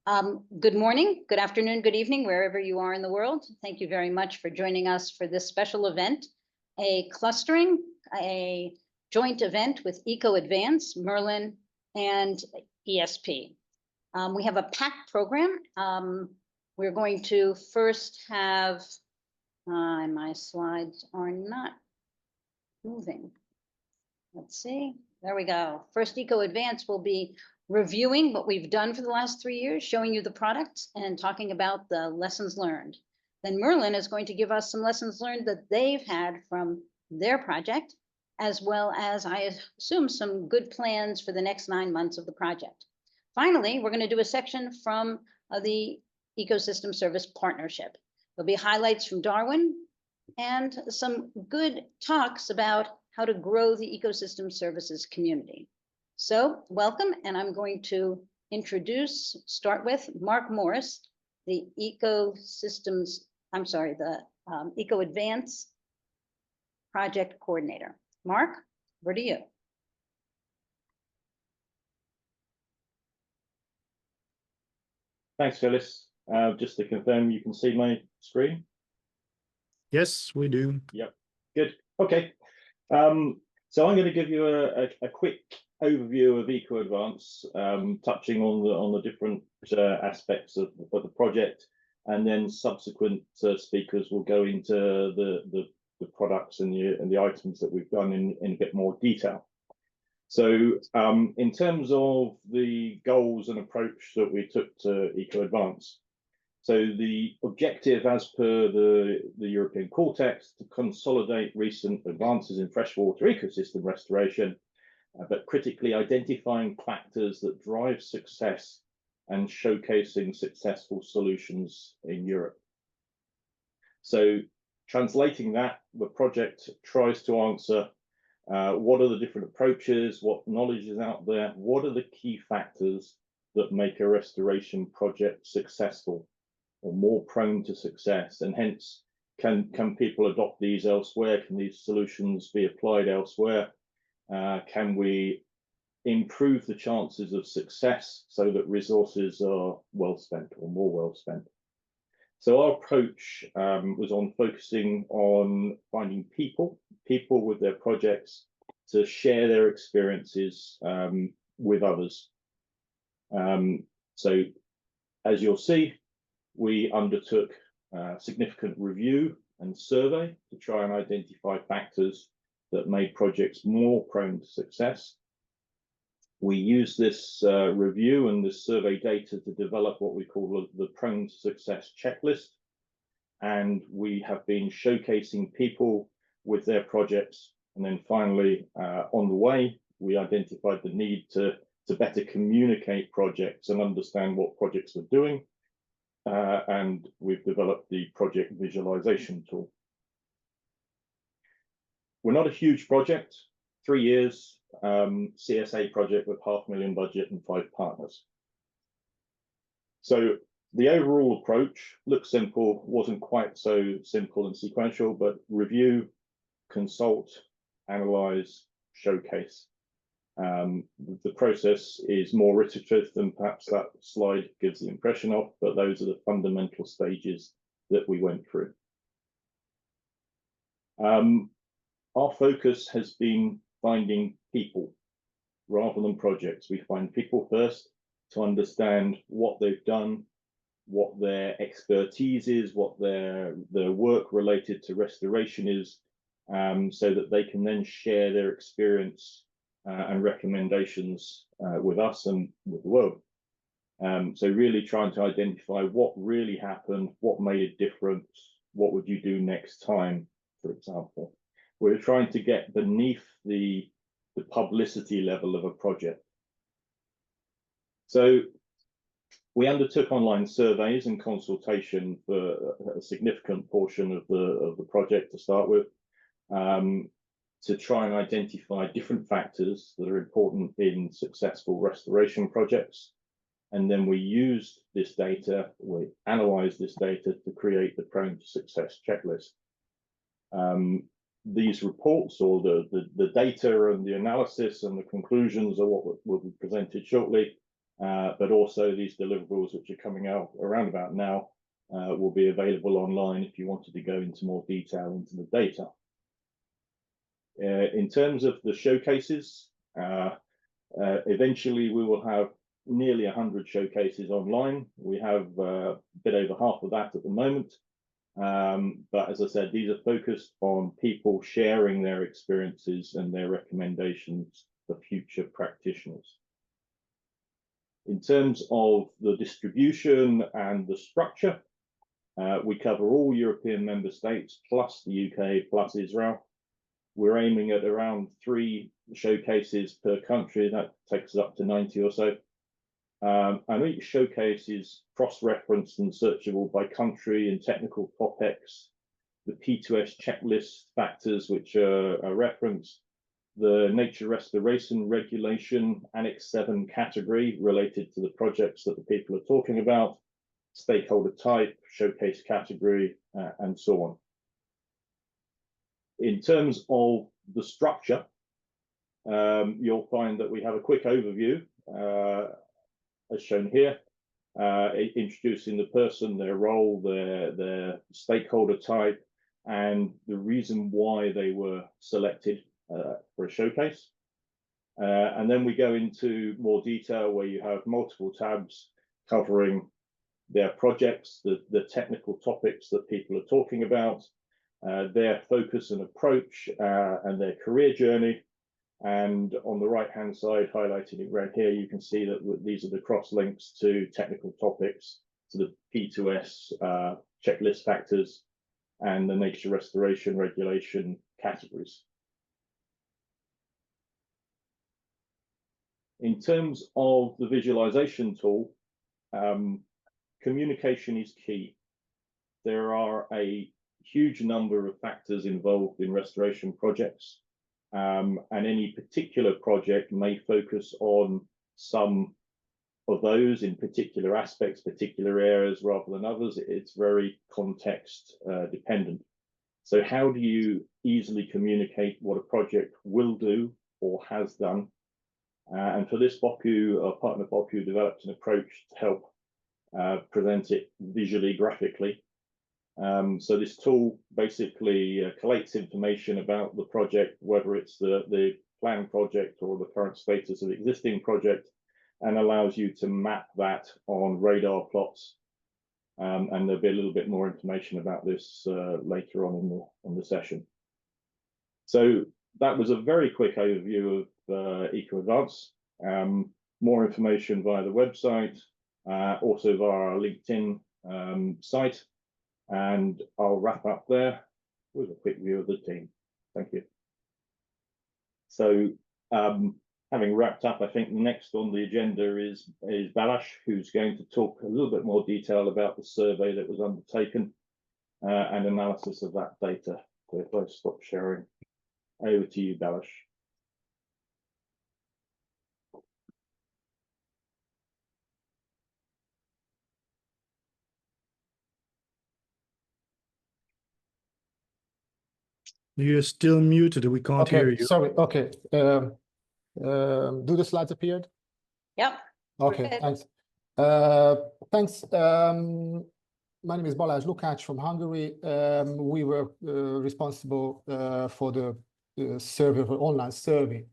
Good morning, good afternoon, good evening, wherever you are in the world. Thank you very much for joining us for this special event, a joint event with EcoAdvance, MERLIN, and ESP. We have a packed program. We're going to first have, my slides are not moving. Let's see, there we go. First, EcoAdvance will be reviewing what we've done for the last 3 years, showing you the products and talking about the lessons learned. Then MERLIN is going to give us some lessons learned that they've had from their project, as well as, I assume, some good plans for the next 9 months of the project. Finally, we're going to do a section from the Ecosystem Service Partnership. There'll be highlights from Darwin and some good talks about how to grow the ecosystem services community. So welcome, and I'm going to start with Mark Morris, the EcoAdvance project coordinator. Mark, over to you. Thanks, Phyllis. Just to confirm, you can see my screen? Yes, we do. Yep, good. Okay. So I'm going to give you a quick overview of EcoAdvance, touching on the different aspects of the project, and then subsequent speakers will go into the products and the items that we've done in a bit more detail. So in terms of the goals and approach that we took to EcoAdvance, so the objective, as per the European call text, to consolidate recent advances in freshwater ecosystem restoration, but critically identifying factors that drive success and showcasing successful solutions in Europe. So translating that, the project tries to answer what are the different approaches, what knowledge is out there, what are the key factors that make a restoration project successful or more prone to success, and hence can people adopt these elsewhere? Can these solutions be applied elsewhere? Can we improve the chances of success so that resources are well spent or more well spent? So our approach was on focusing on finding people with their projects to share their experiences with others. So as you'll see, we undertook significant review and survey to try and identify factors that made projects more prone to success. We used this review and this survey data to develop what we call the prone to success checklist. And we have been showcasing people with their projects. And then finally, on the way, we identified the need to better communicate projects and understand what projects were doing. And we've developed the project visualization tool. We're not a huge project, 3 years, CSA project with $500,000 budget and 5 partners. So the overall approach looks simple, wasn't quite so simple and sequential, but review, consult, analyze, showcase. The process is more iterative than perhaps that slide gives the impression of, but those are the fundamental stages that we went through. Our focus has been finding people rather than projects. We find people first to understand what they've done, what their expertise is, what their work related to restoration is, so that they can then share their experience and recommendations with us and with the world. So really trying to identify what really happened, what made a difference, what would you do next time, for example. We're trying to get beneath the publicity level of a project. So we undertook online surveys and consultation for a significant portion of the project to start with, to try and identify different factors that are important in successful restoration projects. And then we used this data, we analyzed this data to create the Prone to Success checklist. These reports, or the data and the analysis and the conclusions, are what will be presented shortly, but also these deliverables which are coming out around about now will be available online if you wanted to go into more detail into the data. In terms of the showcases, eventually we will have nearly 100 showcases online. We have a bit over half of that at the moment. But as I said, these are focused on people sharing their experiences and their recommendations for future practitioners. In terms of the distribution and the structure, we cover all European member states, plus the UK, plus Israel. We're aiming at around 3 showcases per country. That takes us up to 90 or so. And each showcase is cross-referenced and searchable by country and technical topics, the P2S checklist factors which are referenced, the nature restoration regulation Annex 7 category related to the projects that the people are talking about, stakeholder type, showcase category, and so on. In terms of the structure, you'll find that we have a quick overview, as shown here, introducing the person, their role, their stakeholder type, and the reason why they were selected for a showcase. And then we go into more detail where you have multiple tabs covering their projects, the technical topics that people are talking about, their focus and approach, and their career journey. And on the right-hand side, highlighted in red here, you can see that these are the cross-links to technical topics, to the P2S checklist factors and the nature restoration regulation categories. In terms of the visualization tool, communication is key. There are a huge number of factors involved in restoration projects. And any particular project may focus on some of those in particular aspects, particular areas rather than others. It's very context dependent. So how do you easily communicate what a project will do or has done? And for this, our partner Boku developed an approach to help present it visually, graphically. So this tool basically collates information about the project, whether it's the planned project or the current status of the existing project, and allows you to map that on radar plots. And there'll be a little bit more information about this later on in the session. So that was a very quick overview of EcoAdvance. More information via the website, also via our LinkedIn site. And I'll wrap up there with a quick view of the team. Thank you. So having wrapped up, I think next on the agenda is Balázs, who's going to talk a little bit more detail about the survey that was undertaken and analysis of that data. So if I stop sharing, over to you, Balázs. You're still muted. We can't hear you. Sorry. Okay. Do the slides appeared? Yep. Okay. Good. Thanks. Thanks. My name is Balázs Lukács from Hungary. We were responsible for the survey, for online survey.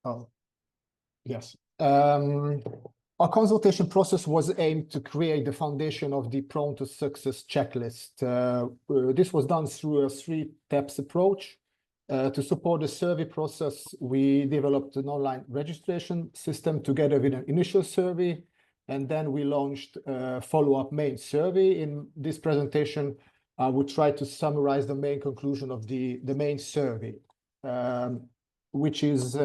Oh, yes. Our consultation process was aimed to create the foundation of the Prone to Success checklist. This was done through a 3-steps approach. To support the survey process, we developed an online registration system together with an initial survey, and then we launched a follow-up main survey. In this presentation, I will try to summarize the main conclusion of the main survey, which is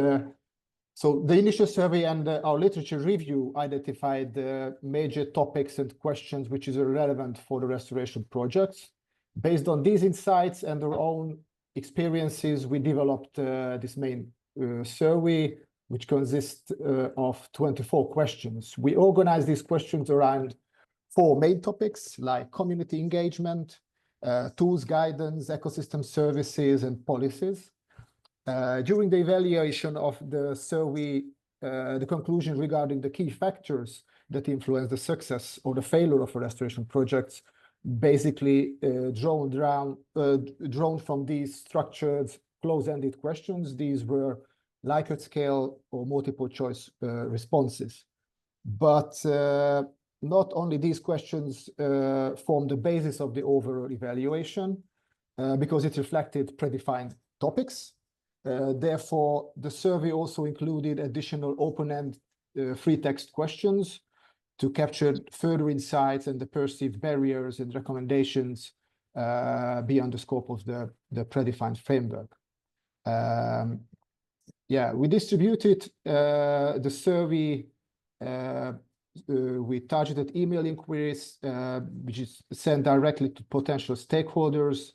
so the initial survey and our literature review identified the major topics and questions which is relevant for the restoration projects. Based on these insights and our own experiences, we developed this main survey, which consists of 24 questions. We organized these questions around 4 main topics like community engagement, tools, guidance, ecosystem services, and policies. During the evaluation of the survey, the conclusion regarding the key factors that influence the success or the failure of a restoration project basically drawn from these structured close-ended questions. These were Likert scale or multiple choice responses. But not only these questions form the basis of the overall evaluation, because it reflected predefined topics. Therefore, the survey also included additional open-end free text questions to capture further insights and the perceived barriers and recommendations beyond the scope of the predefined framework. Yeah, we distributed the survey with targeted email inquiries, which is sent directly to potential stakeholders.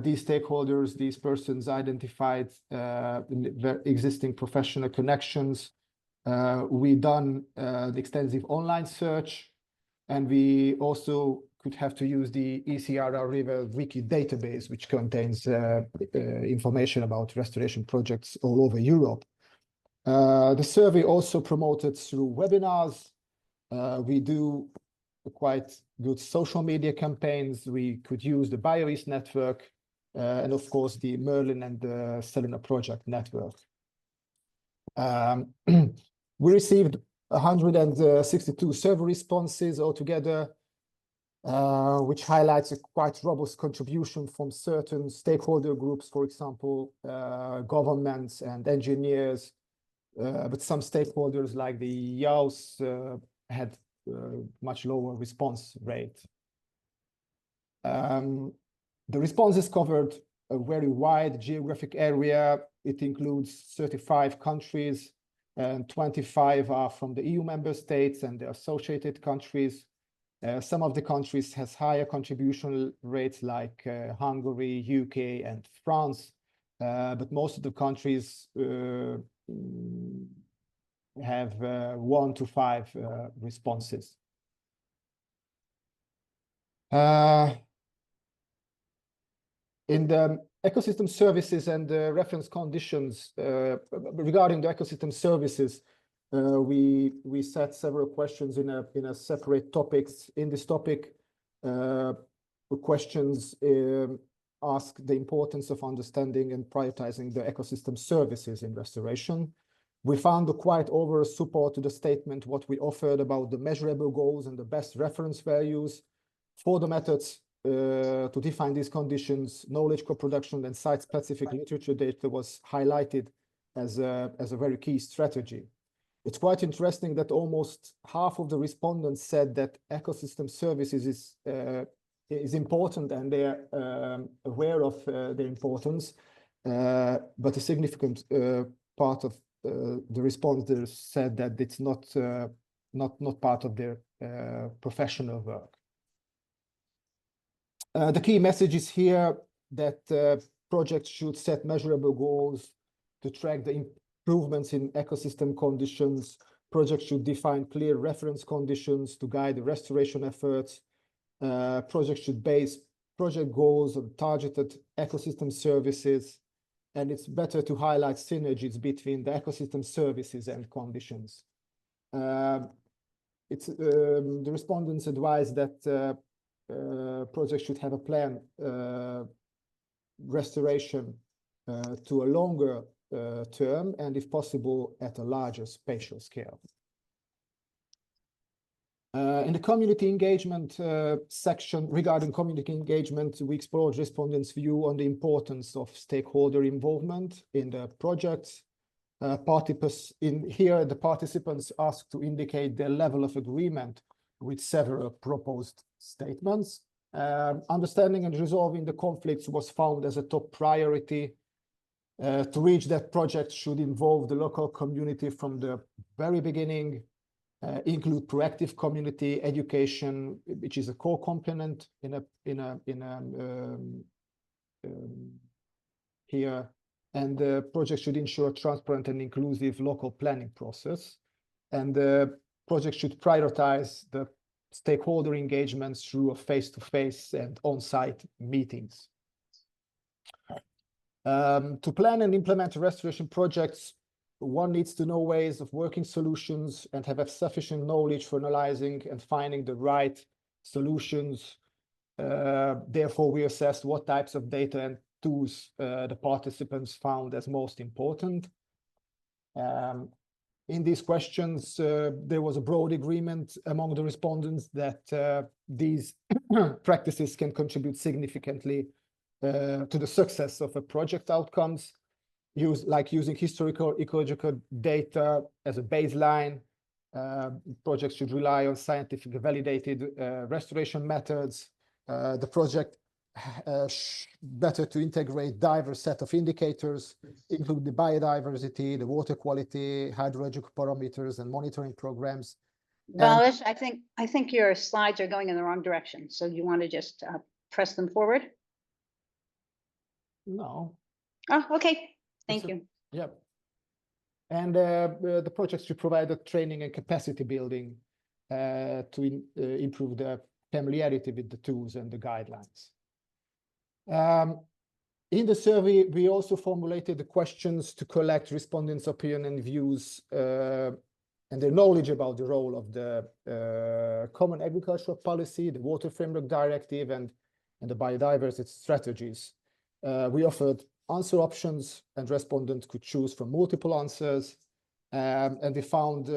These persons identified their existing professional connections. We done the extensive online search, and we also could have to use the ECRR River Wiki database, which contains information about restoration projects all over Europe. The survey also promoted through webinars. We do quite good social media campaigns. We could use the BioEast network and of course the MERLIN and the Selena project network. We received 162 survey responses altogether, which highlights a quite robust contribution from certain stakeholder groups, for example, governments and engineers, but some stakeholders like the YAUS had much lower response rate. The responses covered a very wide geographic area. It includes 35 countries, and 25 are from the EU member states and the associated countries. Some of the countries has higher contribution rates like Hungary, UK, and France, but most of the countries have 1 to 5 responses. In the ecosystem services and the reference conditions, regarding the ecosystem services, we set several questions in a separate topics. In this topic, the questions ask the importance of understanding and prioritizing the ecosystem services in restoration. We found a quite overall support to the statement what we offered about the measurable goals and the best reference values for the methods to define these conditions. Knowledge co-production and site-specific literature data was highlighted as a very key strategy. It's quite interesting that almost half of the respondents said that ecosystem services is important and they're aware of their importance, but a significant part of the respondents said that it's not part of their professional work. The key message is here that projects should set measurable goals to track the improvements in ecosystem conditions. Projects should define clear reference conditions to guide the restoration efforts. Projects should base project goals on targeted ecosystem services, and it's better to highlight synergies between the ecosystem services and conditions. The respondents advise that projects should have a plan restoration to a longer term, and if possible at a larger spatial scale. In the community engagement section, regarding community engagement, we explored respondents' view on the importance of stakeholder involvement in the projects. The participants asked to indicate their level of agreement with several proposed statements. Understanding and resolving the conflicts was found as a top priority. To reach that, project should involve the local community from the very beginning, include proactive community education, which is a core component here, and the project should ensure a transparent and inclusive local planning process, and the project should prioritize the stakeholder engagements through a face-to-face and on-site meetings. To plan and implement restoration projects, one needs to know ways of working solutions and have sufficient knowledge for analyzing and finding the right solutions. Therefore, we assessed what types of data and tools the participants found as most important. In these questions, there was a broad agreement among the respondents that these practices can contribute significantly to the success of a project outcomes, like using historical ecological data as a baseline. Projects should rely on scientifically validated restoration methods. The project better to integrate diverse set of indicators, include the biodiversity, the water quality, hydrological parameters, and monitoring programs. Balish, I think your slides are going in the wrong direction. So you want to just press them forward? No. Oh, okay. Thank you. Yep. And the projects should provide the training and capacity building to improve the familiarity with the tools and the guidelines. In the survey, we also formulated the questions to collect respondents' opinion and views and their knowledge about the role of the Common Agricultural Policy, the Water Framework Directive, and the biodiversity strategies. We offered answer options, and respondents could choose from multiple answers. And we found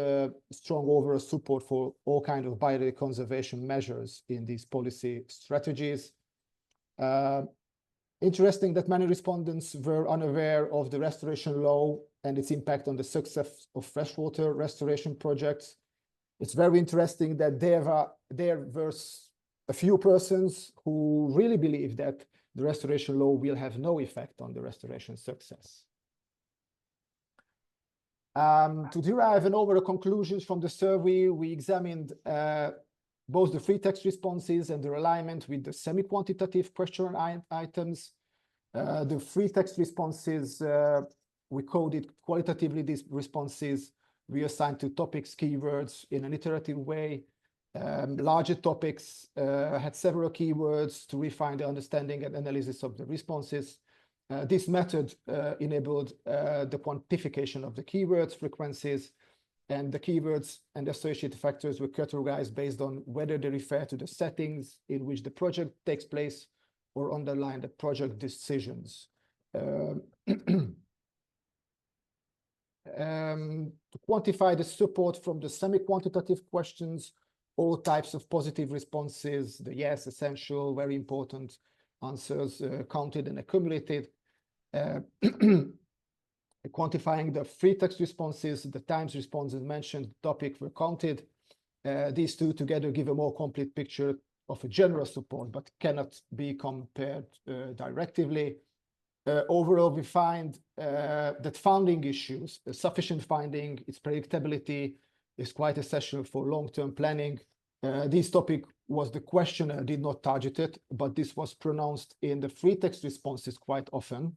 strong overall support for all kinds of biodiversity conservation measures in these policy strategies. Interesting that many respondents were unaware of the restoration law and its impact on the success of freshwater restoration projects. It's very interesting that there were a few persons who really believe that the restoration law will have no effect on the restoration success. To derive an overall conclusions from the survey, we examined both the free text responses and their alignment with the semi-quantitative question items. The free text responses, we coded qualitatively these responses. We assigned to topics keywords in an iterative way. Larger topics had several keywords to refine the understanding and analysis of the responses. This method enabled the quantification of the keywords frequencies, and the keywords and associated factors were categorized based on whether they refer to the settings in which the project takes place or underline the project decisions. To quantify the support from the semi-quantitative questions, all types of positive responses, the yes, essential, very important answers counted and accumulated. Quantifying the free text responses, the times responses mentioned, topic were counted. These two together give a more complete picture of a general support, but cannot be compared directly. Overall, we find that funding issues, sufficient funding, its predictability is quite essential for long-term planning. This topic was the questioner did not target it, but this was pronounced in the free text responses quite often.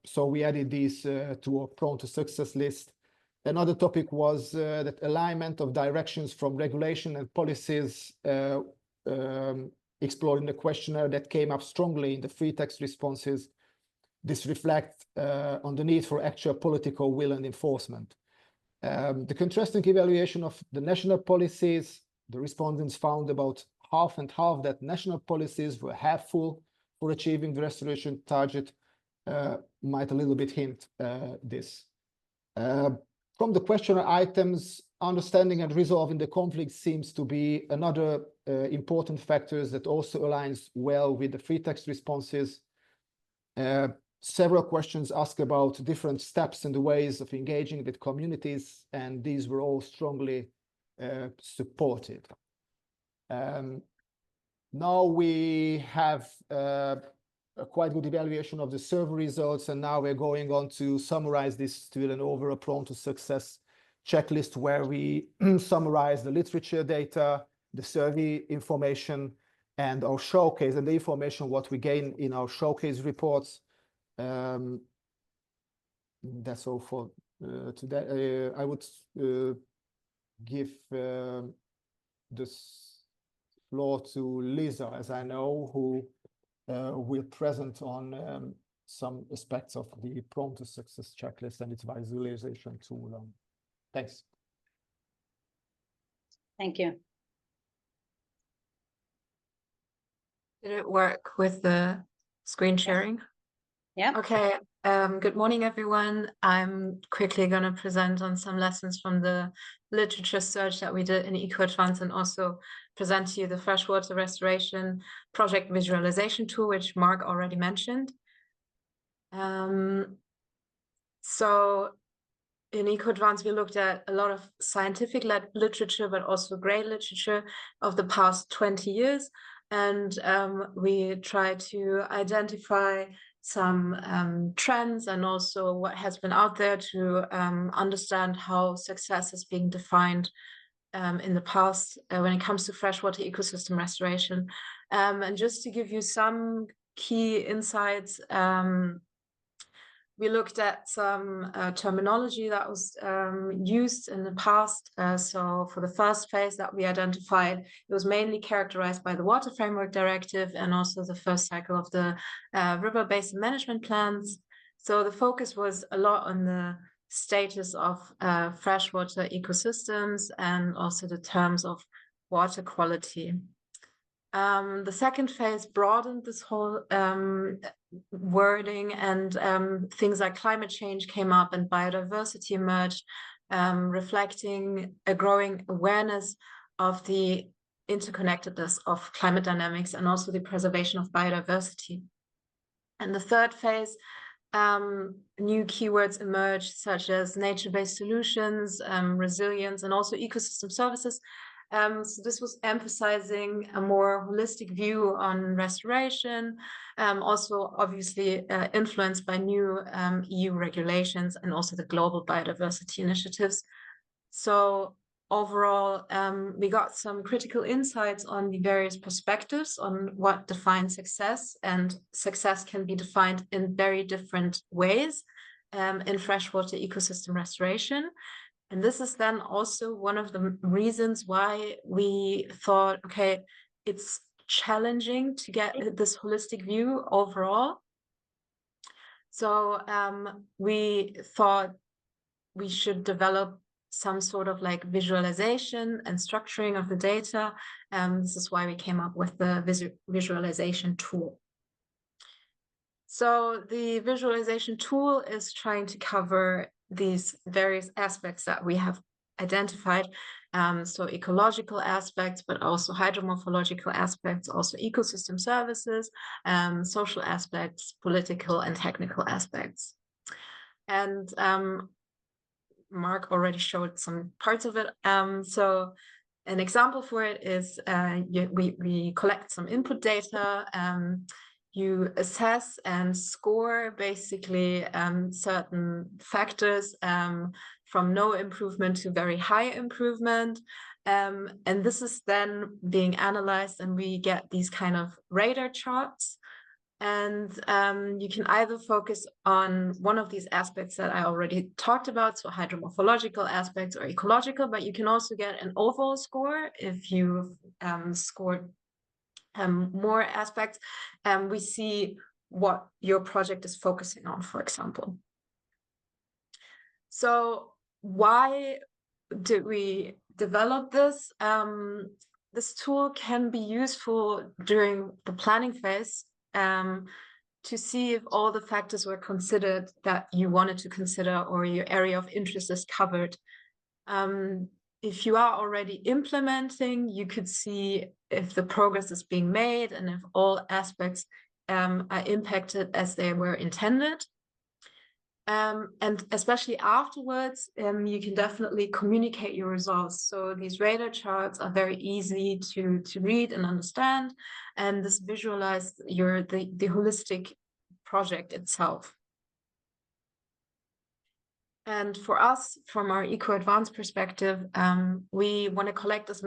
So we added these to our prone to success list. Another topic was that alignment of directions from regulation and policies explored in the questionnaire that came up strongly in the free text responses. This reflects on the need for actual political will and enforcement. The contrasting evaluation of the national policies, the respondents found about half and half that national policies were helpful for achieving the restoration target. Might a little bit hint this. From the questionnaire items, understanding and resolving the conflict seems to be another important factor that also aligns well with the free text responses. Several questions ask about different steps and the ways of engaging with communities, and these were all strongly supported. Now we have a quite good evaluation of the survey results, and now we're going on to summarize this to an overall prone to success checklist where we summarize the literature data, the survey information, and our showcase, and the information what we gain in our showcase reports. That's all for today. I would give the floor to Lisa, as I know, who will present on some aspects of the Prone to Success checklist and its visualization tool. Thanks. Thank you. Did it work with the screen sharing? Yeah. Okay. Good morning, everyone. I'm quickly going to present on some lessons from the literature search that we did in EcoAdvance, and also present to you the freshwater restoration project visualization tool, which Mark already mentioned. So in EcoAdvance, we looked at a lot of scientific literature, but also great literature of the past 20 years. And we try to identify some trends and also what has been out there to understand how success is being defined in the past when it comes to freshwater ecosystem restoration. And just to give you some key insights, we looked at some terminology that was used in the past. So for the first phase that we identified, it was mainly characterized by the Water Framework Directive and also the first cycle of the river basin management plans. So the focus was a lot on the status of freshwater ecosystems and also the terms of water quality. The second phase broadened this whole wording, and things like climate change came up and biodiversity emerged, reflecting a growing awareness of the interconnectedness of climate dynamics and also the preservation of biodiversity. And the third phase, new keywords emerged, such as nature-based solutions, resilience, and also ecosystem services. So this was emphasizing a more holistic view on restoration, also obviously influenced by new EU regulations and also the global biodiversity initiatives. So overall, we got some critical insights on the various perspectives on what defines success, and success can be defined in very different ways in freshwater ecosystem restoration. And this is then also one of the reasons why we thought, okay, it's challenging to get this holistic view overall. So we thought we should develop some sort of like visualization and structuring of the data. This is why we came up with the visualization tool. So the visualization tool is trying to cover these various aspects that we have identified. So ecological aspects, but also hydromorphological aspects, also ecosystem services, social aspects, political and technical aspects. And Mark already showed some parts of it. So an example for it is we collect some input data. You assess and score basically certain factors from no improvement to very high improvement. And this is then being analyzed, and we get these kind of radar charts. And you can either focus on one of these aspects that I already talked about, so hydromorphological aspects or ecological, but you can also get an overall score if you've scored more aspects. We see what your project is focusing on, for example. So why did we develop this? This tool can be useful during the planning phase to see if all the factors were considered that you wanted to consider, or your area of interest is covered. If you are already implementing, you could see if the progress is being made and if all aspects are impacted as they were intended. And especially afterwards, you can definitely communicate your results. So these radar charts are very easy to read and understand, and this visualizes the holistic project itself. And for us, from our EcoAdvance perspective, we want to collect as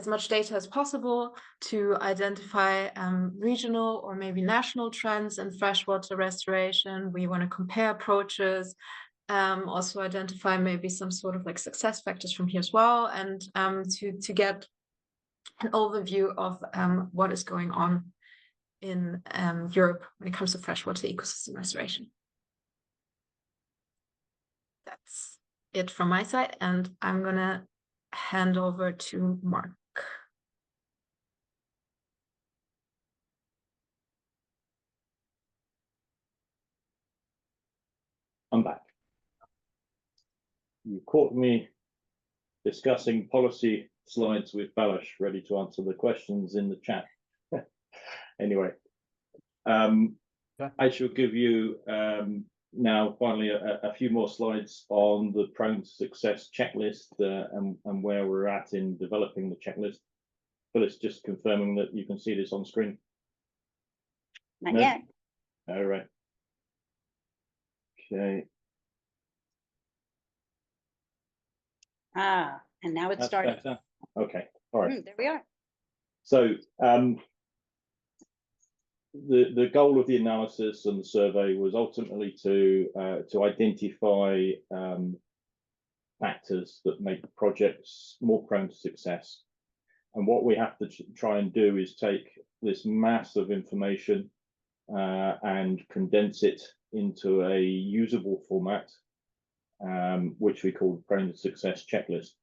much data as possible to identify regional or maybe national trends in freshwater restoration. We want to compare approaches, also identify maybe some sort of like success factors from here as well, and to get an overview of what is going on. in Europe when it comes to freshwater ecosystem restoration. That's it from my side, and I'm gonna hand over to Mark. I'm back. You caught me discussing policy slides with Balázs, ready to answer the questions in the chat. Anyway, I shall give you now finally a few more slides on the Prone to Success checklist and where we're at in developing the checklist. Phyllis, just confirming that you can see this on screen. Not No? yet. All right. Okay. Ah, and now it's That's started. better. Okay. All right. There we are. So the goal of the analysis and the survey was ultimately to identify factors that make projects more prone to success. And what we have to try and do is take this mass of information and condense it into a usable format, which we call the Prone to Success checklist.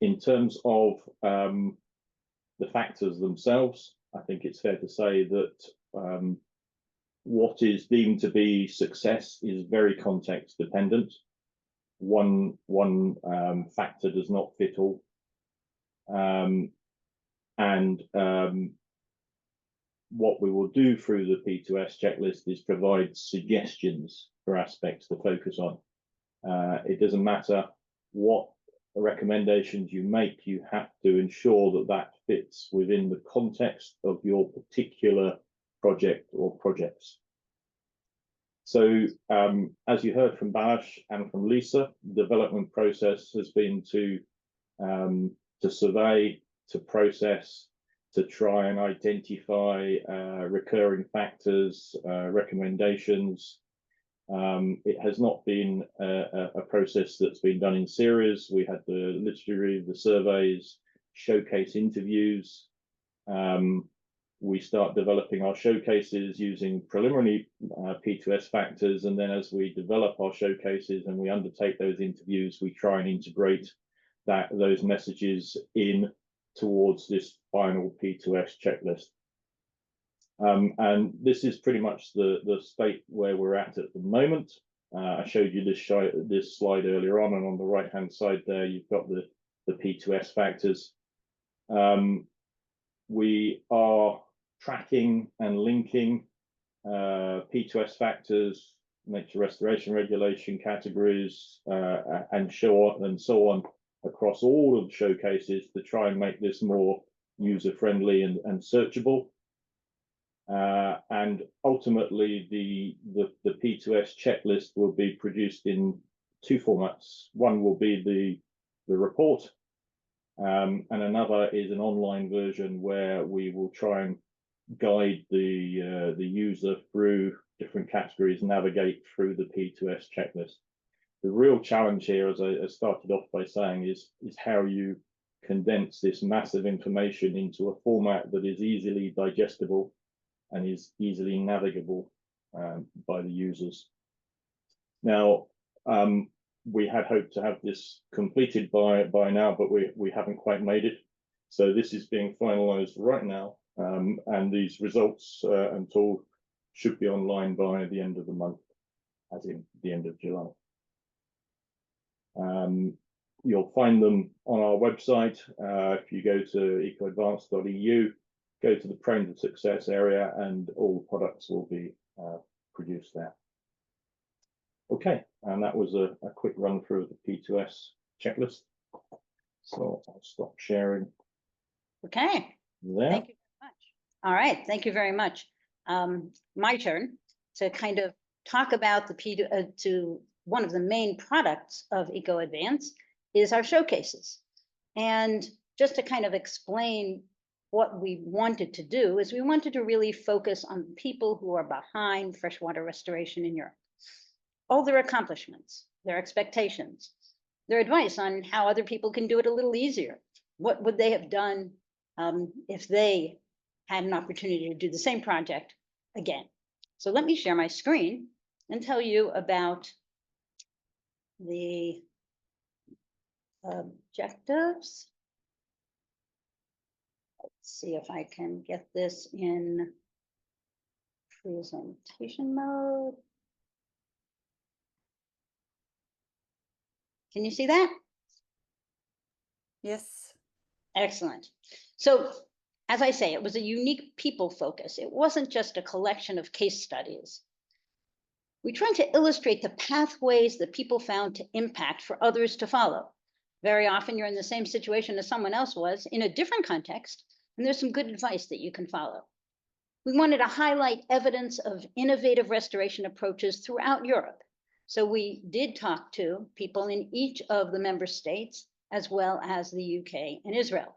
In terms of the factors themselves, I think it's fair to say that what is deemed to be success is very context dependent. One factor does not fit all. What we will do through the P2S checklist is provide suggestions for aspects to focus on. It doesn't matter what recommendations you make, you have to ensure that that fits within the context of your particular project or projects. So as you heard from Balázs and from Lisa, the development process has been to survey, to process, to try and identify recurring factors, recommendations. It has not been a process that's been done in series. We had the literary, the surveys, showcase interviews. We start developing our showcases using preliminary P2S factors, and then as we develop our showcases and we undertake those interviews, we try and integrate those messages in towards this final P2S checklist. And this is pretty much the state where we're at the moment. I showed you this slide earlier on, and on the right hand side there you've got the P2S factors. We are tracking and linking P2S factors, nature restoration regulation categories, and so on across all of the showcases to try and make this more user friendly and searchable. And ultimately the P2S checklist will be produced in two formats. One will be the report, and another is an online version where we will try and guide the user through different categories, navigate through the P2S checklist. The real challenge here, as I started off by saying, is how you condense this massive information into a format that is easily digestible and is easily navigable by the users. Now, we had hoped to have this completed by now, but we haven't quite made it. So this is being finalized right now, and these results and tool should be online by the end of the month, as in the end of July. You'll find them on our website. If you go to EcoAdvance.eu, go to the Prone to Success area, and all the products will be produced there. Okay, and that was a quick run through of the P2S checklist. So I'll stop sharing. Okay. There. Thank you very much. All right, thank you very much. My turn to kind of talk about the one of the main products of EcoAdvance is our showcases. And just to kind of explain what we wanted to do is we wanted to really focus on people who are behind freshwater restoration in Europe. All their accomplishments, their expectations, their advice on how other people can do it a little easier, what would they have done if they had an opportunity to do the same project again? So let me share my screen and tell you about the objectives. Let's see if I can get this in presentation mode. Can you see that? Yes. Excellent. So, as I say, it was a unique people focus. It wasn't just a collection of case studies. We tried to illustrate the pathways that people found to impact for others to follow. Very often you're in the same situation as someone else was in a different context, and there's some good advice that you can follow. We wanted to highlight evidence of innovative restoration approaches throughout Europe. So we did talk to people in each of the member states, as well as the UK and Israel.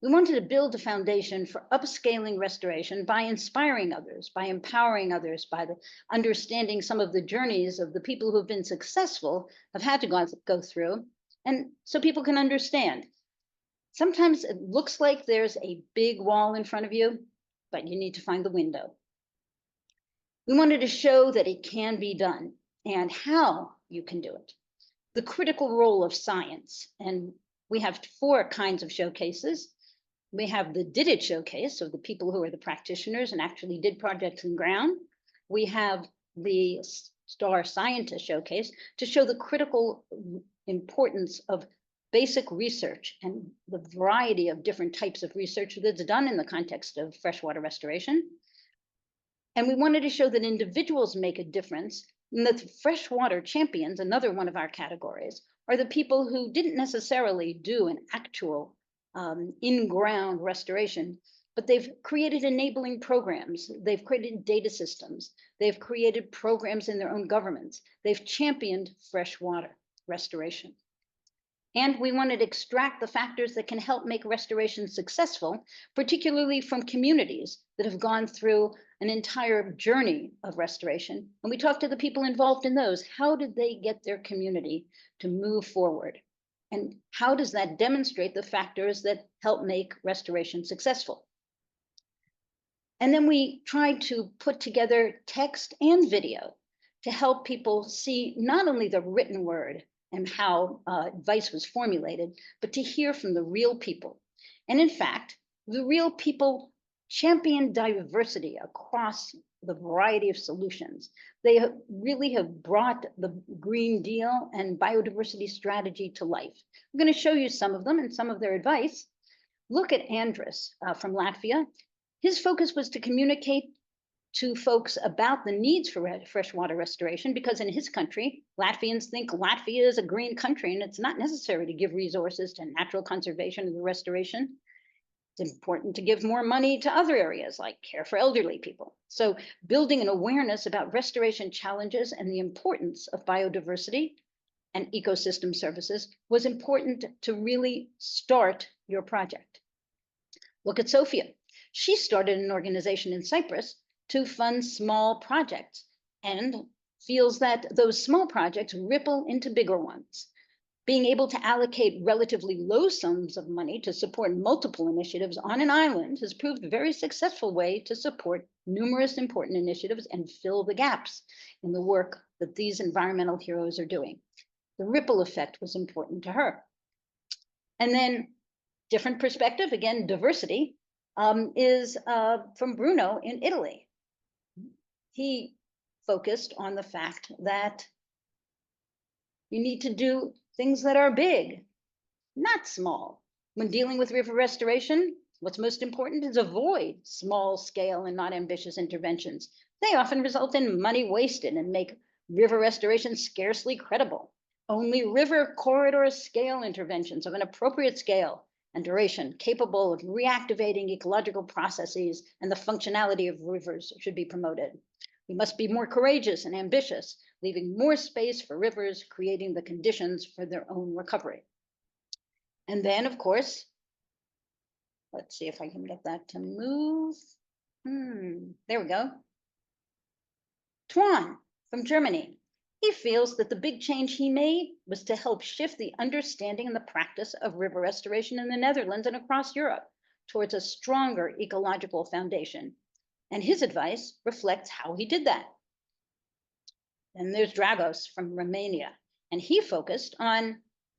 We wanted to build a foundation for upscaling restoration by inspiring others, by empowering others, by understanding some of the journeys of the people who have been successful, have had to go through, and so people can understand. Sometimes it looks like there's a big wall in front of you, but you need to find the window. We wanted to show that it can be done and how you can do it. The critical role of science, and we have 4 kinds of showcases. We have the Did It showcase, so the people who are the practitioners and actually did projects on ground. We have the Star Scientist showcase to show the critical importance of basic research and the variety of different types of research that's done in the context of freshwater restoration. And we wanted to show that individuals make a difference, and that freshwater champions, another one of our categories, are the people who didn't necessarily do an actual in-ground restoration, but they've created enabling programs, they've created data systems, they've created programs in their own governments, they've championed freshwater restoration. And we wanted to extract the factors that can help make restoration successful, particularly from communities that have gone through an entire journey of restoration. And we talked to the people involved in those. How did they get their community to move forward? And how does that demonstrate the factors that help make restoration successful? And then we tried to put together text and video to help people see not only the written word and how advice was formulated, but to hear from the real people. And in fact, the real people champion diversity across the variety of solutions. They really have brought the Green Deal and biodiversity strategy to life. I'm going to show you some of them and some of their advice. Look at Andris from Latvia. His focus was to communicate to folks about the needs for freshwater restoration, because in his country, Latvians think Latvia is a green country and it's not necessary to give resources to natural conservation and restoration. It's important to give more money to other areas like care for elderly people. So building an awareness about restoration challenges and the importance of biodiversity and ecosystem services was important to really start your project. Look at Sophia. She started an organization in Cyprus to fund small projects and feels that those small projects ripple into bigger ones. Being able to allocate relatively low sums of money to support multiple initiatives on an island has proved a very successful way to support numerous important initiatives and fill the gaps in the work that these environmental heroes are doing. The ripple effect was important to her. And then different perspective, again, diversity, is from Bruno in Italy. He focused on the fact that you need to do things that are big, not small. When dealing with river restoration, what's most important is avoid small scale and not ambitious interventions. They often result in money wasted and make river restoration scarcely credible. Only river corridor scale interventions of an appropriate scale and duration capable of reactivating ecological processes and the functionality of rivers should be promoted. We must be more courageous and ambitious, leaving more space for rivers, creating the conditions for their own recovery. And then, of course, let's see if I can get that to move. There we go. Tuan from Germany. He feels that the big change he made was to help shift the understanding and the practice of river restoration in the Netherlands and across Europe towards a stronger ecological foundation. And his advice reflects how he did that. And there's Dragos from Romania, and he focused on,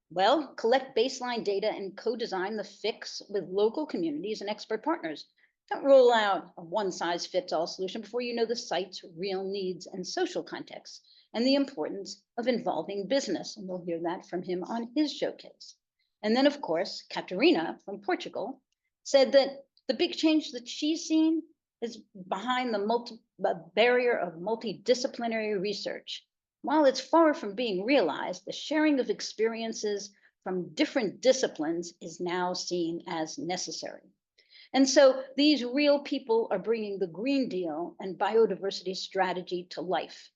well, collect baseline data and co-design the fix with local communities and expert partners. Don't roll out a one-size-fits-all solution before you know the site's real needs and social context, and the importance of involving business. And we'll hear that from him on his showcase. And then, of course, Catarina from Portugal said that the big change that she's seen is behind the barrier of multidisciplinary research. While it's far from being realized, the sharing of experiences from different disciplines is now seen as necessary. And so these real people are bringing the Green Deal and biodiversity strategy to life.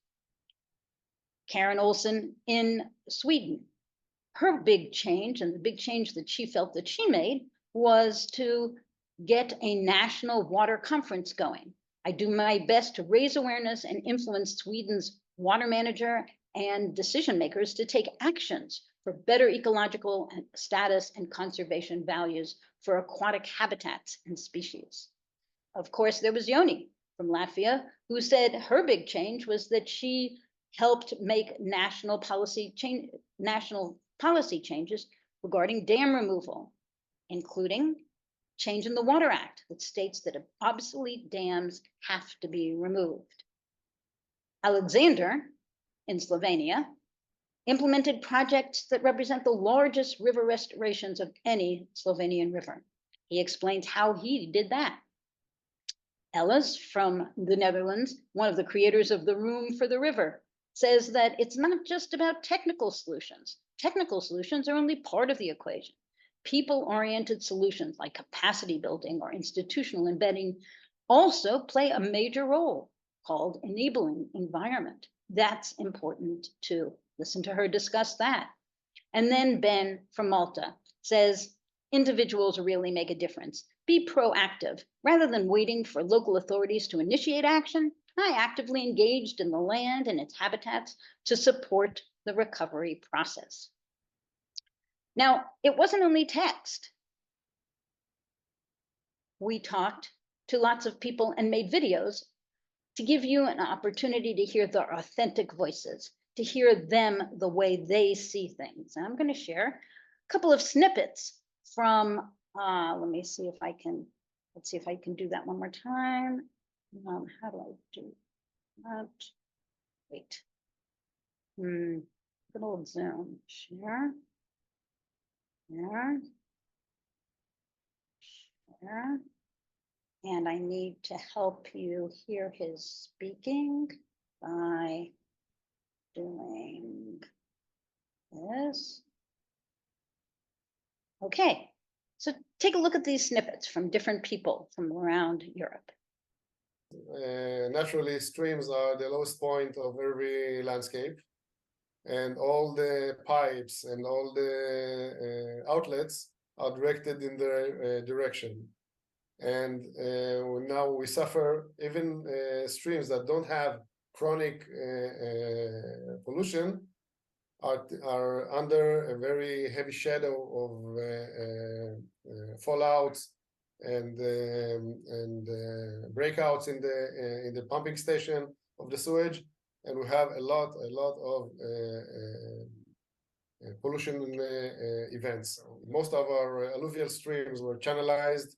Karen Olsen in Sweden, her big change, and the big change that she felt that she made, was to get a national water conference going. I do my best to raise awareness and influence Sweden's water manager and decision makers to take actions for better ecological status and conservation values for aquatic habitats and species. Of course, there was Yoni from Latvia, who said her big change was that she helped make national policy changes regarding dam removal, including change in the Water Act that states that obsolete dams have to be removed. Alexander in Slovenia implemented projects that represent the largest river restorations of any Slovenian river. He explains how he did that. Ellis from the Netherlands, one of the creators of the Room for the River, says that it's not just about technical solutions. Technical solutions are only part of the equation. People-oriented solutions like capacity building or institutional embedding also play a major role, called enabling environment. That's important too. Listen to her discuss that. And then Ben from Malta says, individuals really make a difference. Be proactive. Rather than waiting for local authorities to initiate action, I actively engaged in the land and its habitats to support the recovery process. Now, it wasn't only text. We talked to lots of people and made videos to give you an opportunity to hear their authentic voices, to hear them the way they see things. And I'm going to share a couple of snippets from, let's see if I can do that one more time. How do I do that? Wait. Good old Zoom. Share. Share. And I need to help you hear his speaking by doing this. Okay, so take a look at these snippets from different people from around Europe. Naturally, streams are the lowest point of every landscape, and all the pipes and all the outlets are directed in their direction. And now we suffer, even streams that don't have chronic pollution are under a very heavy shadow of fallouts and breakouts in the pumping station of the sewage, and we have a lot of pollution events. Most of our alluvial streams were channelized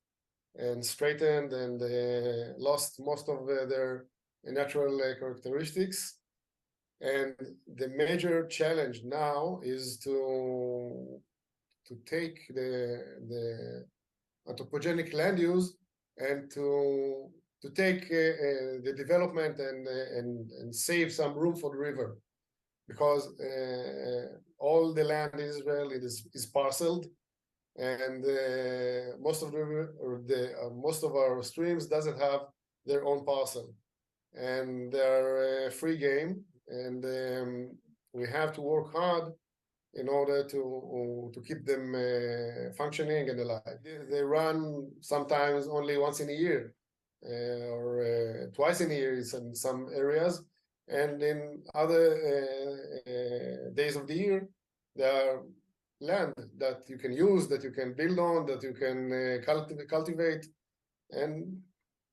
and straightened and lost most of their natural characteristics. And the major challenge now is to take the anthropogenic land use and to take the development and save some room for the river, because all the land in Israel is parceled, and most of our streams doesn't have their own parcel, and they're free game, and we have to work hard in order to keep them functioning and alive. They run sometimes only once in a year or twice in a year in some areas, And in other days of the year, there are land that you can use, that you can build on, that you can cultivate. And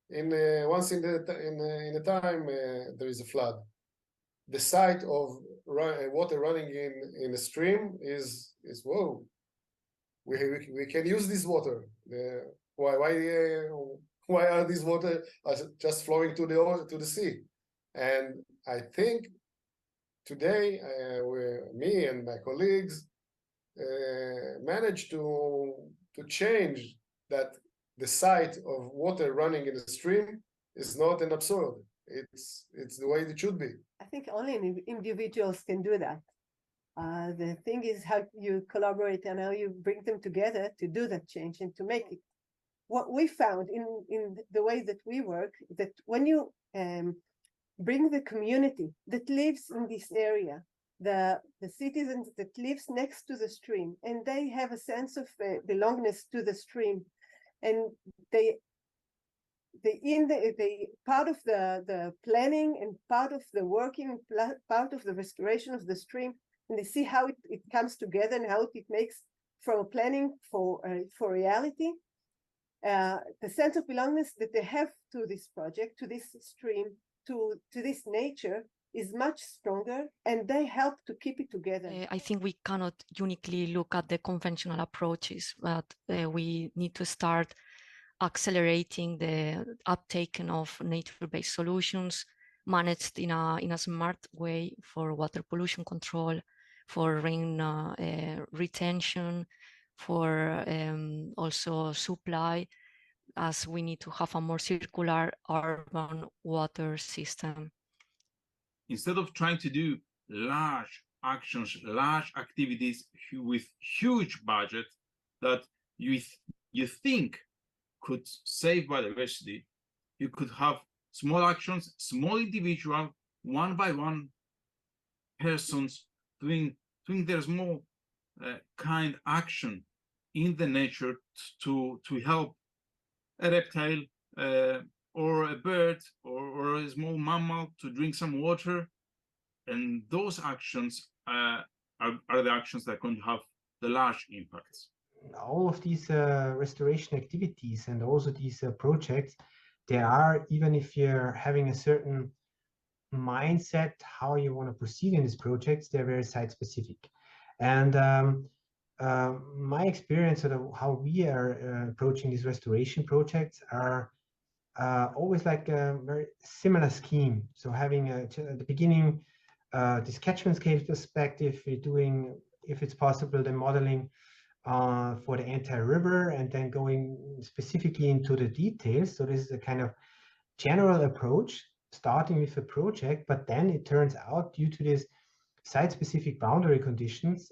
once in a time, there is a flood. The sight of water running in a stream is whoa. We can use this water. Why are these water just flowing to the sea? And I think today, me and my colleagues managed to change that. The sight of water running in a stream is not an absurd. It's the way it should be. I think only individuals can do that. The thing is how you collaborate and how you bring them together to do that change and to make it. What we found in the way that we work, that when you bring the community that lives in this area, the citizens that lives next to the stream, and they have a sense of belongingness to the stream, and they part of the planning and part of the working, part of the restoration of the stream, and they see how it comes together and how it makes from planning for reality. The sense of belongingness that they have to this project, to this stream, to this nature is much stronger, and they help to keep it together. I think we cannot uniquely look at the conventional approaches, but we need to start accelerating the uptake of nature-based solutions managed in a smart way for water pollution control, for rain retention, for also supply, as we need to have a more circular urban water system. Instead of trying to do large actions, large activities with huge budget that you think could save biodiversity, you could have small actions, small individual, one by one persons doing their small kind action in the nature to help a reptile or a bird or a small mammal to drink some water. And those actions are the actions that are going to have the large impacts. All of these restoration activities and also these projects, they are, even if you're having a certain mindset how you want to proceed in these projects, they're very site specific. And my experience of how we are approaching these restoration projects are always like a very similar scheme. So having at the beginning this catchment scale perspective, we're doing, if it's possible, the modeling for the entire river, and then going specifically into the details. So this is a kind of general approach, starting with a project, but then it turns out, due to these site-specific boundary conditions,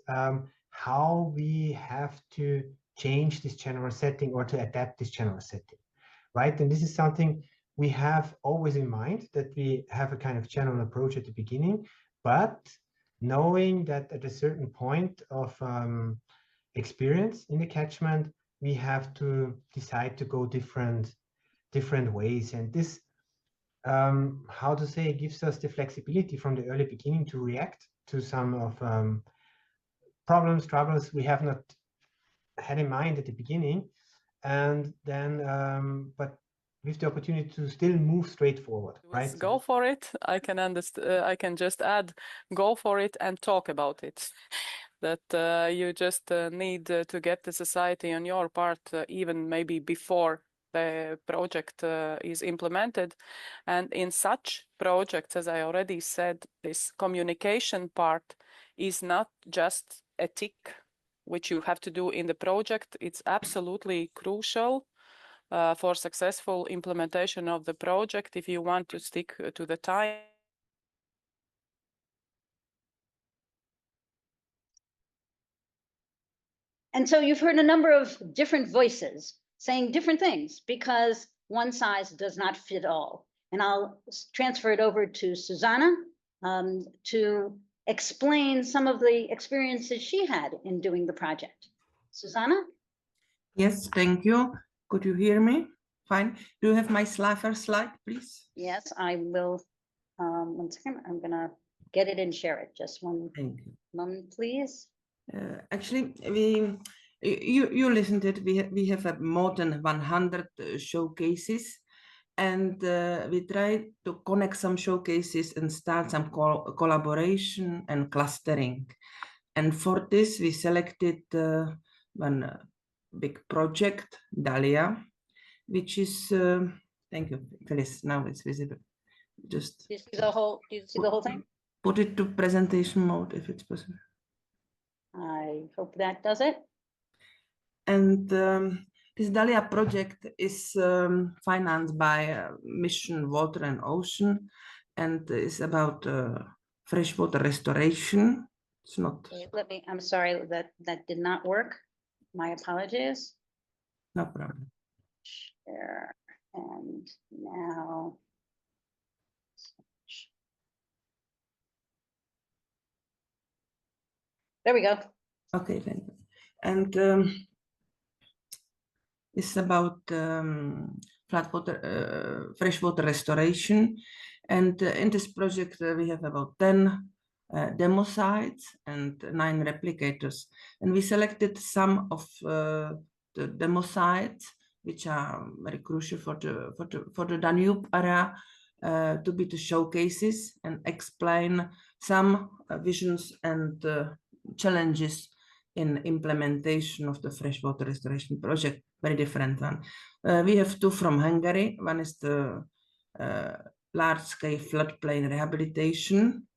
how we have to change this general setting or to adapt this general setting, right? And this is something we have always in mind, that we have a kind of general approach at the beginning, but knowing that at a certain point of experience in the catchment, we have to decide to go different ways. And this, how to say, gives us the flexibility from the early beginning to react to some of troubles we have not had in mind at the beginning, and then but with the opportunity to still move straight forward, right? Go for it. I can understand. I can just add, go for it and talk about it. That you just need to get the society on your part, even maybe before the project is implemented. And in such projects, as I already said, this communication part is not just a tick which you have to do in the project. It's absolutely crucial for successful implementation of the project if you want to stick to the time. And so you've heard a number of different voices saying different things, because one size does not fit all. And I'll transfer it over to Susanna to explain some of the experiences she had in doing the project. Susanna? Yes, thank you. Could you hear me? Fine. Do you have my first slide, please? Yes, I will One second, I'm gonna get it and share it. Just one Thank you. moment, please. Actually, you listened to it. We have more than 100 showcases, and we try to connect some showcases and start some collaboration and clustering. And for this, we selected one big project, Dahlia, which is thank you, Phyllis. Now it's visible. Just Do you see the whole, do you see the whole thing? put it to presentation mode if it's possible. I hope that does it. And this Dahlia project is financed by Mission Water and Ocean, and is about freshwater restoration. It's not. Okay, let me, I'm sorry that that did not work. My apologies. No problem. Share, and now. There we go. Okay, thank you. And it's about freshwater restoration. And in this project, we have about 10 demo sites and 9 replicators. And we selected some of the demo sites, which are very crucial for the Danube area, to be the showcases and explain some visions and challenges in implementation of the freshwater restoration project, very different one. We have 2 from Hungary. One is the large-scale floodplain rehabilitation,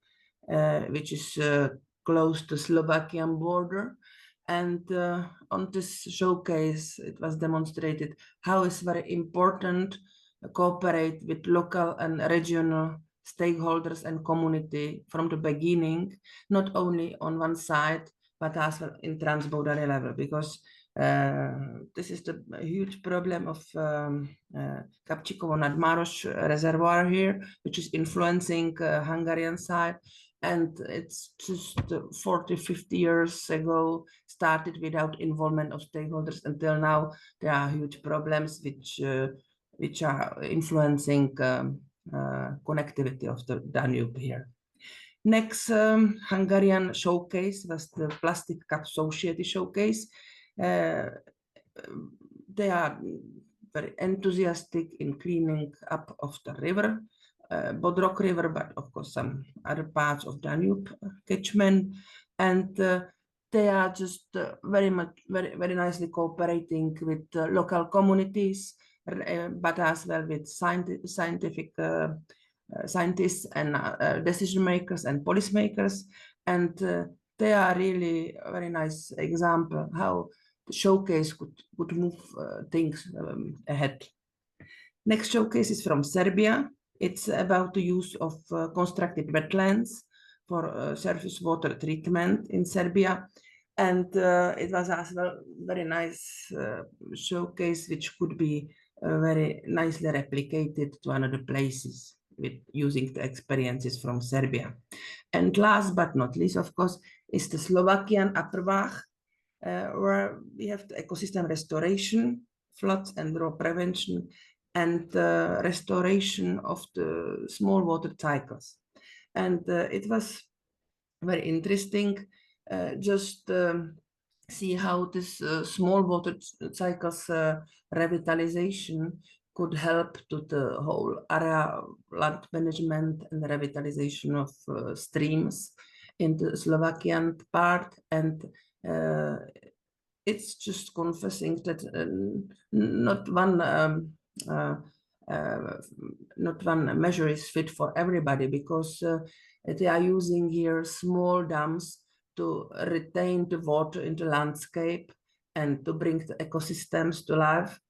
which is close to Slovakian border. And on this showcase, it was demonstrated how it's very important to cooperate with local and regional stakeholders and community from the beginning, not only on one side, but as well in transboundary level, because this is the huge problem of Kapčíkovo-nad-Maros reservoir here, which is influencing Hungarian side. And it's just 40, 50 years ago, started without involvement of stakeholders. Until now, there are huge problems which are influencing connectivity of the Danube here. Next Hungarian showcase was the Plastic Cup Society showcase. They are very enthusiastic in cleaning up of the river, Bodrog River, but of course some other parts of Danube catchment. And they are just very nicely cooperating with local communities, but as well with scientific scientists and decision makers and policymakers. And they are really a very nice example how the showcase could move things ahead. Next showcase is from Serbia. It's about the use of constructed wetlands for surface water treatment in Serbia. And it was as well very nice showcase, which could be very nicely replicated to another places with using the experiences from Serbia. And last but not least, of course, is the Slovakian Upper Vach, where we have the ecosystem restoration, floods and drought prevention, and restoration of the small water cycles. And it was very interesting just see how this small water cycles revitalization could help to the whole area land management and revitalization of streams in the Slovakian part. And it's just confessing that not one measure is fit for everybody, because they are using here small dams to retain the water in the landscape and to bring the ecosystems to life.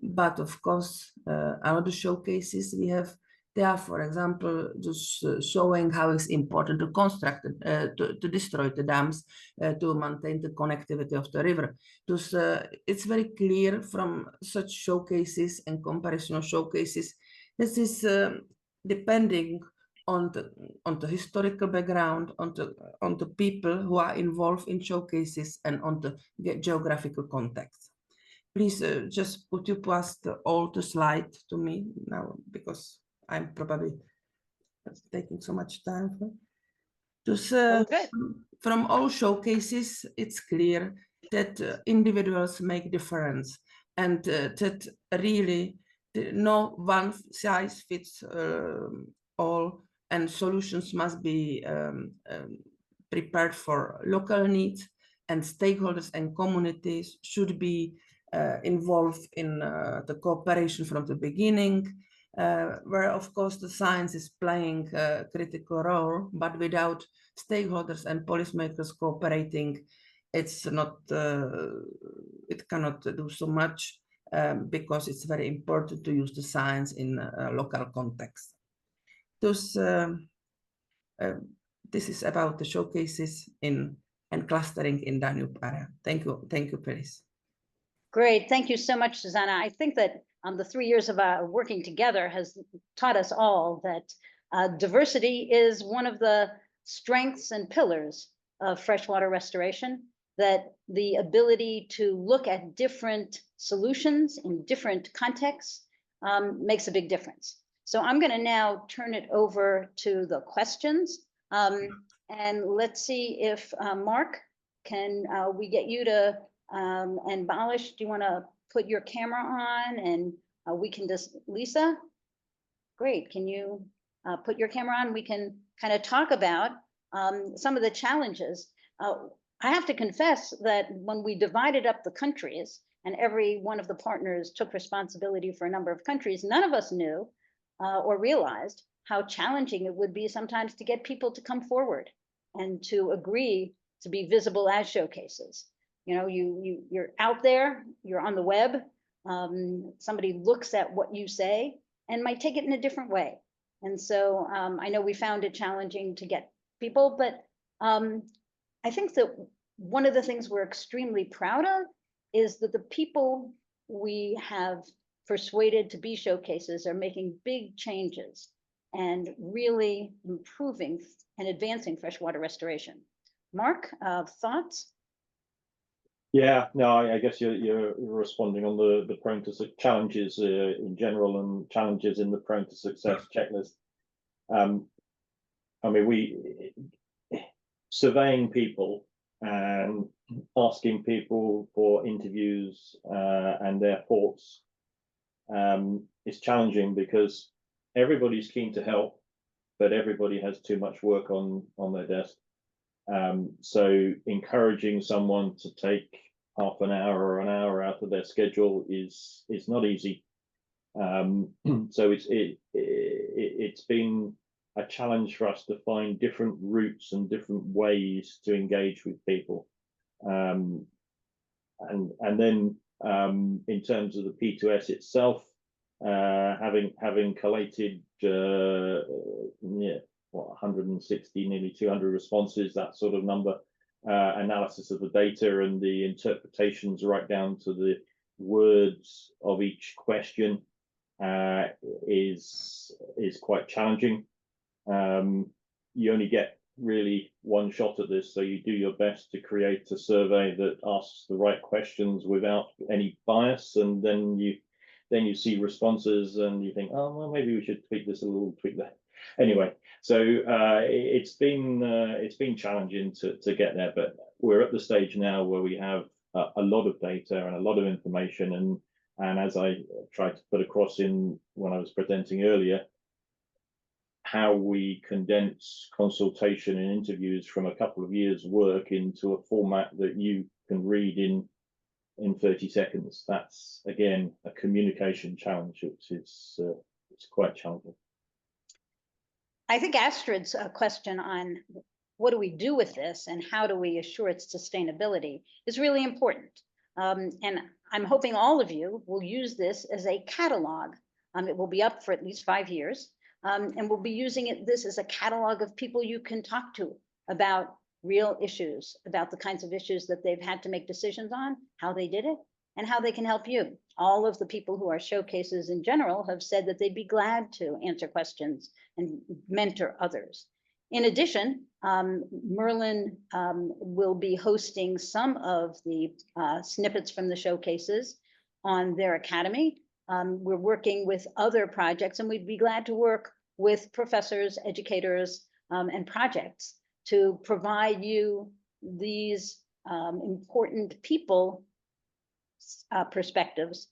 But of course, another showcases we have, they are, for example, just showing how it's important to construct, to destroy the dams, to maintain the connectivity of the river. Because it's very clear from such showcases and comparison of showcases, this is depending on the historical background, on the people who are involved in showcases, and on the geographical context. Please just could you pass all the slide to me now, because I'm probably That's taking so much time. Dus good. from all showcases, it's clear that individuals make difference, and that really no one size fits all, and solutions must be prepared for local needs, and stakeholders and communities should be involved in the cooperation from the beginning, where of course the science is playing a critical role, but without stakeholders and policymakers cooperating, it's not, it cannot do so much, because it's very important to use the science in a local context. Dus this is about the showcases in and clustering in Danube area. Thank you, Phyllis. Great, thank you so much, Susanna. I think that the 3 years of working together has taught us all that diversity is one of the strengths and pillars of freshwater restoration, that the ability to look at different solutions in different contexts makes a big difference. So I'm going to now turn it over to the questions, and let's see if Mark, can we get you to, and Balish, do you want to put your camera on, and we can just, Lisa? Great, can you put your camera on? We can kind of talk about some of the challenges. I have to confess that when we divided up the countries and every one of the partners took responsibility for a number of countries, none of us knew or realized how challenging it would be sometimes to get people to come forward and to agree to be visible as showcases. You know, you're out there, you're on the web, somebody looks at what you say and might take it in a different way. And so I know we found it challenging to get people, but I think that one of the things we're extremely proud of is that the people we have persuaded to be showcases are making big changes and really improving and advancing freshwater restoration. Mark, thoughts? Yeah, no, I guess you're responding on the prone to challenges in general and challenges in the prone to success checklist. I mean, surveying people and asking people for interviews and their thoughts is challenging because everybody's keen to help, but everybody has too much work on their desk. So encouraging someone to take half an hour or an hour out of their schedule is not easy. So it's been a challenge for us to find different routes and different ways to engage with people. And then in terms of the P2S itself, having collated 160, nearly 200 responses, that sort of number, analysis of the data and the interpretations right down to the words of each question is quite challenging. You only get really one shot at this, so you do your best to create a survey that asks the right questions without any bias, and then you see responses and you think, oh well, maybe we should tweak this a little, tweak that. Anyway, so it's been challenging to get there, but we're at the stage now where we have a lot of data and a lot of information, and as I tried to put across in when I was presenting earlier, how we condense consultation and interviews from a couple of years' work into a format that you can read in 30 seconds. That's again a communication challenge, which is it's quite challenging. I think Astrid's question on what do we do with this and how do we assure its sustainability is really important. And I'm hoping all of you will use this as a catalog. It will be up for at least 5 years. And we'll be using this as a catalog of people you can talk to about real issues, about the kinds of issues that they've had to make decisions on, how they did it, and how they can help you. All of the people who are showcases in general have said that they'd be glad to answer questions and mentor others. In addition, MERLIN will be hosting some of the snippets from the showcases on their academy. We're working with other projects, and we'd be glad to work with professors, educators, and projects to provide you these important people perspectives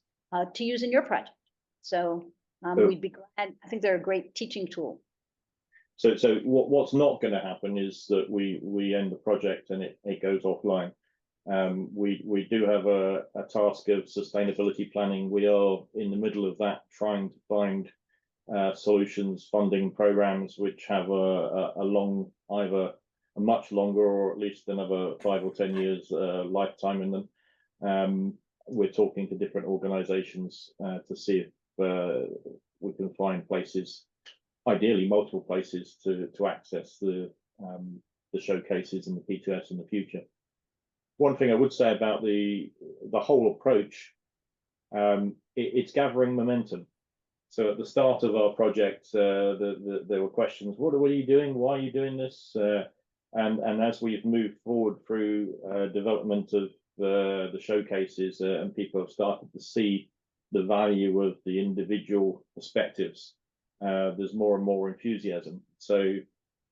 to use in your project. So we'd be glad. I think they're a great teaching tool. So what's not going to happen is that we end the project and it goes offline. We do have a task of sustainability planning. We are in the middle of that, trying to find solutions, funding programs which have either a much longer or at least another 5 or 10 years lifetime in them. We're talking to different organizations to see if we can find places, ideally multiple places, to access the showcases and the P2S in the future. One thing I would say about the whole approach, it's gathering momentum. So at the start of our project, there were questions: what are you doing? Why are you doing this? And as we've moved forward through development of the showcases, and people have started to see the value of the individual perspectives, there's more and more enthusiasm. So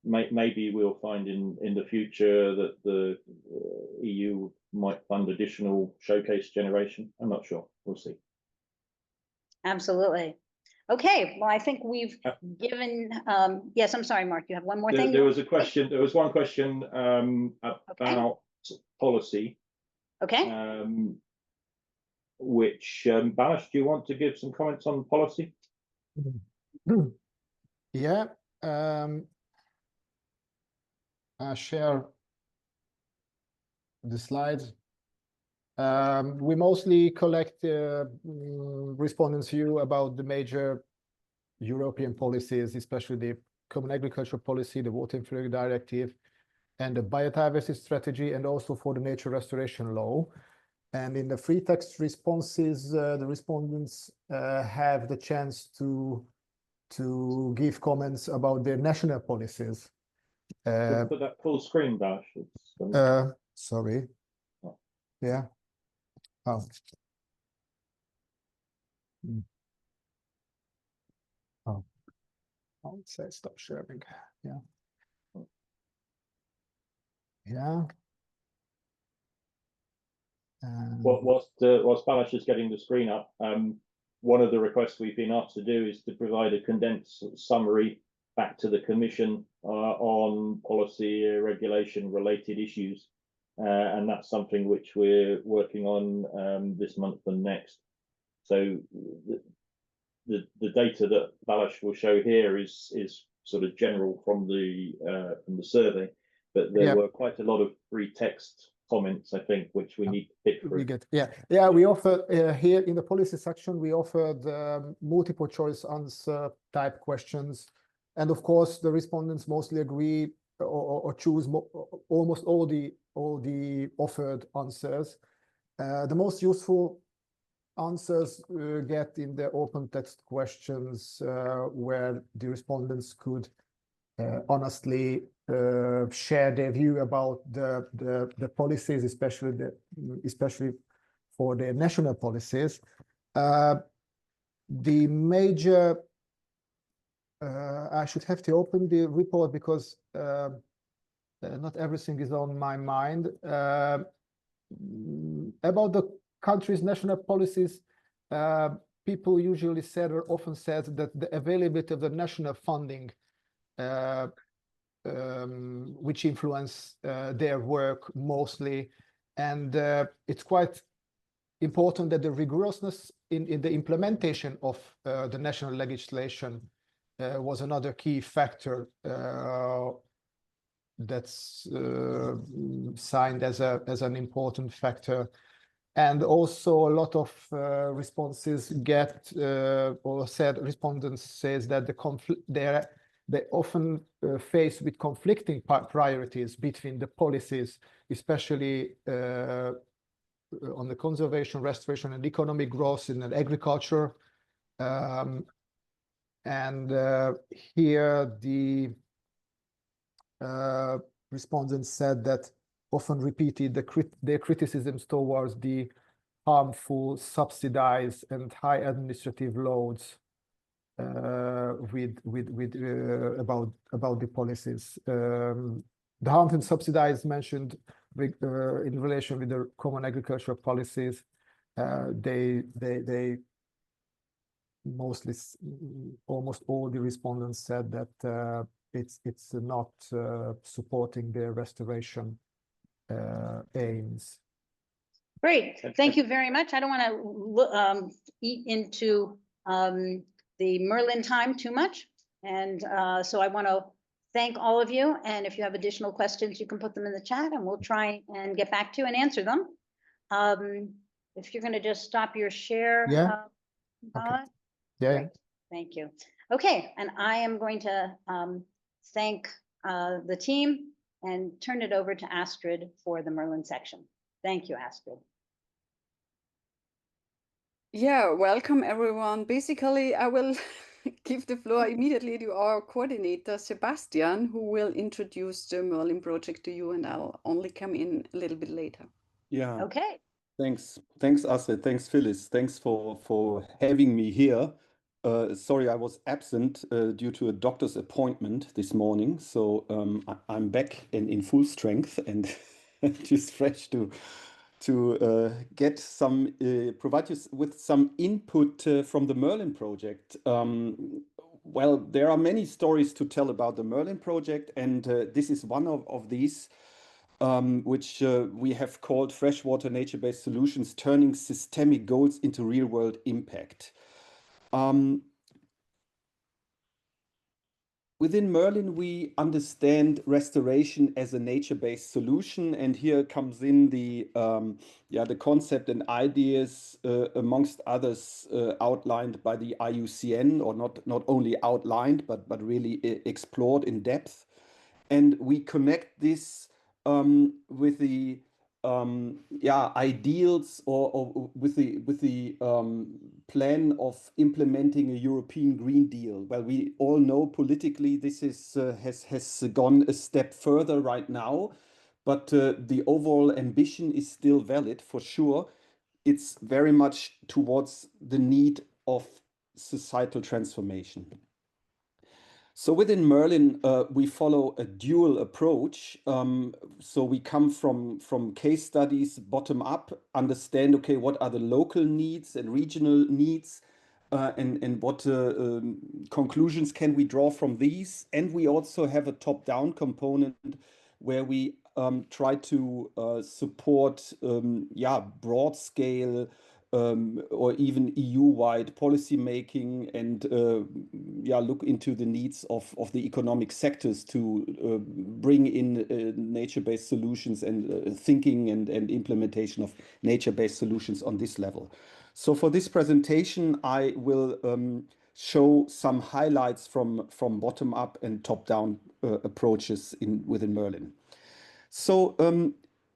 maybe we'll find in the future that the EU might fund additional showcase generation. I'm not sure. We'll see. Absolutely. Okay, well, I think we've given, yes, I'm sorry, Mark, you have one more thing? There was a question, there was one question about policy. Okay. Which, Balázs, do you want to give some comments on policy? Yeah, I share the slides. We mostly collect respondents' view about the major European policies, especially the Common Agricultural Policy, the Water Infrastructure Directive, and the Biodiversity Strategy, and also for the Nature Restoration Law. And in the free text responses, the respondents have the chance to give comments about their national policies. Put that full screen, Balázs. Sorry. Yeah. Oh. Oh. I'll say stop sharing. Yeah. Yeah. Whilst Balázs is getting the screen up, one of the requests we've been asked to do is to provide a condensed summary back to the Commission on policy regulation related issues. And that's something which we're working on this month and next. So the data that Balázs will show here is sort of general from the survey, but there were quite a lot of free text comments, I think, which we need to pick through. We offer here in the policy section, we offer the multiple choice answer type questions, and of course the respondents mostly agree or choose almost all the offered answers. The most useful answers get in the open text questions, where the respondents could honestly share their view about the policies, especially for the national policies. The major I should have to open the report because not everything is on my mind. About the country's national policies, people usually said or often said that the availability of the national funding, which influence their work mostly, and it's quite important that the rigorousness in the implementation of the national legislation was another key factor that's signed as an important factor. And also a lot of responses get or said respondents says that they often face with conflicting priorities between the policies, especially on the conservation, restoration, and economic growth in agriculture. And here the respondents said that often repeated their criticisms towards the harmful, subsidized, and high administrative loads about the policies. The harm and subsidies mentioned in relation with the common agricultural policies. They mostly, almost all the respondents said that it's not supporting their restoration aims. Great, thank you very much. I don't want to eat into the MERLIN time too much. And so I want to thank all of you. And if you have additional questions, you can put them in the chat and we'll try and get back to you and answer them. If you're going to just stop your share. Yeah. Okay. Yeah. Great. Thank you. Okay, and I am going to thank the team and turn it over to Astrid for the MERLIN section. Thank you, Astrid. Yeah, welcome everyone. Basically, I will give the floor immediately to our coordinator, Sebastian, who will introduce the MERLIN project to you, and I'll only come in a little bit later. Yeah. Okay. Thanks, Astrid. Thanks, Phyllis. Thanks for having me here. Sorry, I was absent due to a doctor's appointment this morning, so I'm back in full strength and just fresh to get some provide you with some input from the MERLIN project. Well, there are many stories to tell about the MERLIN project, and this is one of these, which we have called Freshwater Nature-Based Solutions, Turning Systemic Goals into Real-World Impact. Within MERLIN, we understand restoration as a nature-based solution, and here comes in the concept and ideas, amongst others, outlined by the IUCN, or not only outlined, but really explored in depth. And we connect this with the ideals or with the plan of implementing a European Green Deal. Well, we all know politically this is has gone a step further right now, but the overall ambition is still valid for sure. It's very much towards the need of societal transformation. So within MERLIN, we follow a dual approach. So we come from case studies, bottom up, understand, okay, what are the local needs and regional needs, and what conclusions can we draw from these. And we also have a top-down component where we try to support, broad scale or even EU-wide policy making, and look into the needs of the economic sectors to bring in nature-based solutions and thinking and implementation of nature-based solutions on this level. So for this presentation, I will show some highlights from bottom-up and top-down approaches within MERLIN. So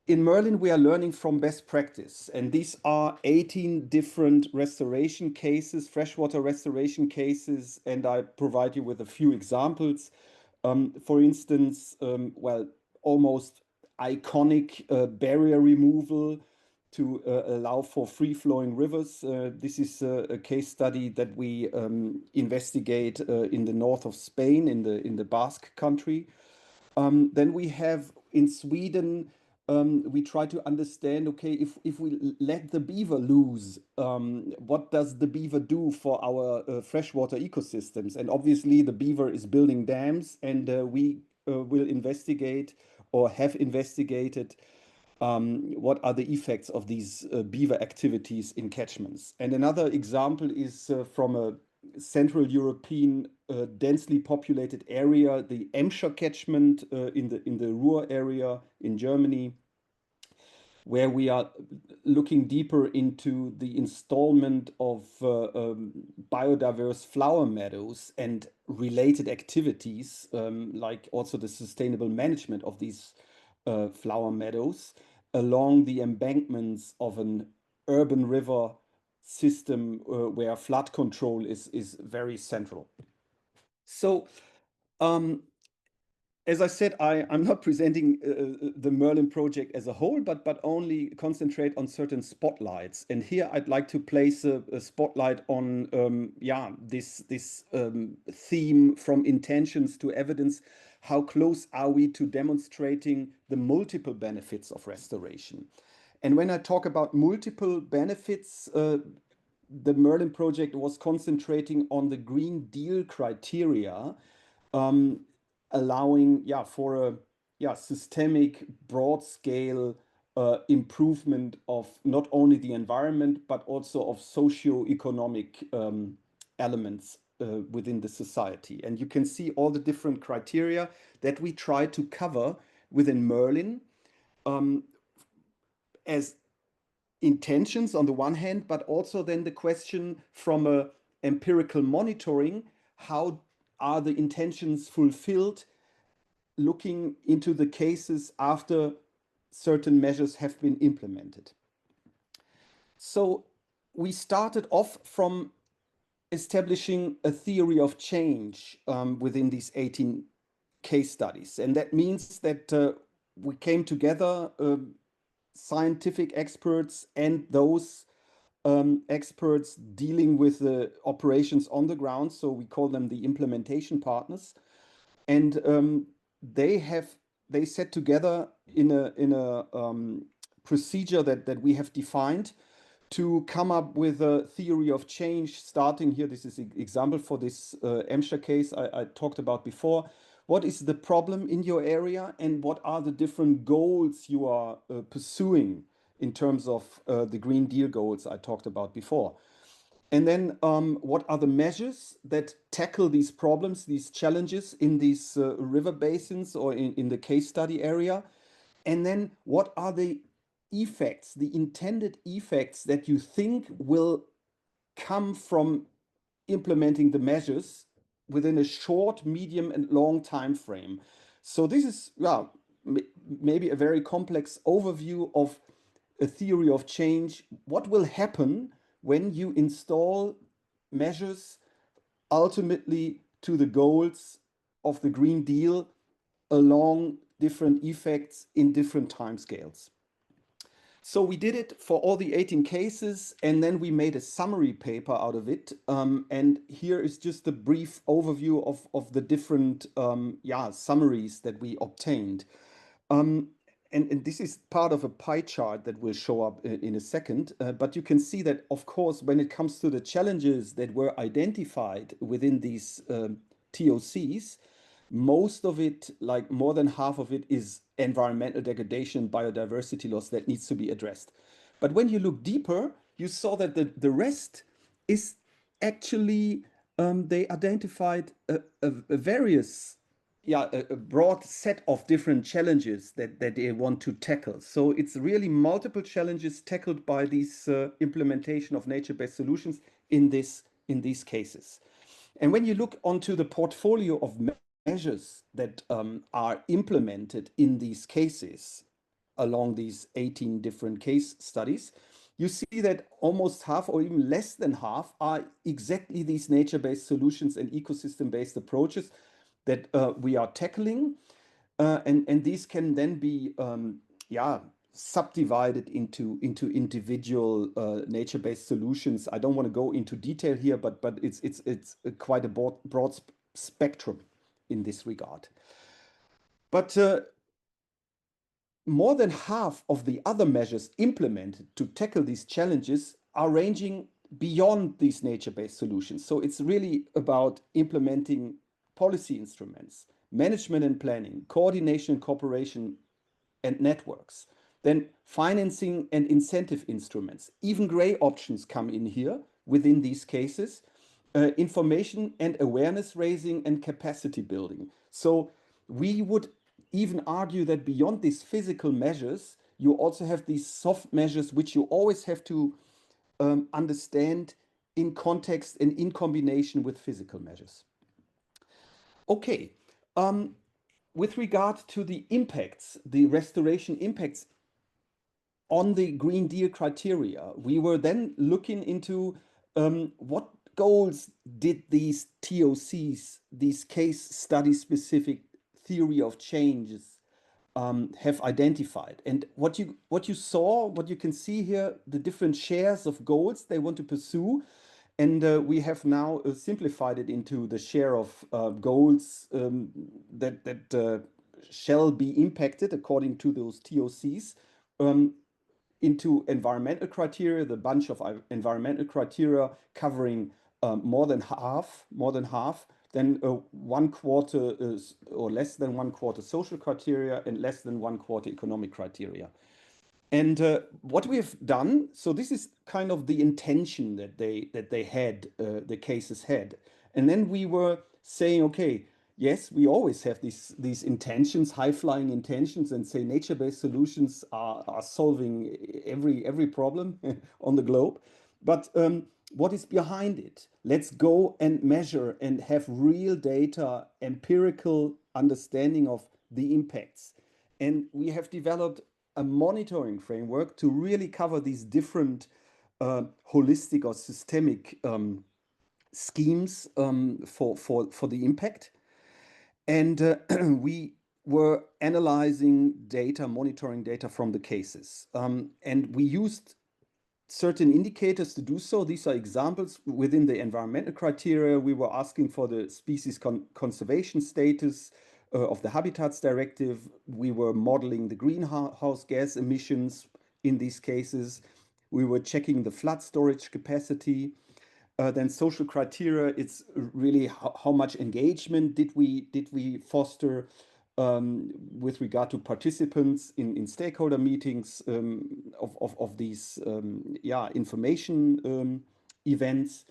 in MERLIN, we are learning from best practice, and these are 18 different restoration cases, freshwater restoration cases, and I provide you with a few examples. For instance, almost iconic barrier removal to allow for free-flowing rivers. This is a case study that we investigate in the north of Spain, in the Basque country. Then we have in Sweden, we try to understand, okay, if we let the beaver loose, what does the beaver do for our freshwater ecosystems? And obviously the beaver is building dams, and we will investigate or have investigated what are the effects of these beaver activities in catchments. And another example is from a Central European densely populated area, the Emscher catchment in the Ruhr area in Germany, where we are looking deeper into the installment of biodiverse flower meadows and related activities, like also the sustainable management of these flower meadows along the embankments of an urban river system where flood control is very central. So as I said, I'm not presenting the Merlin project as a whole, but only concentrate on certain spotlights. And here I'd like to place a spotlight on this theme from intentions to evidence. How close are we to demonstrating the multiple benefits of restoration? And when I talk about multiple benefits, the Merlin project was concentrating on the Green Deal criteria, allowing for a systemic, broad scale improvement of not only the environment but also of socio-economic elements within the society. And you can see all the different criteria that we try to cover within Merlin as intentions on the one hand, but also then the question from a empirical monitoring, how are the intentions fulfilled, looking into the cases after certain measures have been implemented. So we started off from establishing a theory of change within these 18 case studies. And that means that we came together, scientific experts and those experts dealing with the operations on the ground. So we call them the implementation partners. And they set together in a procedure that we have defined to come up with a theory of change, starting here. This is an example for this EMSHA case I talked about before. What is the problem in your area, and what are the different goals you are pursuing in terms of the Green Deal goals I talked about before? And then what are the measures that tackle these problems, these challenges in these river basins or in the case study area? And then what are the effects, the intended effects that you think will come from implementing the measures within a short, medium, and long time frame? So this is maybe a very complex overview of a theory of change. What will happen when you install measures ultimately to the goals of the Green Deal along different effects in different timescales? So we did it for all the 18 cases, and then we made a summary paper out of it. And here is just a brief overview of the different summaries that we obtained. And this is part of a pie chart that will show up in a second. But you can see that, of course, when it comes to the challenges that were identified within these TOCs, most of it, like more than half of it, is environmental degradation, biodiversity loss that needs to be addressed. But when you look deeper, you saw that the rest is actually, they identified a broad set of different challenges that they want to tackle. So it's really multiple challenges tackled by these implementation of nature-based solutions in these cases. And when you look onto the portfolio of measures that are implemented in these cases along these 18 different case studies, you see that almost half or even less than half are exactly these nature-based solutions and ecosystem-based approaches that we are tackling. And these can then be subdivided into individual nature-based solutions. I don't want to go into detail here, but it's quite a broad spectrum in this regard. But more than half of the other measures implemented to tackle these challenges are ranging beyond these nature-based solutions. So it's really about implementing policy instruments, management and planning, coordination, cooperation, and networks. Then financing and incentive instruments. Even gray options come in here within these cases. Information and awareness raising and capacity building. So we would even argue that beyond these physical measures, you also have these soft measures which you always have to understand in context and in combination with physical measures. Okay, with regard to the impacts, the restoration impacts on the Green Deal criteria, we were then looking into what goals did these TOCs, these case study specific theory of changes have identified. And what you can see here, the different shares of goals they want to pursue. And we have now simplified it into the share of goals that shall be impacted according to those TOCs, into environmental criteria, the bunch of environmental criteria covering more than half, then 1/4 or less than 1/4 social criteria, and less than 1/4 economic criteria. And what we have done, so this is kind of the intention that they had, the cases had. And then we were saying, okay, yes, we always have these intentions, high-flying intentions, and say nature-based solutions are solving every problem on the globe. But what is behind it? Let's go and measure and have real data, empirical understanding of the impacts. And we have developed a monitoring framework to really cover these different holistic or systemic schemes for the impact. And we were analyzing data, monitoring data from the cases. And we used certain indicators to do so. These are examples within the environmental criteria. We were asking for the species conservation status of the Habitats Directive. We were modeling the greenhouse gas emissions in these cases. We were checking the flood storage capacity. Then social criteria, it's really how much engagement did we foster with regard to participants in stakeholder meetings of these information events.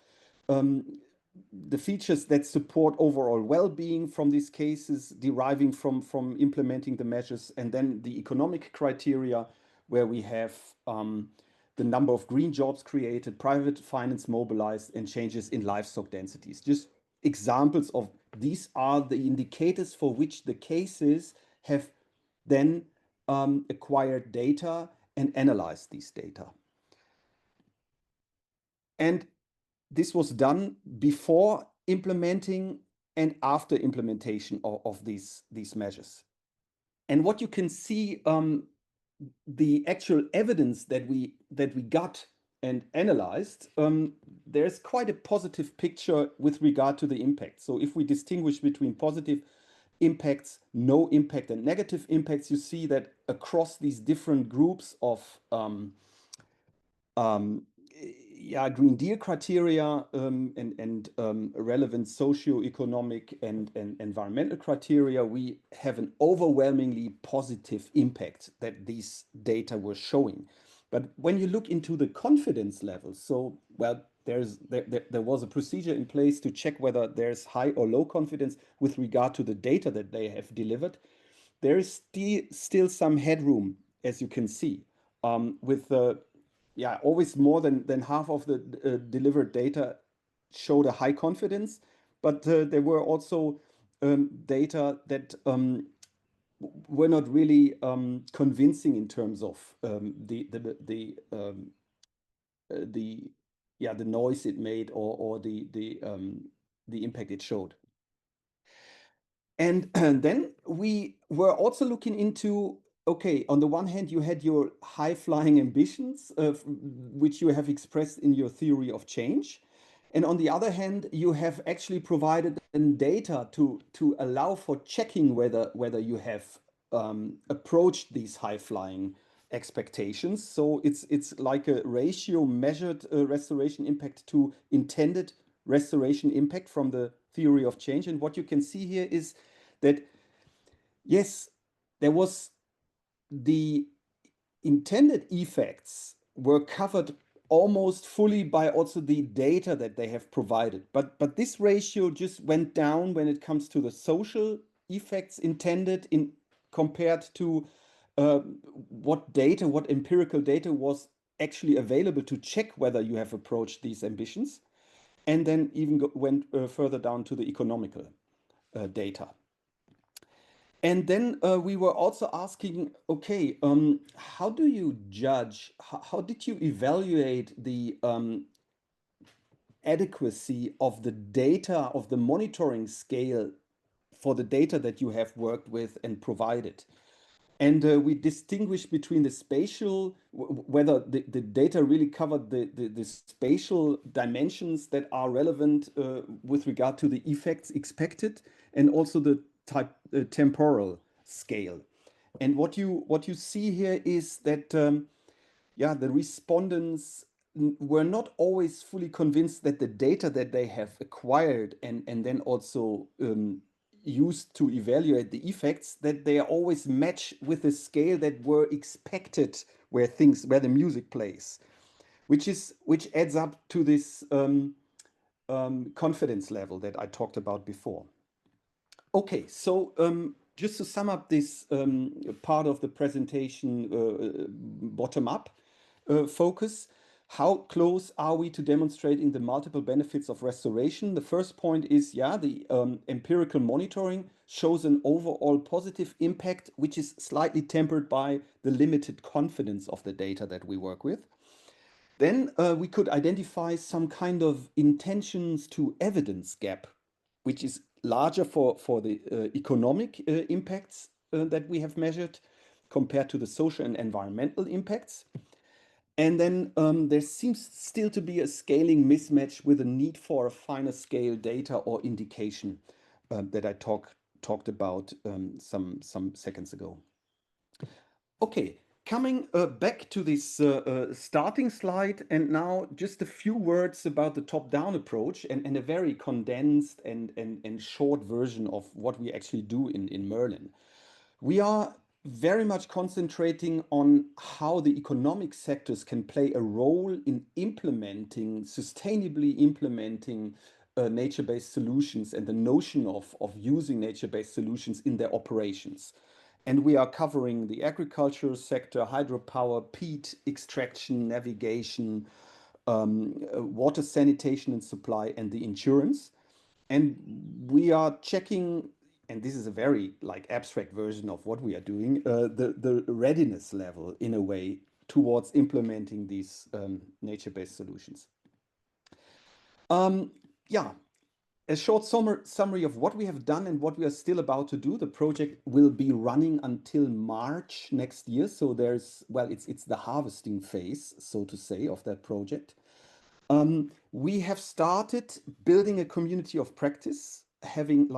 The features that support overall well-being from these cases deriving from implementing the measures, and then the economic criteria where we have the number of green jobs created, private finance mobilized, and changes in livestock densities. Just examples of these are the indicators for which the cases have then acquired data and analyzed these data. And this was done before implementing and after implementation of these measures. And what you can see, the actual evidence that we got and analyzed, there's quite a positive picture with regard to the impact. So if we distinguish between positive impacts, no impact, and negative impacts, you see that across these different groups of Green Deal criteria and relevant socioeconomic and environmental criteria, we have an overwhelmingly positive impact that these data were showing. But when you look into the confidence levels, so well, there was a procedure in place to check whether there's high or low confidence with regard to the data that they have delivered. There is still some headroom, as you can see, with always more than half of the delivered data showed a high confidence, but there were also data that were not really convincing in terms of the noise it made or the impact it showed. And then we were also looking into, okay, on the one hand, you had your high-flying ambitions, which you have expressed in your theory of change. And on the other hand, you have actually provided data to allow for checking whether you have approached these high-flying expectations. So it's like a ratio measured restoration impact to intended restoration impact from the theory of change. And what you can see here is that, yes, there was the intended effects were covered almost fully by also the data that they have provided. But this ratio just went down when it comes to the social effects intended in compared to what empirical data was actually available to check whether you have approached these ambitions, and then even went further down to the economical data. And then we were also asking, okay, how do you judge, how did you evaluate the adequacy of the data of the monitoring scale for the data that you have worked with and provided. And we distinguish between the spatial, whether the data really covered the spatial dimensions that are relevant with regard to the effects expected, and also the temporal scale. And what you see here is that, yeah, the respondents were not always fully convinced that the data that they have acquired and then also used to evaluate the effects, that they always match with the scale that were expected where the music plays, which adds up to this confidence level that I talked about before. Okay, so just to sum up this part of the presentation, bottom-up focus, how close are we to demonstrating the multiple benefits of restoration? The first point is, yeah, the empirical monitoring shows an overall positive impact, which is slightly tempered by the limited confidence of the data that we work with. Then we could identify some kind of intentions to evidence gap, which is larger for the economic impacts that we have measured compared to the social and environmental impacts. And then there seems still to be a scaling mismatch with a need for a finer scale data or indication that I talked about some seconds ago. Okay, coming back to this starting slide, and now just a few words about the top-down approach and a very condensed and short version of what we actually do in MERLIN. We are very much concentrating on how the economic sectors can play a role in sustainably implementing nature-based solutions and the notion of using nature-based solutions in their operations. And we are covering the agricultural sector, hydropower, peat extraction, navigation, water sanitation and supply, and the insurance. And we are checking, and this is a very abstract version of what we are doing, the readiness level in a way towards implementing these nature-based solutions. Yeah, a short summary of what we have done and what we are still about to do. The project will be running until March next year. So there's, well, it's the harvesting phase, so to say, of that project. We have started building a community of practice, having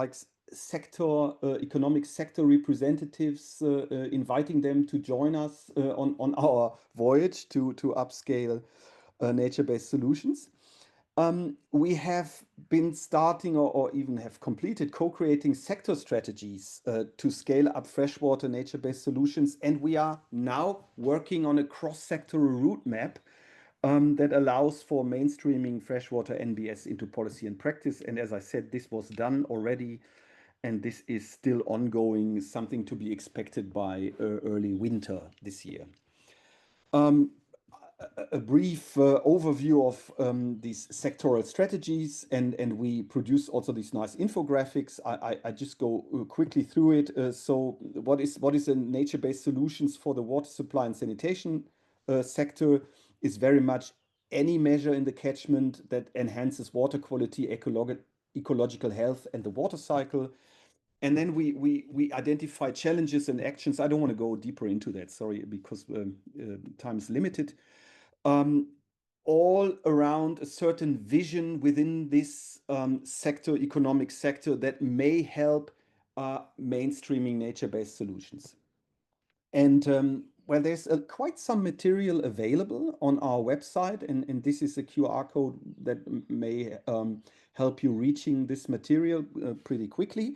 economic sector representatives, inviting them to join us on our voyage to upscale nature-based solutions. We have been starting or even have completed co-creating sector strategies to scale up freshwater nature-based solutions. And we are now working on a cross-sectoral route map that allows for mainstreaming freshwater NBS into policy and practice. And as I said, this was done already, and this is still ongoing, something to be expected by early winter this year. A brief overview of these sectoral strategies, and we produce also these nice infographics. I just go quickly through it. So what is a nature-based solutions for the water supply and sanitation sector is very much any measure in the catchment that enhances water quality, ecological health, and the water cycle. And then we identify challenges and actions. I don't want to go deeper into that, sorry, because time is limited. All around a certain vision within this economic sector that may help mainstreaming nature-based solutions. And well, there's quite some material available on our website, and this is a QR code that may help you reaching this material pretty quickly.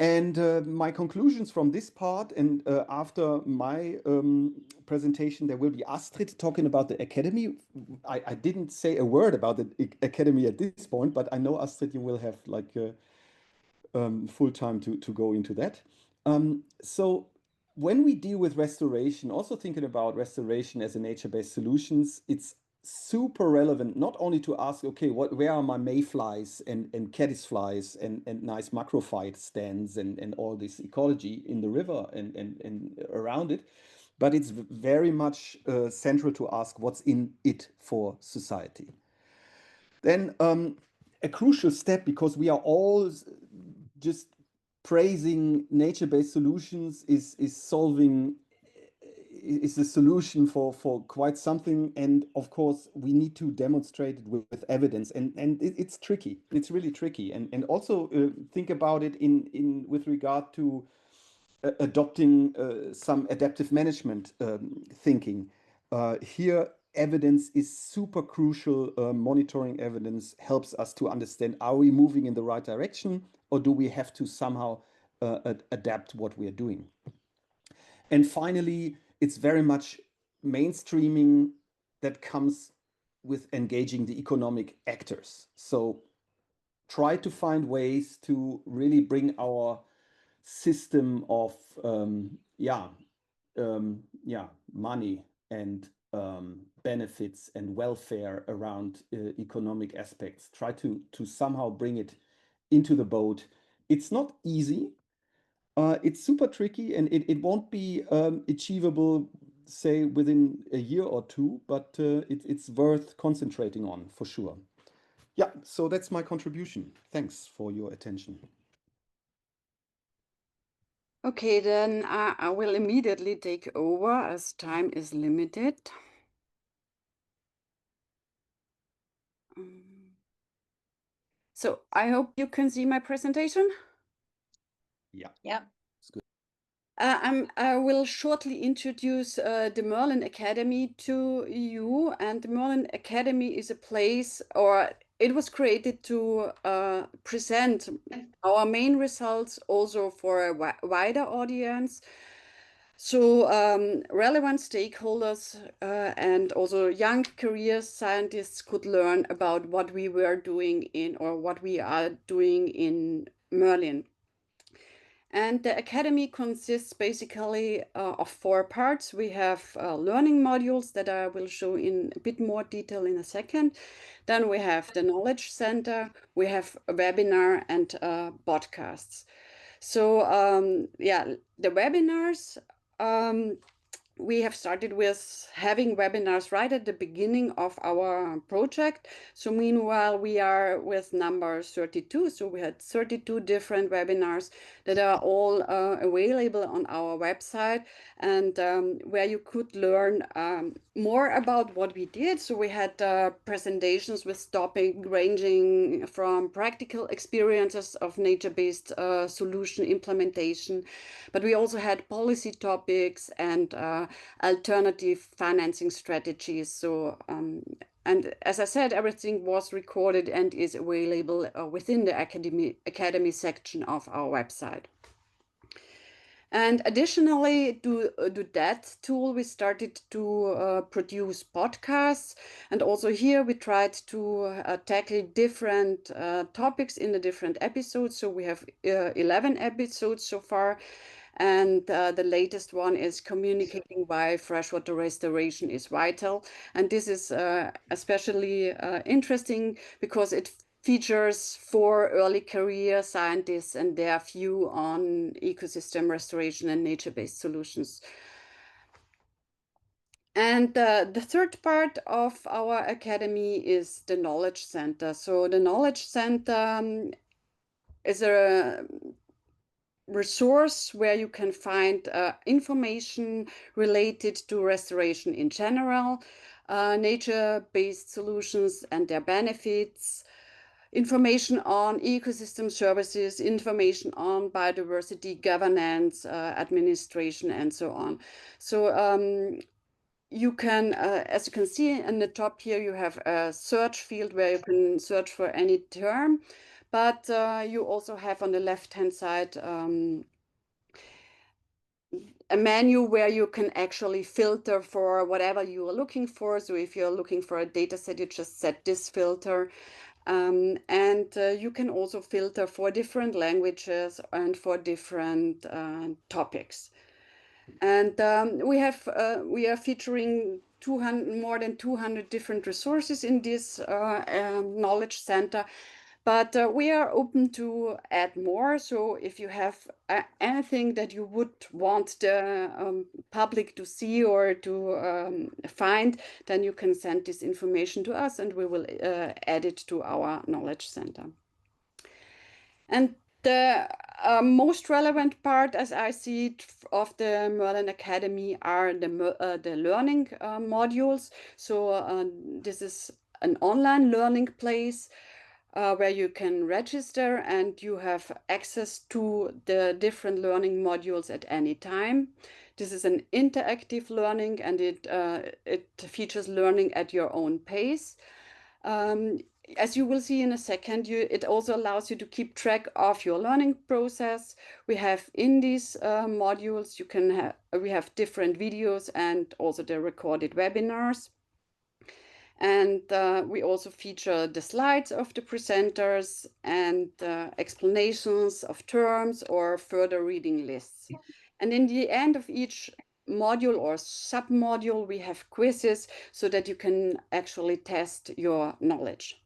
And my conclusions from this part, and after my presentation, there will be Astrid talking about the academy. I didn't say a word about the academy at this point, but I know, Astrid, you will have full time to go into that. So when we deal with restoration, also thinking about restoration as a nature-based solutions, it's super relevant not only to ask, okay, where are my mayflies and caddisflies and nice macrophyte stands and all this ecology in the river and around it, but it's very much central to ask what's in it for society. Then a crucial step, because we are all just praising nature-based solutions is the solution for quite something, and of course we need to demonstrate it with evidence, and it's tricky. It's really tricky, and also think about it in with regard to adopting some adaptive management thinking. Here evidence is super crucial. Monitoring evidence helps us to understand, are we moving in the right direction, or do we have to somehow adapt what we are doing? And finally, it's very much mainstreaming that comes with engaging the economic actors. So try to find ways to really bring our system of money and benefits and welfare around economic aspects. Try to somehow bring it into the boat. It's not easy. It's super tricky, and it won't be achievable, say, within a year or two, but it's worth concentrating on for sure. Yeah, so that's my contribution. Thanks for your attention. Okay, then I will immediately take over as time is limited. So I hope you can see my presentation. Yeah. Yeah. It's good. I will shortly introduce the MERLIN Academy to you, and the MERLIN Academy is a place, or it was created to present our main results also for a wider audience. So relevant stakeholders and also young career scientists could learn about what we were doing in, or what we are doing in MERLIN. And the academy consists basically of 4 parts. We have learning modules that I will show in a bit more detail in a second. Then we have the knowledge center, we have a webinar, and podcasts. So the webinars, we have started with having webinars right at the beginning of our project. So meanwhile, we are with number 32. So we had 32 different webinars that are all available on our website, and where you could learn more about what we did. So we had presentations with topic ranging from practical experiences of nature-based solution implementation, but we also had policy topics and alternative financing strategies. So and as I said, everything was recorded and is available within the academy section of our website. And additionally, to that tool, we started to produce podcasts. And also here we tried to tackle different topics in the different episodes. So we have 11 episodes so far. And the latest one is communicating why freshwater restoration is vital. And this is especially interesting because it features 4 early career scientists and their view on ecosystem restoration and nature-based solutions. And the third part of our academy is the Knowledge Center. So the Knowledge Center is a resource where you can find information related to restoration in general, nature-based solutions and their benefits, information on ecosystem services, information on biodiversity governance, administration, and so on. So you can, as you can see in the top here, you have a search field where you can search for any term, but you also have on the left-hand side a menu where you can actually filter for whatever you are looking for. So if you're looking for a data set, you just set this filter. And you can also filter for different languages and for different topics. And we are featuring more than 200 different resources in this knowledge center. But we are open to add more. So if you have anything that you would want the public to see or to find, then you can send this information to us and we will add it to our knowledge center. And the most relevant part, as I see it, of the MERLIN Academy are the learning modules. So this is an online learning place where you can register and you have access to the different learning modules at any time. This is an interactive learning, and it features learning at your own pace. As you will see in a second, it also allows you to keep track of your learning process. We have in these modules, we have different videos and also the recorded webinars. And we also feature the slides of the presenters and explanations of terms or further reading lists. And in the end of each module or sub-module, we have quizzes so that you can actually test your knowledge.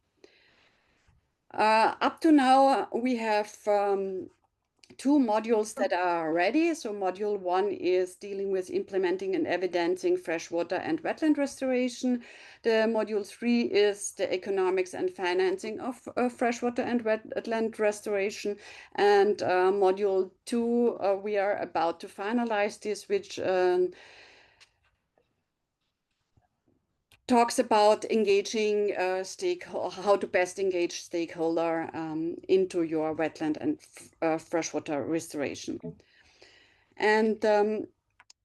Up to now, we have 2 modules that are ready. So module 1 is dealing with implementing and evidencing freshwater and wetland restoration. The module 3 is the economics and financing of freshwater and wetland restoration. And module 2, we are about to finalize this, which talks about engaging how to best engage stakeholder into your wetland and freshwater restoration. And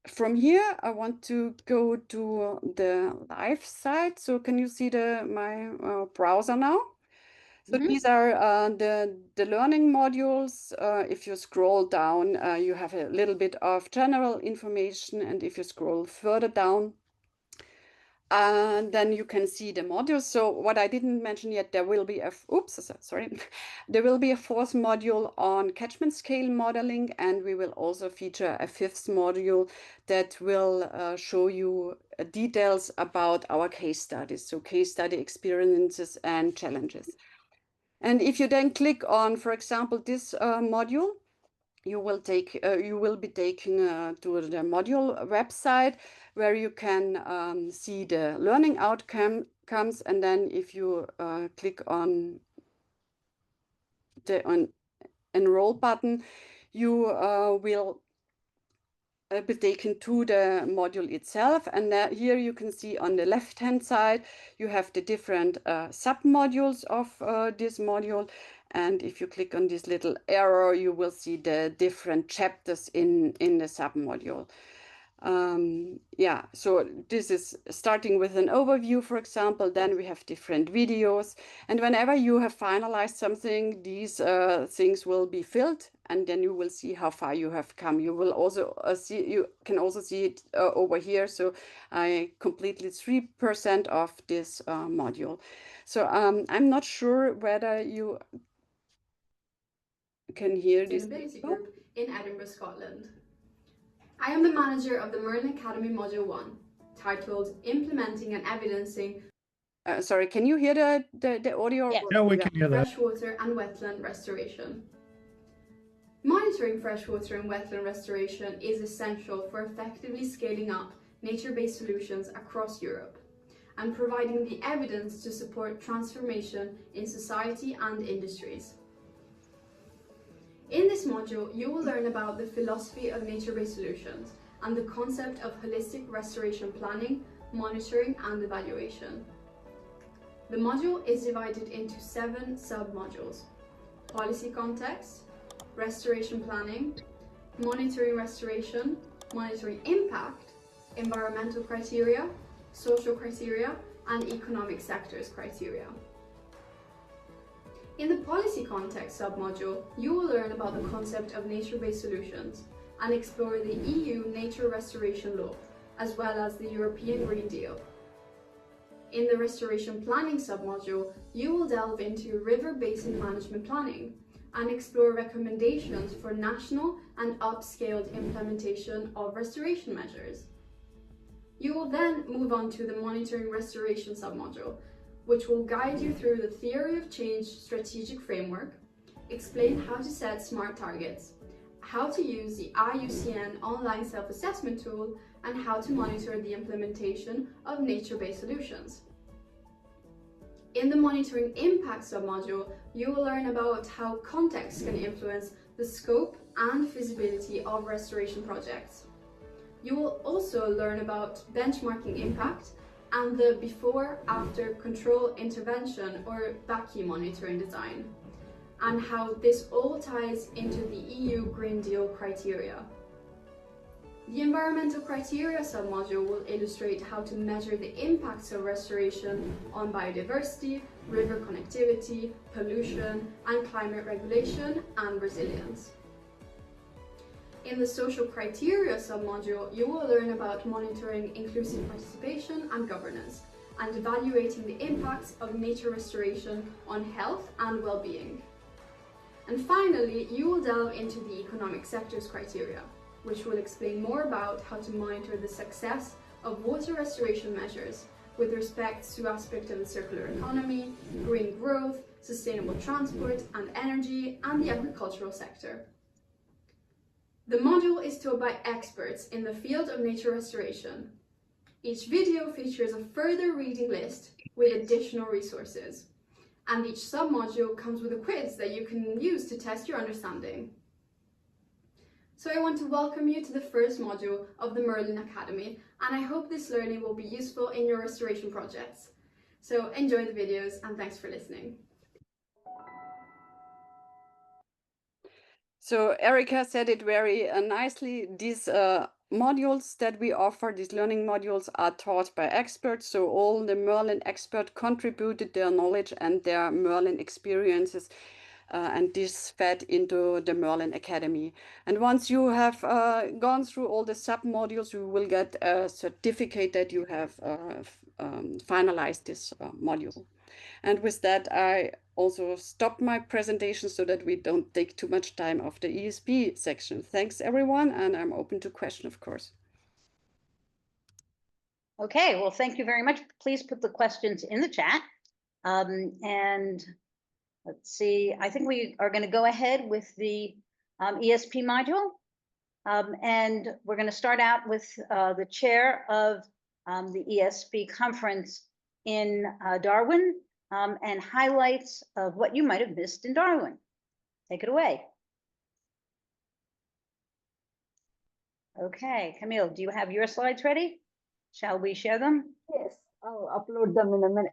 from here, I want to go to the live site. So can you see my browser now? So these are the learning modules. If you scroll down, you have a little bit of general information. And if you scroll further down, then you can see the modules. So what I didn't mention yet, there will be a, there will be a 4th module on catchment scale modeling, and we will also feature a 5th module that will show you details about our case studies, so case study experiences and challenges. And if you then click on, for example, this module, you will be taken to the module website where you can see the learning outcomes, and then if you click on the enroll button, you will be taken to the module itself. And here you can see on the left hand side you have the different sub-modules of this module. And if you click on this little arrow, you will see the different chapters in the sub-module. Yeah, so this is starting with an overview, for example, then we have different videos. And whenever you have finalized something, these things will be filled, and then you will see how far you have come. You will also you can also see it over here. So I completed 3% of this module. So I'm not sure whether you can hear this. Sustainability Group in Edinburgh, Scotland. I am the manager of the MERLIN Academy Module 1, titled Implementing and Evidencing. Sorry, can you hear the audio? Yeah, yeah, we can hear that. Freshwater and wetland restoration. Monitoring freshwater and wetland restoration is essential for effectively scaling up nature-based solutions across Europe and providing the evidence to support transformation in society and industries. In this module, you will learn about the philosophy of nature-based solutions and the concept of holistic restoration planning, monitoring and evaluation. The module is divided into 7 sub-modules: policy context, restoration planning, monitoring restoration, monitoring impact, environmental criteria, social criteria, and economic sectors criteria. In the policy context sub-module, you will learn about the concept of nature-based solutions and explore the EU Nature Restoration Law, as well as the European Green Deal. In the restoration planning sub-module, you will delve into river basin management planning and explore recommendations for national and upscaled implementation of restoration measures. You will then move on to the monitoring restoration sub-module, which will guide you through the theory of change strategic framework, explain how to set SMART targets, how to use the IUCN online self-assessment tool, and how to monitor the implementation of nature-based solutions. In the Monitoring Impact submodule, you will learn about how context can influence the scope and feasibility of restoration projects. You will also learn about benchmarking impact and the before-after control intervention or BACI monitoring design, and how this all ties into the EU Green Deal criteria. The environmental criteria submodule will illustrate how to measure the impacts of restoration on biodiversity, river connectivity, pollution, and climate regulation and resilience. In the social criteria submodule, you will learn about monitoring inclusive participation and governance, and evaluating the impacts of nature restoration on health and well-being. And finally, you will delve into the economic sectors criteria, which will explain more about how to monitor the success of water restoration measures with respect to aspects of the circular economy, green growth, sustainable transport and energy, and the agricultural sector. The module is taught by experts in the field of nature restoration. Each video features a further reading list with additional resources, and each submodule comes with a quiz that you can use to test your understanding. So I want to welcome you to the first module of the MERLIN Academy, and I hope this learning will be useful in your restoration projects. So enjoy the videos and thanks for listening. So Erica said it very nicely. These modules that we offer, these learning modules, are taught by experts. So all the MERLIN experts contributed their knowledge and their MERLIN experiences, and this fed into the MERLIN Academy. And once you have gone through all the sub-modules, you will get a certificate that you have finalized this module. And with that, I also stop my presentation so that we don't take too much time of the ESP section. Thanks, everyone, and I'm open to questions, of course. Okay, well, thank you very much. Please put the questions in the chat. And let's see, I think we are going to go ahead with the ESP module. And we're going to start out with the chair of the ESP conference in Darwin, and highlights of what you might have missed in Darwin. Take it away. Okay, Camille, do you have your slides ready? Shall we share them? Yes, I'll upload them in a minute.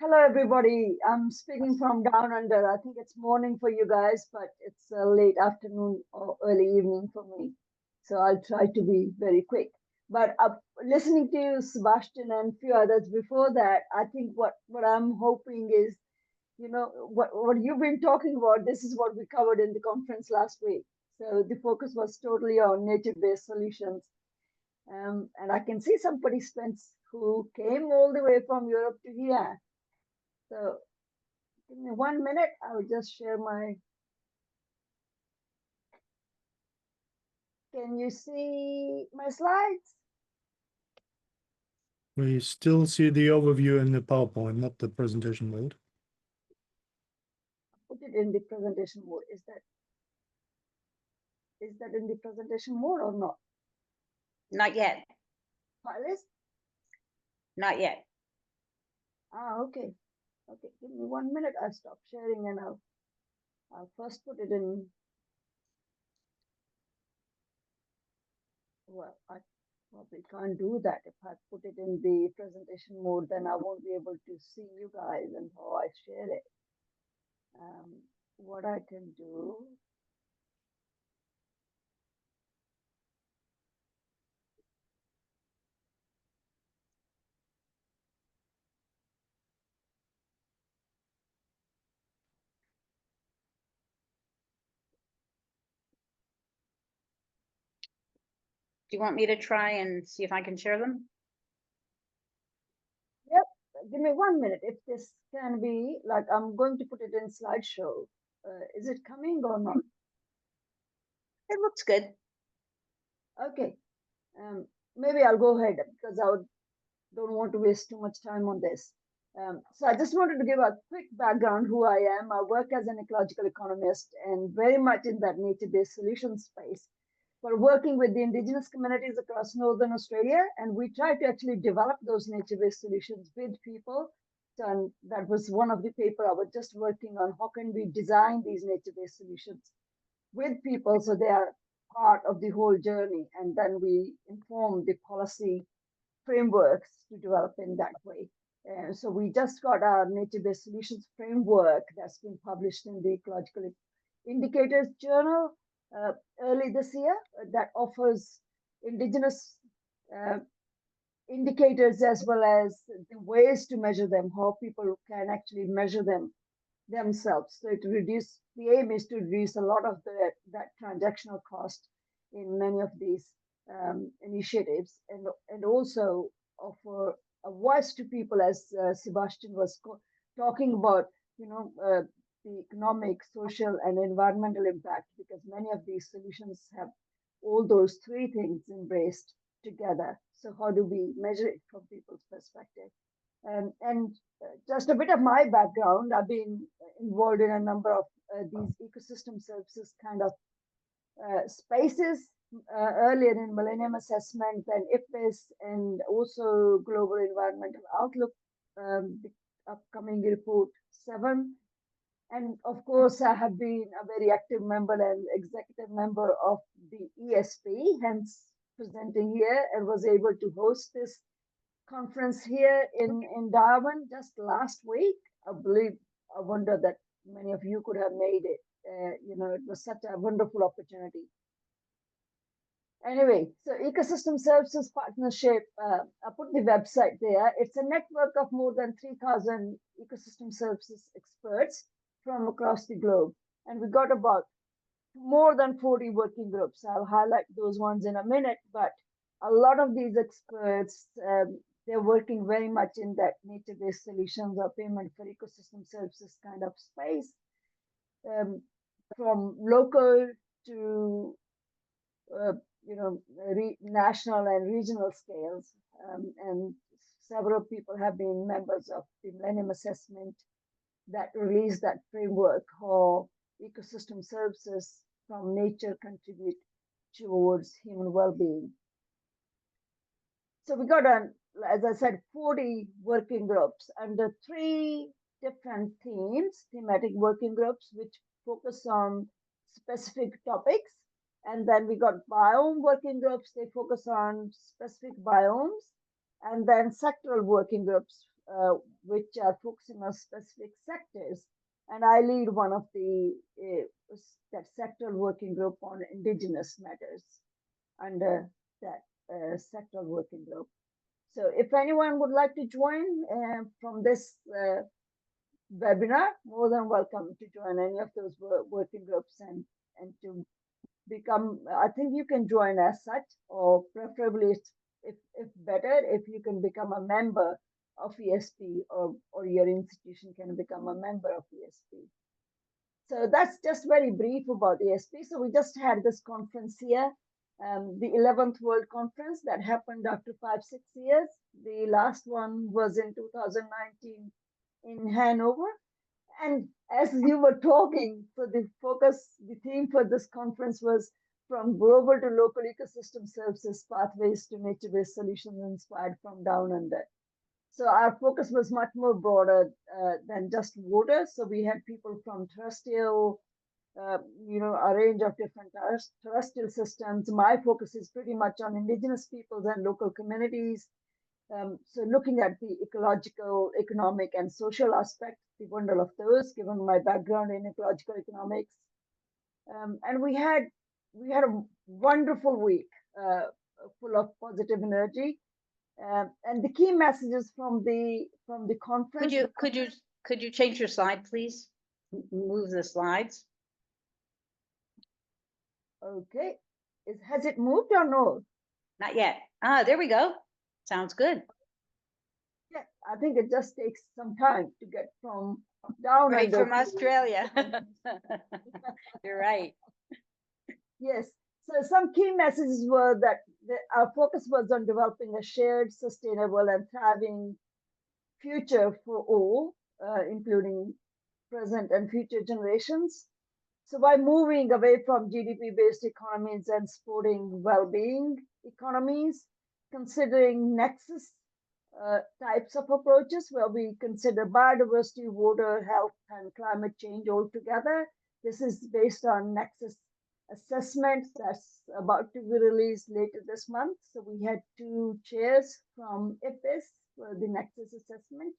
Hello, everybody. I'm speaking from down under. I think it's morning for you guys, but it's late afternoon or early evening for me. So I'll try to be very quick. But listening to Sebastian and a few others before that, I think what I'm hoping is, you know, what you've been talking about, this is what we covered in the conference last week. So the focus was totally on nature-based solutions. And I can see some participants who came all the way from Europe to here. So give me 1 minute, I'll just share my. Can you see my slides? We still see the overview in the PowerPoint, not the presentation mode. Put it in the presentation mode. Is that in the presentation mode or not? Not yet. Alice? Not yet. Ah, okay. Okay, give me 1 minute. I'll stop sharing and I'll first put it in. Well, I probably can't do that. If I put it in the presentation mode, then I won't be able to see you guys and how I share it. What I can do. Do you want me to try and see if I can share them? Yep, give me 1 minute. If this can be, like, I'm going to put it in slideshow. Is it coming or not? It looks good. Okay. Maybe I'll go ahead because don't want to waste too much time on this. So I just wanted to give a quick background who I am. I work as an ecological economist and very much in that nature-based solution space. We're working with the indigenous communities across Northern Australia, and we try to actually develop those nature-based solutions with people and that was one of the paper I was just working on. How can we design these nature-based solutions with people so they are part of the whole journey, and then we inform the policy frameworks to develop in that way. So we just got our nature-based solutions framework that's been published in the Ecological Indicators Journal early this year that offers indigenous indicators as well as the ways to measure them, how people can actually measure them themselves. So the aim is to reduce a lot of that transactional cost in many of these initiatives, and also offer a voice to people, as Sebastian was talking about, the economic, social, and environmental impact, because many of these solutions have all those three things embraced together. So how do we measure it from people's perspective? And just a bit of my background, I've been involved in a number of these ecosystem services kind of spaces earlier in Millennium Assessment and IFPIS, and also Global Environmental Outlook, the upcoming report 7. And of course, I have been a very active member and executive member of the ESP, hence presenting here, and was able to host this conference here in Darwin just last week. I wonder that many of you could have made it. It was such a wonderful opportunity. Anyway, so Ecosystem Services Partnership, I put the website there. It's a network of more than 3,000 ecosystem services experts from across the globe. And we got about more than 40 working groups. I'll highlight those ones in a minute, but a lot of these experts, they're working very much in that nature-based solutions or payment for ecosystem services kind of space, from local to national and regional scales. And several people have been members of the Millennium Assessment that released that framework, how ecosystem services from nature contribute towards human well-being. So we got, as I said, 40 working groups under 3 different themes, thematic working groups, which focus on specific topics. And then we got biome working groups, they focus on specific biomes. And then sectoral working groups, which are focusing on specific sectors. And I lead one of that sectoral working group on indigenous matters under that sectoral working group. So if anyone would like to join from this webinar, more than welcome to join any of those working groups and to become, I think you can join as such, or preferably if better, if you can become a member of ESP, or your institution can become a member of ESP. So that's just very brief about ESP. So we just had this conference here, the 11th World Conference that happened after 5-6 years. The last one was in 2019 in Hanover. And as you were talking, so the theme for this conference was from global to local ecosystem services, pathways to nature-based solutions inspired from down under. So our focus was much more broader than just water. So we had people from terrestrial, a range of different terrestrial systems. My focus is pretty much on indigenous peoples and local communities. So looking at the ecological, economic, and social aspect, the bundle of those, given my background in ecological economics. And we had a wonderful week full of positive energy. And the key messages from the conference. Could you change your slide, please? Move the slides. Okay. Has it moved or no? Not yet. Ah, there we go. Sounds good. Yeah, I think it just takes some time to get from down right under from Australia. You're right. Yes. So some key messages were that our focus was on developing a shared, sustainable, and thriving future for all, including present and future generations. So by moving away from GDP-based economies and supporting well-being economies, considering nexus types of approaches where we consider biodiversity, water, health, and climate change all together. This is based on Nexus assessment that's about to be released later this month. So we had 2 chairs from IPIS for the Nexus assessment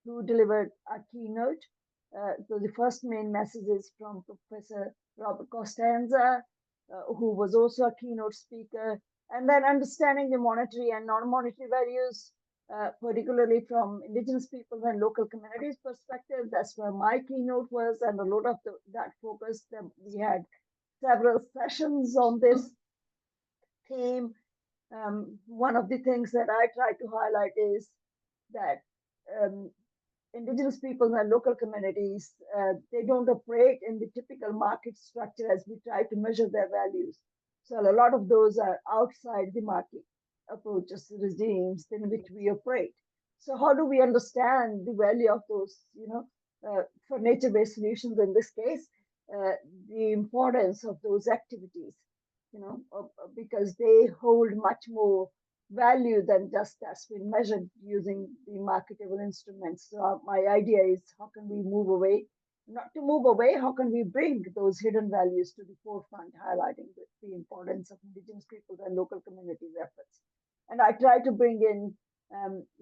who delivered a keynote. So the first main message is from Professor Robert Costanza, who was also a keynote speaker, and then understanding the monetary and non-monetary values, particularly from indigenous peoples and local communities perspective. That's where my keynote was, and a lot of that focused. We had several sessions on this theme. One of the things that I try to highlight is that indigenous peoples and local communities, they don't operate in the typical market structure as we try to measure their values. So a lot of those are outside the market approaches, regimes in which we operate. So how do we understand the value of those, for nature-based solutions in this case, the importance of those activities, because they hold much more value than just that's been measured using the marketable instruments. So my idea is how can we move away, not to move away, how can we bring those hidden values to the forefront, highlighting the importance of indigenous peoples and local communities efforts. And I try to bring in,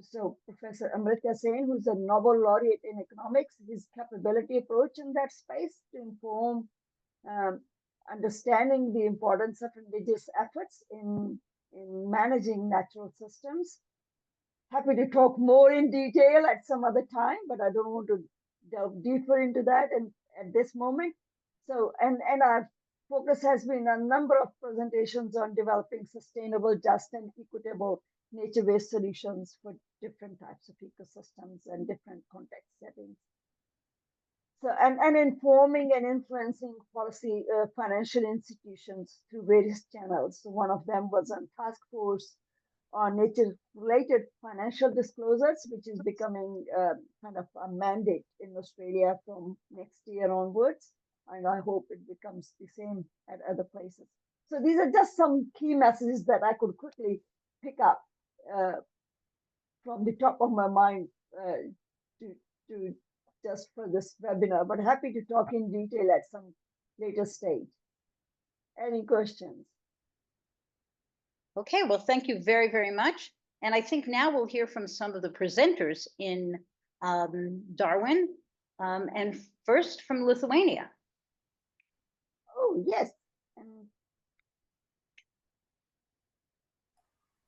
so Professor Amrita Sen, who's a Nobel laureate in economics, his capability approach in that space to inform understanding the importance of indigenous efforts in managing natural systems. Happy to talk more in detail at some other time, but I don't want to delve deeper into that at this moment. So, and our focus has been a number of presentations on developing sustainable, just, and equitable nature-based solutions for different types of ecosystems and different context settings. So, and informing and influencing policy, financial institutions through various channels. So one of them was a task force on nature-related financial disclosures, which is becoming kind of a mandate in Australia from next year onwards. And I hope it becomes the same at other places. So these are just some key messages that I could quickly pick up from the top of my mind to just for this webinar, but happy to talk in detail at some later stage. Any questions? Okay, well, thank you very, very much. And I think now we'll hear from some of the presenters in Darwin, and first from Lithuania. Oh, yes.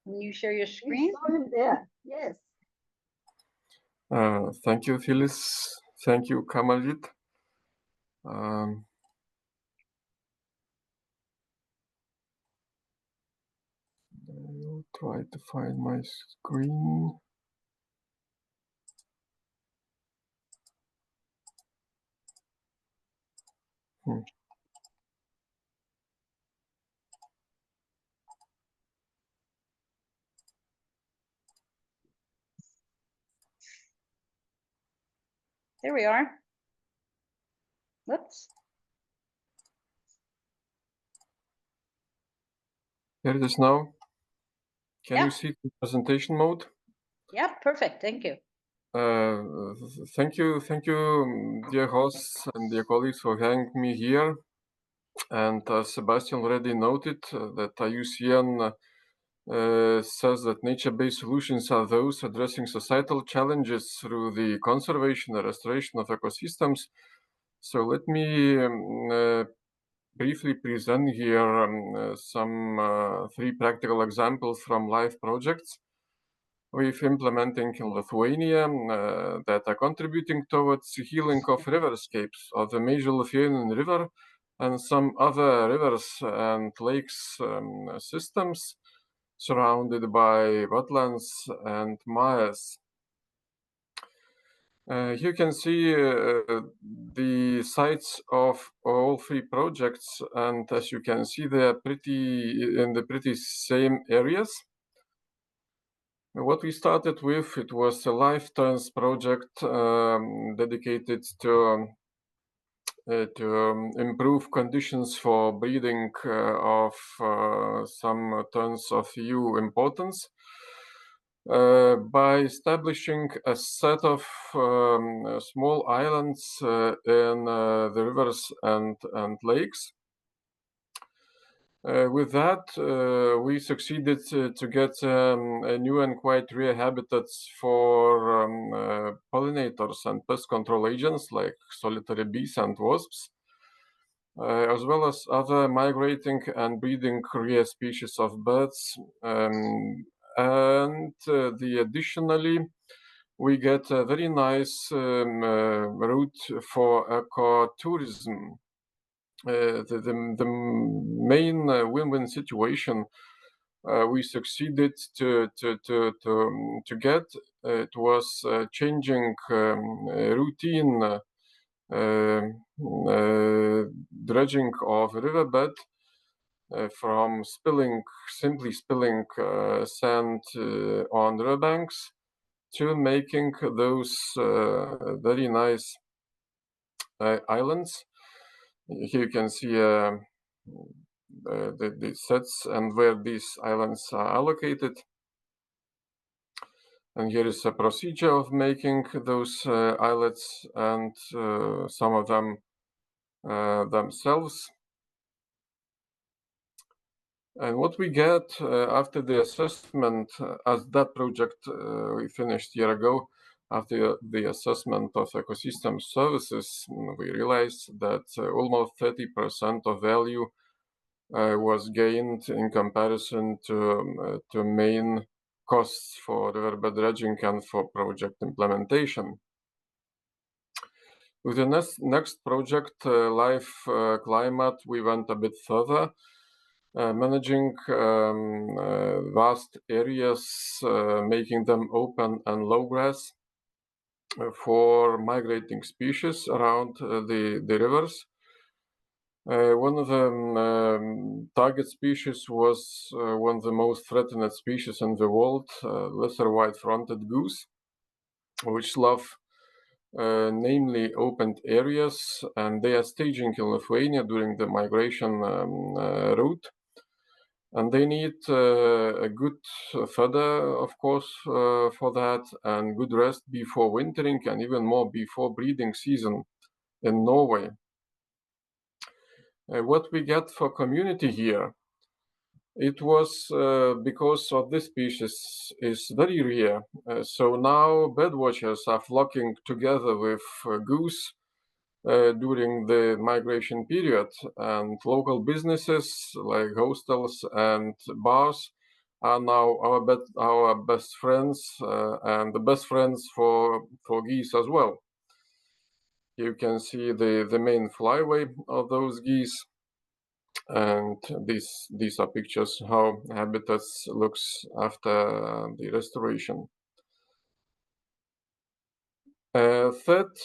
Can you share your screen? I saw him there, yes. Thank you, Phyllis. Thank you, Kamalit. I will try to find my screen. There we are. Whoops. Here it is now. Can you see the presentation mode? Yeah, perfect. Thank you. Thank you, dear hosts and dear colleagues, for having me here. And as Sebastian already noted, that IUCN says that nature-based solutions are those addressing societal challenges through the conservation and restoration of ecosystems. So let me briefly present here some 3 practical examples from live projects we've implementing in Lithuania that are contributing towards the healing of riverscapes of the major Lithuanian river and some other rivers and lakes systems surrounded by wetlands and mares. You can see the sites of all 3 projects, and as you can see, they are in the pretty same areas. What we started with, it was a live turns project dedicated to improve conditions for breeding of some terns of EU importance. by establishing a set of small islands in the rivers and lakes. With that, we succeeded to get a new and quite rare habitats for pollinators and pest control agents like solitary bees and wasps, as well as other migrating and breeding rare species of birds. Additionally, we get a very nice route for ecotourism. The main win-win situation we succeeded to get it was changing routine dredging of riverbed from simply spilling sand on riverbanks to making those very nice islands. Here you can see the sets and where these islands are allocated. And here is a procedure of making those islets and some of them themselves. And what we get after the assessment, as that project we finished a year ago, after the assessment of ecosystem services, we realized that almost 30% of value was gained in comparison to main costs for riverbed dredging and for project implementation. With the next project, Life Climate, we went a bit further, managing vast areas, making them open and low grass for migrating species around the rivers. One of the target species was one of the most threatened species in the world, lesser white-fronted goose, which love namely opened areas, and they are staging in Lithuania during the migration route. And they need a good fodder, of course, for that, and good rest before wintering, and even more before breeding season in Norway. What we get for community here, it was because of this species is very rare. So now birdwatchers are flocking together with goose during the migration period, and local businesses like hostels and bars are now our best friends and the best friends for geese as well. You can see the main flyway of those geese, and these are pictures how habitats looks after the restoration. Third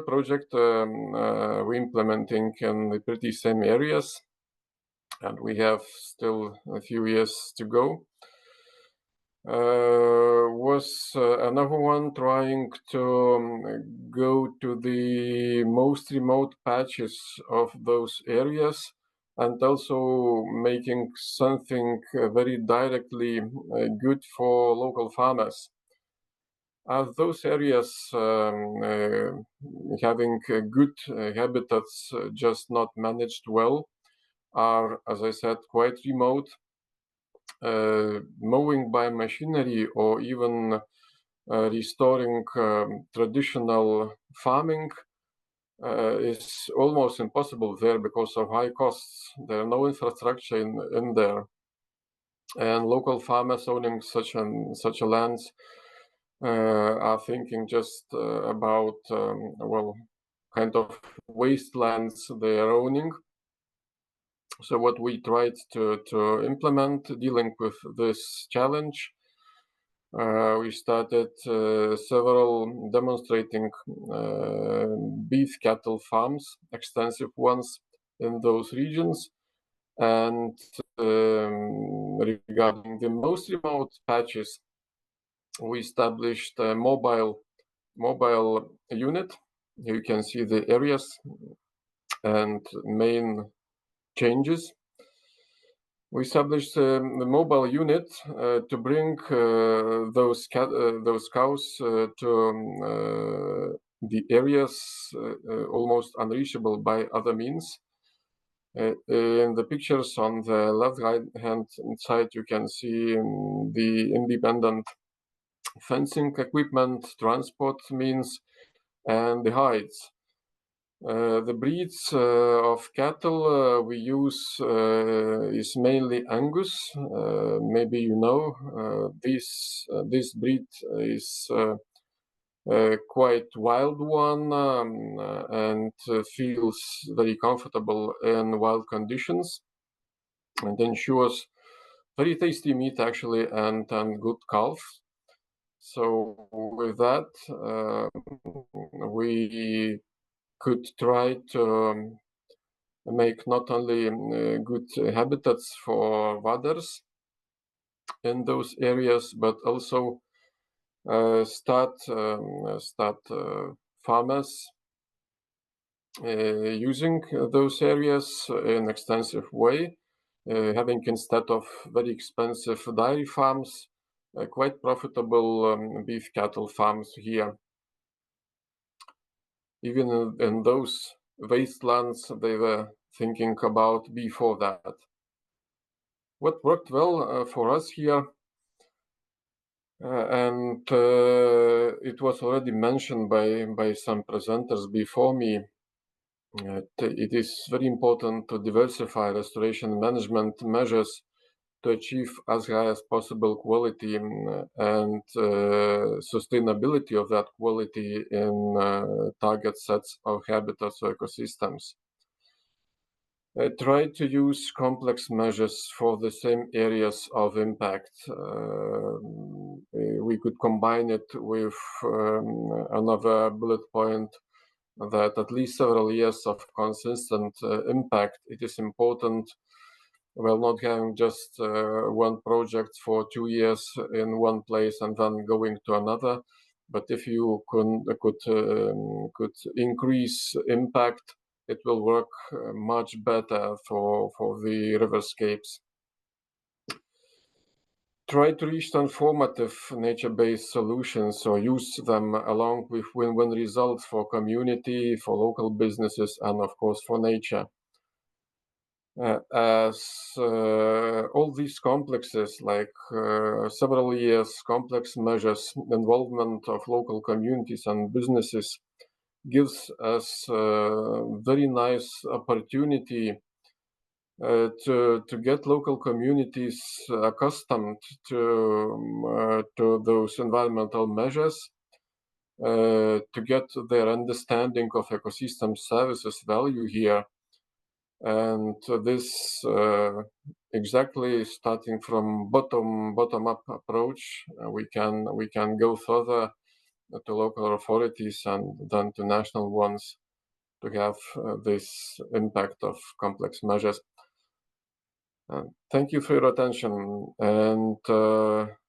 project we're implementing in the pretty same areas, and we have still a few years to go. Was another one trying to go to the most remote patches of those areas, and also making something very directly good for local farmers. As those areas having good habitats just not managed well are, as I said, quite remote, mowing by machinery or even restoring traditional farming is almost impossible there because of high costs. There are no infrastructure in there, and local farmers owning such a lands are thinking just about well, kind of wastelands they are owning. So what we tried to implement dealing with this challenge, we started several demonstrating beef cattle farms, extensive ones in those regions. And regarding the most remote patches, we established a mobile unit. You can see the areas and main changes. We established a mobile unit to bring those cows to the areas almost unreachable by other means. In the pictures on the left hand side, you can see the independent fencing equipment, transport means, and the hides. The breeds of cattle we use is mainly Angus. Maybe you know this breed is quite wild one and feels very comfortable in wild conditions and ensures very tasty meat actually and good calf. So with that, we could try to make not only good habitats for waders in those areas, but also start farmers using those areas in extensive way, having instead of very expensive dairy farms, quite profitable beef cattle farms here. Even in those wastelands they were thinking about before that. What worked well for us here, and it was already mentioned by some presenters before me, it is very important to diversify restoration management measures to achieve as high as possible quality and sustainability of that quality in target sets of habitats or ecosystems. Try to use complex measures for the same areas of impact. We could combine it with another bullet point that at least several years of consistent impact, it is important, well, not having just one project for 2 years in one place and then going to another, but if you could increase impact, it will work much better for the riverscapes. Try to reach transformative nature-based solutions or use them along with win-win results for community, for local businesses, and of course for nature. As all these complexes, like several years complex measures, involvement of local communities and businesses gives us a very nice opportunity to get local communities accustomed to those environmental measures, to get their understanding of ecosystem services value here. And this exactly starting from bottom-up approach, we can go further to local authorities and then to national ones to have this impact of complex measures. Thank you for your attention, and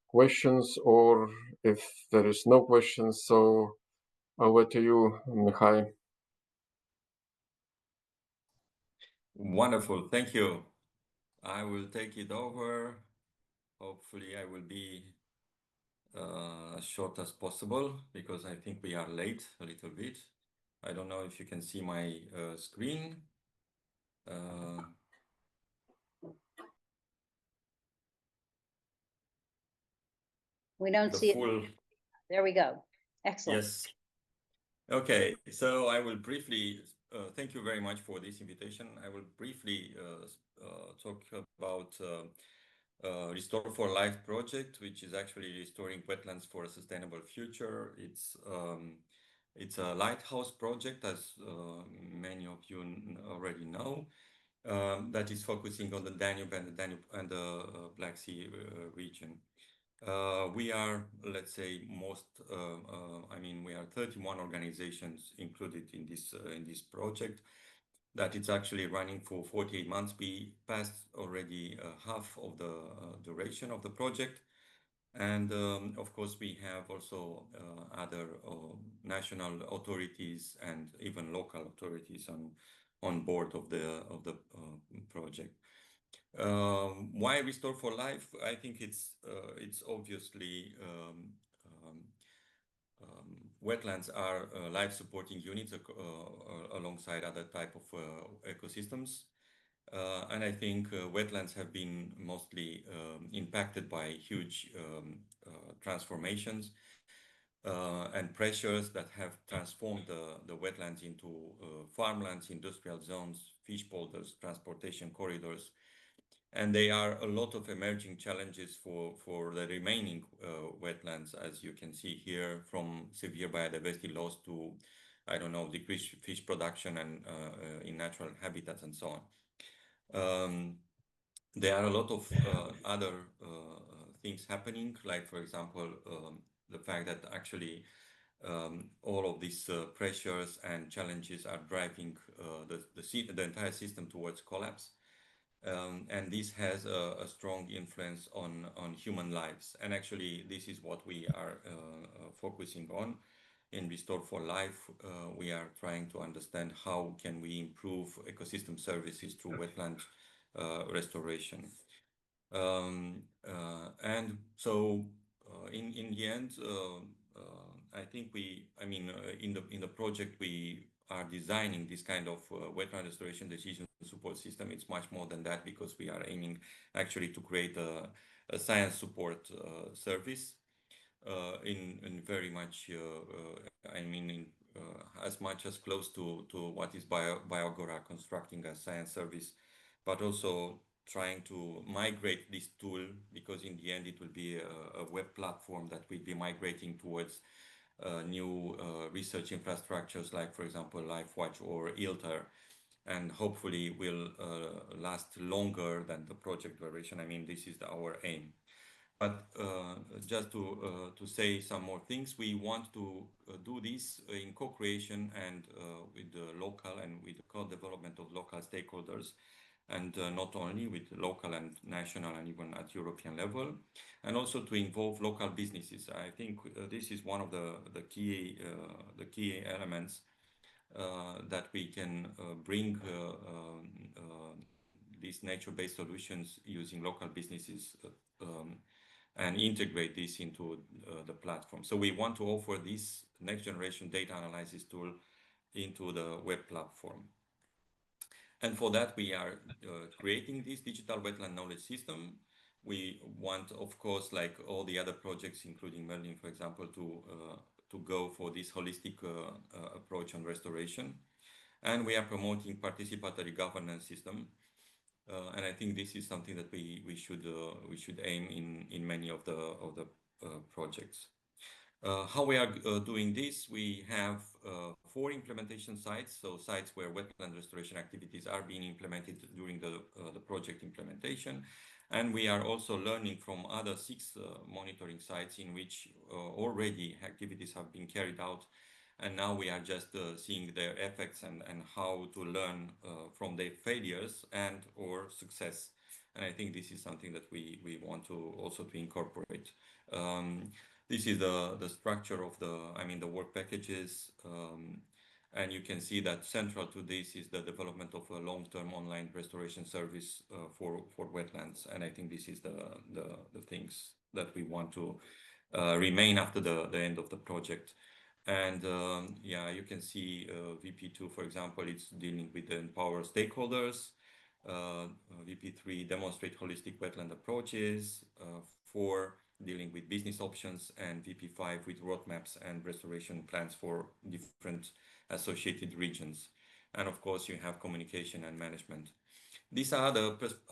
questions, or if there is no questions, so over to you, Mihai. Wonderful, thank you. I will take it over. Hopefully I will be as short as possible because I think we are late a little bit. I don't know if you can see my screen. We don't see it. There we go. Excellent. Yes. Okay, so I will briefly, thank you very much for this invitation. I will briefly talk about Restore for Life project, which is actually restoring wetlands for a sustainable future. It's a lighthouse project, as many of you already know, that is focusing on the Danube and the Black Sea region. We are, let's say, we are 31 organizations included in this project, that it's actually running for 48 months. We passed already half of the duration of the project. And of course, we have also other national authorities and even local authorities on board of the project. Why Restore for Life? I think it's obviously wetlands are life supporting units alongside other type of ecosystems. And I think wetlands have been mostly impacted by huge transformations and pressures that have transformed the wetlands into farmlands, industrial zones, fish polders, transportation corridors. And there are a lot of emerging challenges for the remaining wetlands, as you can see here, from severe biodiversity loss to, I don't know, decreased fish production and in natural habitats and so on. There are a lot of other things happening, like, for example, the fact that actually all of these pressures and challenges are driving the entire system towards collapse. And this has a strong influence on human lives. And actually, this is what we are focusing on in Restore for Life. We are trying to understand how can we improve ecosystem services through wetland restoration. And so in the end, I think in the project we are designing this kind of wetland restoration decision support system. It's much more than that, because we are aiming actually to create a science support service in very much, as much as close to what is BioAgora constructing a science service, but also trying to migrate this tool, because in the end it will be a web platform that will be migrating towards new research infrastructures, like, for example, LifeWatch or ILTER, and hopefully will last longer than the project duration. I mean, this is our aim. But just to say some more things, we want to do this in co-creation and with the local and with the co-development of local stakeholders, and not only with local and national and even at European level, and also to involve local businesses. I think this is one of the key elements that we can bring these nature-based solutions using local businesses and integrate this into the platform. So we want to offer this next generation data analysis tool into the web platform. And for that, we are creating this digital wetland knowledge system. We want, of course, like all the other projects, including MERLIN, for example, to go for this holistic approach on restoration. And we are promoting participatory governance system. And I think this is something that we should aim in many of the projects. How we are doing this, we have 4 implementation sites, so sites where wetland restoration activities are being implemented during the project implementation. And we are also learning from other 6 monitoring sites in which already activities have been carried out. And now we are just seeing their effects and how to learn from their failures and or success. And I think this is something that we want to also to incorporate. This is the structure of the work packages. And you can see that central to this is the development of a long-term online restoration service for wetlands. And I think this is the things that we want to remain after the end of the project. And yeah, you can see VP2, for example, it's dealing with the empower stakeholders. VP3, demonstrate holistic wetland approaches. 4, dealing with business options, and VP5 with roadmaps and restoration plans for different associated regions. And of course, you have communication and management. These are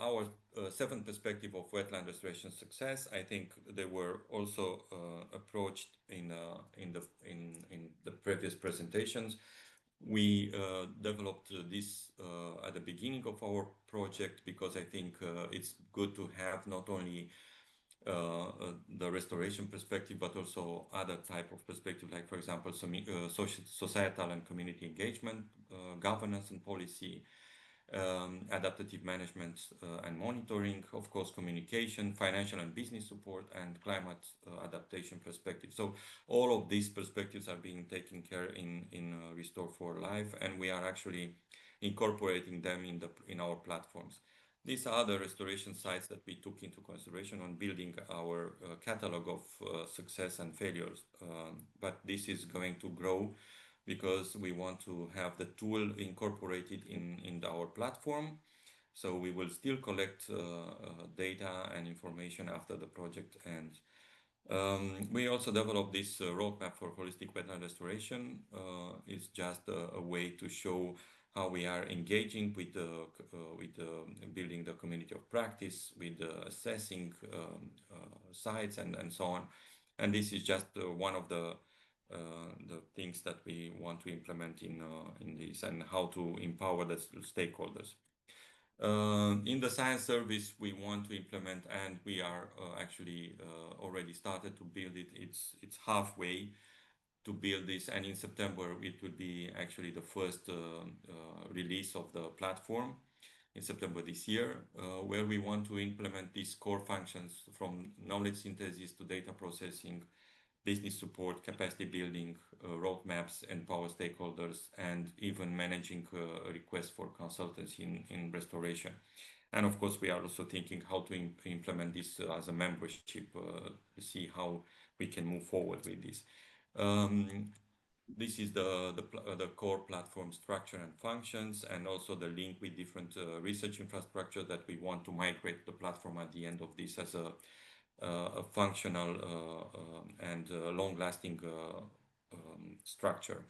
our 7 perspectives of wetland restoration success. I think they were also approached in the previous presentations. We developed this at the beginning of our project, because I think it's good to have not only the restoration perspective, but also other type of perspective, like, for example, some societal and community engagement, governance and policy, adaptive management and monitoring, of course, communication, financial and business support, and climate adaptation perspective. So all of these perspectives are being taken care in Restore for Life, and we are actually incorporating them in our platforms. These are the restoration sites that we took into consideration on building our catalog of success and failures. But this is going to grow because we want to have the tool incorporated in our platform. So we will still collect data and information after the project ends. We also developed this roadmap for holistic wetland restoration. It's just a way to show how we are engaging with building the community of practice, with assessing sites and so on. And this is just one of the things that we want to implement in this, and how to empower the stakeholders. In the science service, we want to implement, and we are actually already started to build it. It's halfway to build this, and in September it will be actually the first release of the platform in September this year, where we want to implement these core functions from knowledge synthesis to data processing, business support, capacity building, roadmaps, empower stakeholders, and even managing requests for consultancy in restoration. And of course, we are also thinking how to implement this as a membership to see how we can move forward with this. This is the core platform structure and functions, and also the link with different research infrastructure that we want to migrate the platform at the end of this as a functional and long-lasting structure.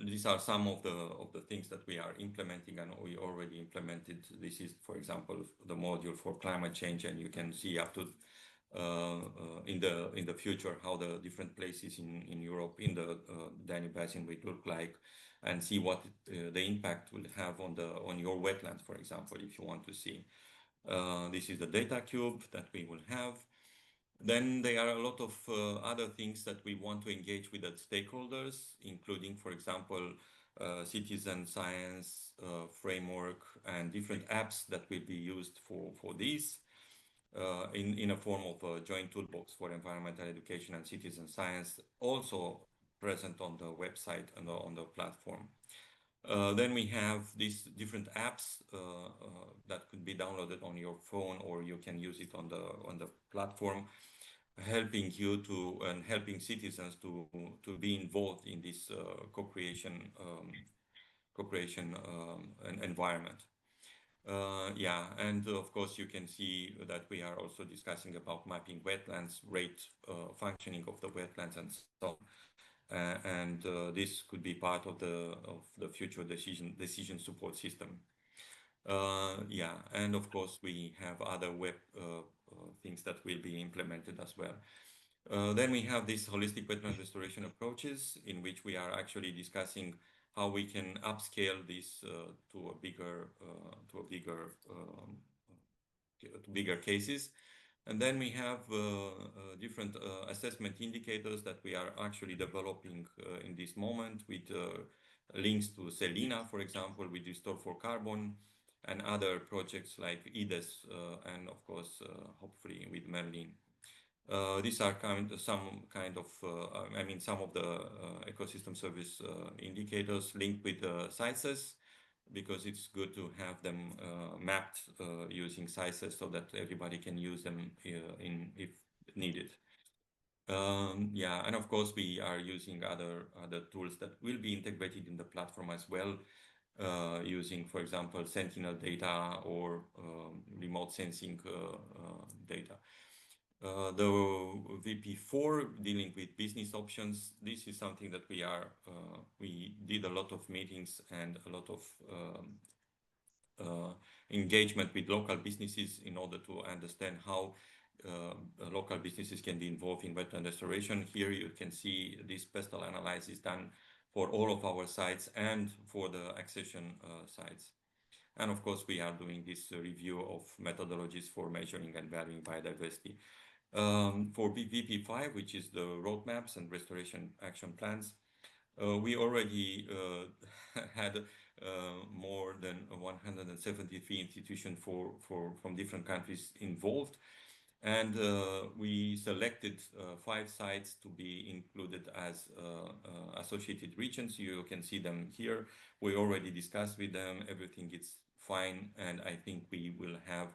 These are some of the things that we are implementing, and we already implemented. This is, for example, the module for climate change, and you can see up to in the future how the different places in Europe, in the Danube Basin, will look like, and see what the impact will have on your wetlands, for example, if you want to see. This is the data cube that we will have. Then there are a lot of other things that we want to engage with the stakeholders, including, for example, citizen science framework and different apps that will be used for this in a form of a joint toolbox for environmental education and citizen science, also present on the website and on the platform. Then we have these different apps that could be downloaded on your phone, or you can use it on the platform, helping you to and helping citizens to be involved in this co-creation environment. Yeah, and of course you can see that we are also discussing about mapping wetlands, rate functioning of the wetlands, and so on. And this could be part of the future decision support system. Yeah, and of course we have other web things that will be implemented as well. Then we have these holistic wetland restoration approaches, in which we are actually discussing how we can upscale this to bigger cases. And then we have different assessment indicators that we are actually developing in this moment, with links to Selina, for example, with Restore for Carbon, and other projects like EDES, and of course, hopefully with MERLIN. These are some of the ecosystem service indicators linked with CICES, because it's good to have them mapped using CICES so that everybody can use them if needed. Yeah, and of course we are using other tools that will be integrated in the platform as well, using, for example, Sentinel data or remote sensing data. The VP4 dealing with business options, this is something that we did a lot of meetings and a lot of engagement with local businesses in order to understand how local businesses can be involved in wetland restoration. Here you can see this pestle analysis done for all of our sites and for the accession sites. And of course, we are doing this review of methodologies for measuring and valuing biodiversity. For VP5, which is the roadmaps and restoration action plans, we already had more than 173 institutions from different countries involved. And we selected 5 sites to be included as associated regions. You can see them here. We already discussed with them. Everything is fine, and I think we will have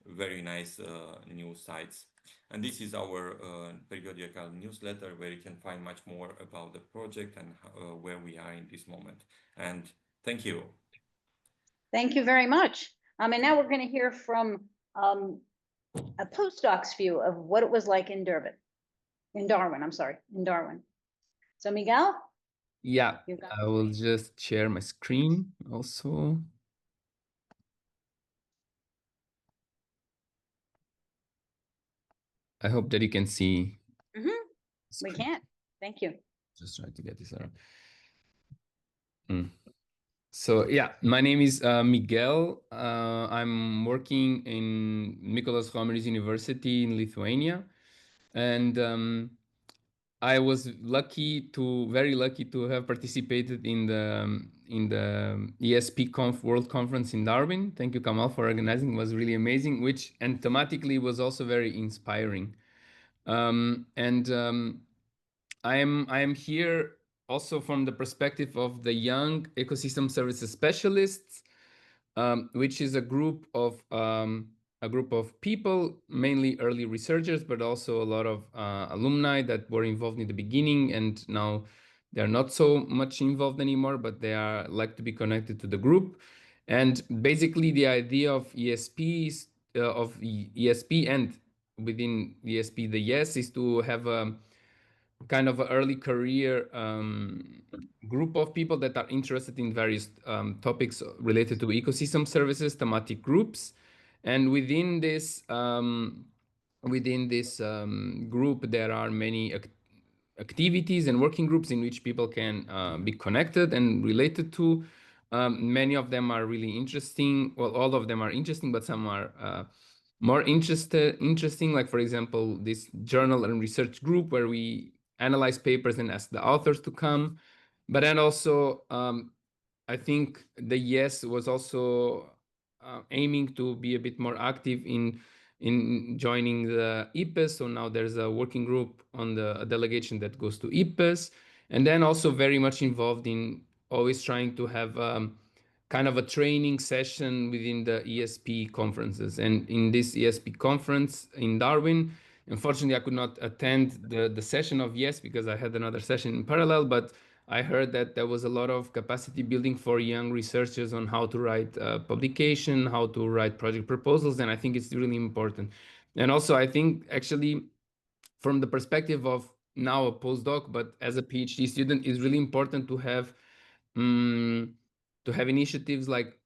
very nice new sites. And this is our periodical newsletter, where you can find much more about the project and where we are in this moment. And thank you. Thank you very much. And now we're going to hear from a postdoc's view of what it was like in Darwin, I'm sorry, in Darwin. So Miguel? Yeah, I will just share my screen also. I hope that you can see. We can. Thank you. Just try to get this around. So yeah, my name is Miguel. I'm working in Mykolas Romeris University in Lithuania, and I was very lucky to have participated in the ESP World Conference in Darwin. Thank you, Kamal, for organizing. It was really amazing, and thematically was also very inspiring. I am here also from the perspective of the Young Ecosystem Services Specialists, which is a group of people, mainly early researchers, but also a lot of alumni that were involved in the beginning, and now they're not so much involved anymore, but they are like to be connected to the group. And basically, the idea of ESPs, of ESP, and within ESP, the YES, is to have a kind of an early career group of people that are interested in various topics related to ecosystem services, thematic groups. And within this group, there are many activities and working groups in which people can be connected and related to. Many of them are really interesting. Well, all of them are interesting, but some are more interesting. Like, for example, this journal and research group where we analyze papers and ask the authors to come. But then also, I think the YES was also aiming to be a bit more active in joining the IPES. So now there's a working group on a delegation that goes to IPES, and then also very much involved in always trying to have kind of a training session within the ESP conferences. And in this ESP conference in Darwin, unfortunately, I could not attend the session of YES because I had another session in parallel, but I heard that there was a lot of capacity building for young researchers on how to write publication, how to write project proposals, and I think it's really important. And also, I think actually, from the perspective of now a postdoc, but as a PhD student, it's really important to have initiatives like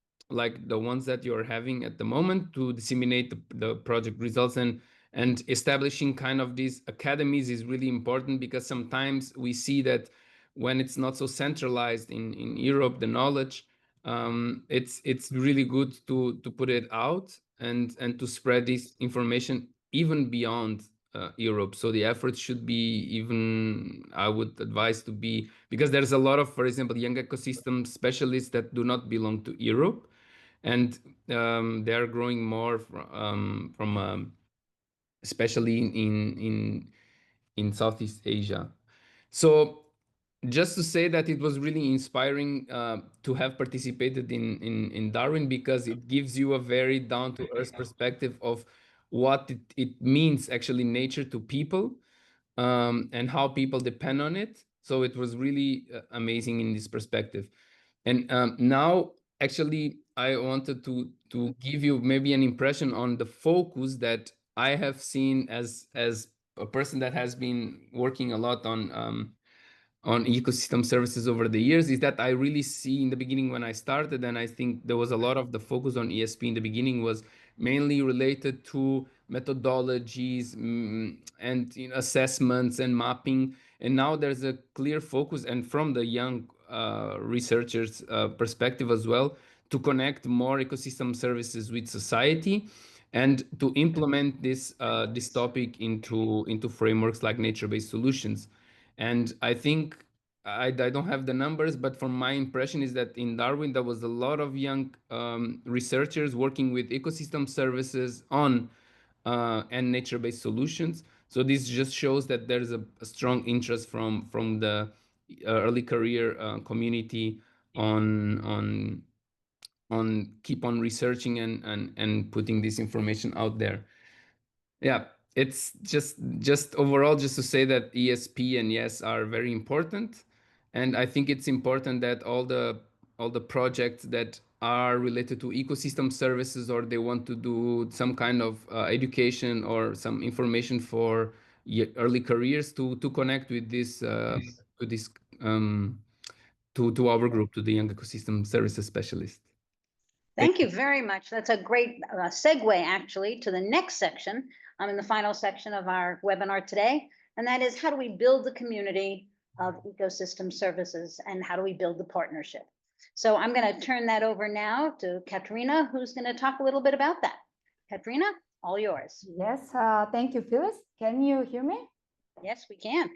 the ones that you're having at the moment to disseminate the project results, and establishing kind of these academies is really important, because sometimes we see that when it's not so centralized in Europe, the knowledge, it's really good to put it out and to spread this information even beyond Europe. So the effort should be even, I would advise to be, because there's a lot of, for example, young ecosystem specialists that do not belong to Europe, and they are growing more from especially in Southeast Asia. So just to say that it was really inspiring to have participated in Darwin, because it gives you a very down-to-earth perspective of what it means actually nature to people, and how people depend on it. So it was really amazing in this perspective. And now actually I wanted to give you maybe an impression on the focus that I have seen as a person that has been working a lot on ecosystem services over the years, is that I really see in the beginning when I started, and I think there was a lot of the focus on ESP in the beginning was mainly related to methodologies and assessments and mapping. And now there's a clear focus, and from the young researchers perspective as well, to connect more ecosystem services with society and to implement this topic into frameworks like nature-based solutions. And I think I don't have the numbers, but from my impression is that in Darwin, there was a lot of young researchers working with ecosystem services on and nature-based solutions. So this just shows that there's a strong interest from the early career community on keep on researching and putting this information out there. Yeah, it's just overall just to say that ESP and YES are very important, and I think it's important that all the projects that are related to ecosystem services, or they want to do some kind of education or some information for early careers, to connect with this to our group, to the Young Ecosystem Services Specialist. Thank you very much. That's a great segue, actually, to the next section. I'm in the final section of our webinar today, and that is, how do we build the community of ecosystem services, and how do we build the partnership? So I'm going to turn that over now to Katerina, who's going to talk a little bit about that. Katerina, all yours. Yes, thank you, Phyllis. Can you hear me? Yes, we can.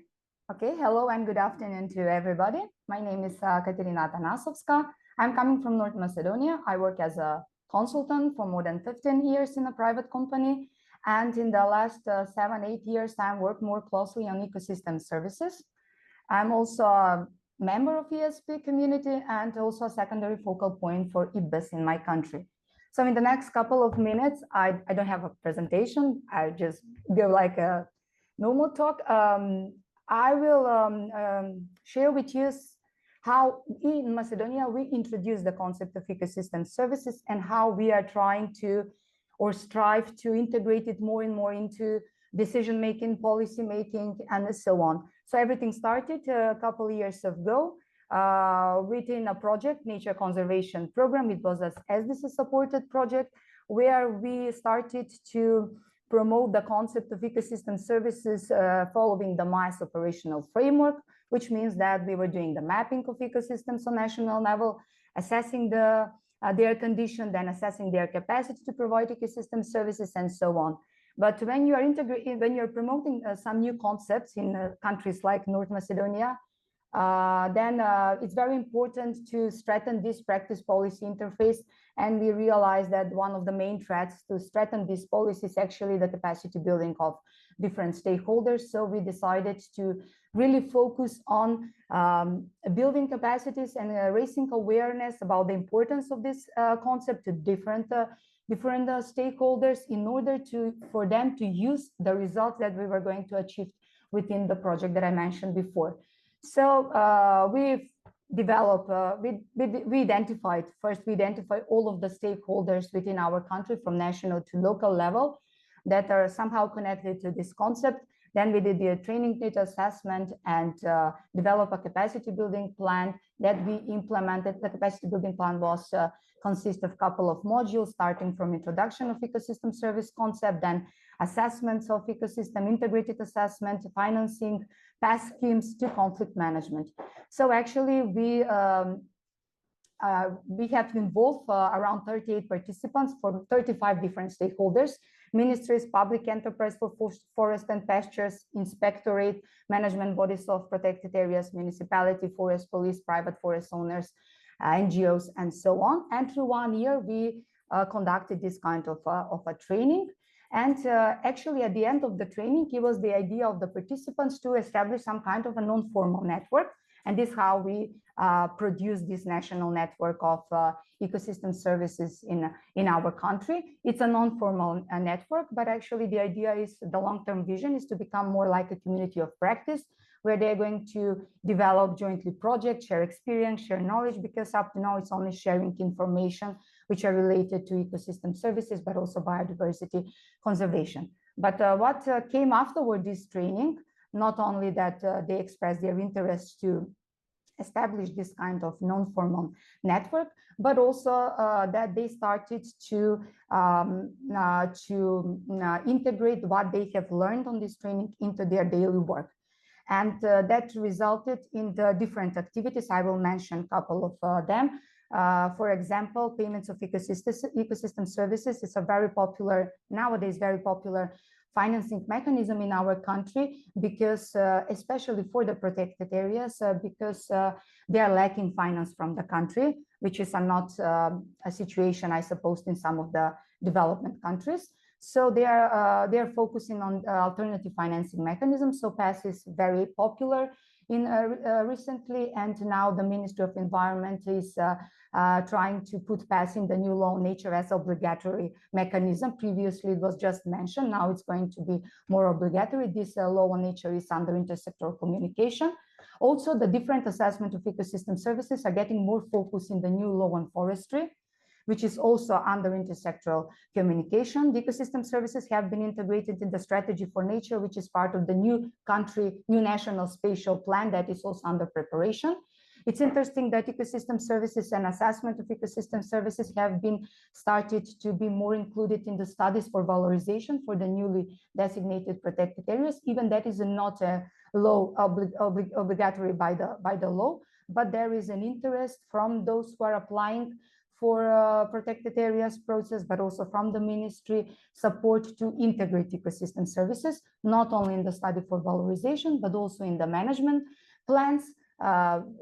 Okay, hello and good afternoon to everybody. My name is Katerina Atanasovska. I'm coming from North Macedonia. I work as a consultant for more than 15 years in a private company. And in the last 7-8 years, I work more closely on ecosystem services. I'm also a member of ESP community and also a secondary focal point for IBES in my country. So in the next couple of minutes, I don't have a presentation. I just give like a normal talk. I will share with you how in Macedonia we introduce the concept of ecosystem services and how we are trying to or strive to integrate it more and more into decision making, policy making, and so on. So everything started a couple of years ago within a project, Nature Conservation Program. It was a SDC supported project where we started to promote the concept of ecosystem services following the MICE operational framework, which means that we were doing the mapping of ecosystems on national level, assessing their condition, then assessing their capacity to provide ecosystem services, and so on. But when you are when you're promoting some new concepts in countries like North Macedonia, then it's very important to strengthen this practice policy interface. And we realized that one of the main threats to strengthen this policy is actually the capacity building of different stakeholders. So we decided to really focus on building capacities and raising awareness about the importance of this concept to different stakeholders in order for them to use the results that we were going to achieve within the project that I mentioned before. So we've developed, we identified all of the stakeholders within our country from national to local level that are somehow connected to this concept. Then we did the training data assessment and develop a capacity building plan that we implemented. The capacity building plan was consist of a couple of modules, starting from introduction of ecosystem service concept, then assessments of ecosystem, integrated assessment, financing, path schemes to conflict management. So actually we have involved around 38 participants from 35 different stakeholders: ministries, public enterprise for forest and pastures, inspectorate, management bodies of protected areas, municipality, forest police, private forest owners, NGOs, and so on. And through 1 year, we conducted this kind of a training. And actually, at the end of the training, it was the idea of the participants to establish some kind of a non-formal network. And this is how we produce this national network of ecosystem services in our country. It's a non-formal network, but actually the idea is, the long-term vision is to become more like a community of practice, where they're going to develop jointly projects, share experience, share knowledge, because up to now it's only sharing information which are related to ecosystem services, but also biodiversity conservation. But what came afterward this training, not only that they expressed their interest to establish this kind of non-formal network, but also that they started to integrate what they have learned on this training into their daily work. And that resulted in the different activities. I will mention a couple of them. For example, payments of ecosystem services is a very popular, nowadays very popular financing mechanism in our country, because especially for the protected areas, because they are lacking finance from the country, which is not a situation, I suppose, in some of the development countries. So they are focusing on alternative financing mechanisms. So PASS is very popular in recently, and now the Ministry of Environment is trying to put PASS in the new law nature as obligatory mechanism. Previously, it was just mentioned. Now it's going to be more obligatory. This law on nature is under intersectoral communication. Also, the different assessment of ecosystem services are getting more focus in the new law on forestry, which is also under intersectoral communication. The ecosystem services have been integrated in the strategy for nature, which is part of the new national spatial plan that is also under preparation. It's interesting that ecosystem services and assessment of ecosystem services have been started to be more included in the studies for valorization for the newly designated protected areas. Even that is not a law obligatory by the law, but there is an interest from those who are applying for protected areas process, but also from the ministry support to integrate ecosystem services, not only in the study for valorization, but also in the management plans,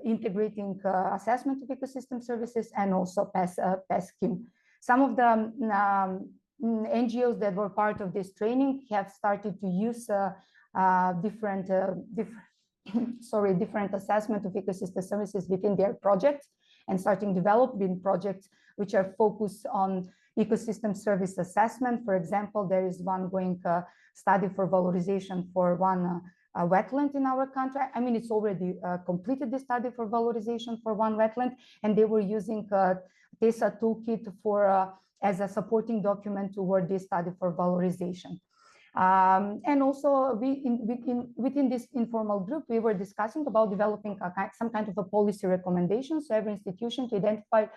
integrating assessment of ecosystem services and also PASS scheme. Some of the NGOs that were part of this training have started to use different assessment of ecosystem services within their projects, and starting developing projects which are focused on ecosystem service assessment. For example, there is one going study for valorization for one wetland in our country. I mean, it's already completed the study for valorization for one wetland, and they were using TESA toolkit for as a supporting document toward this study for valorization. And also within this informal group, we were discussing about developing some kind of a policy recommendation. So every institution to identify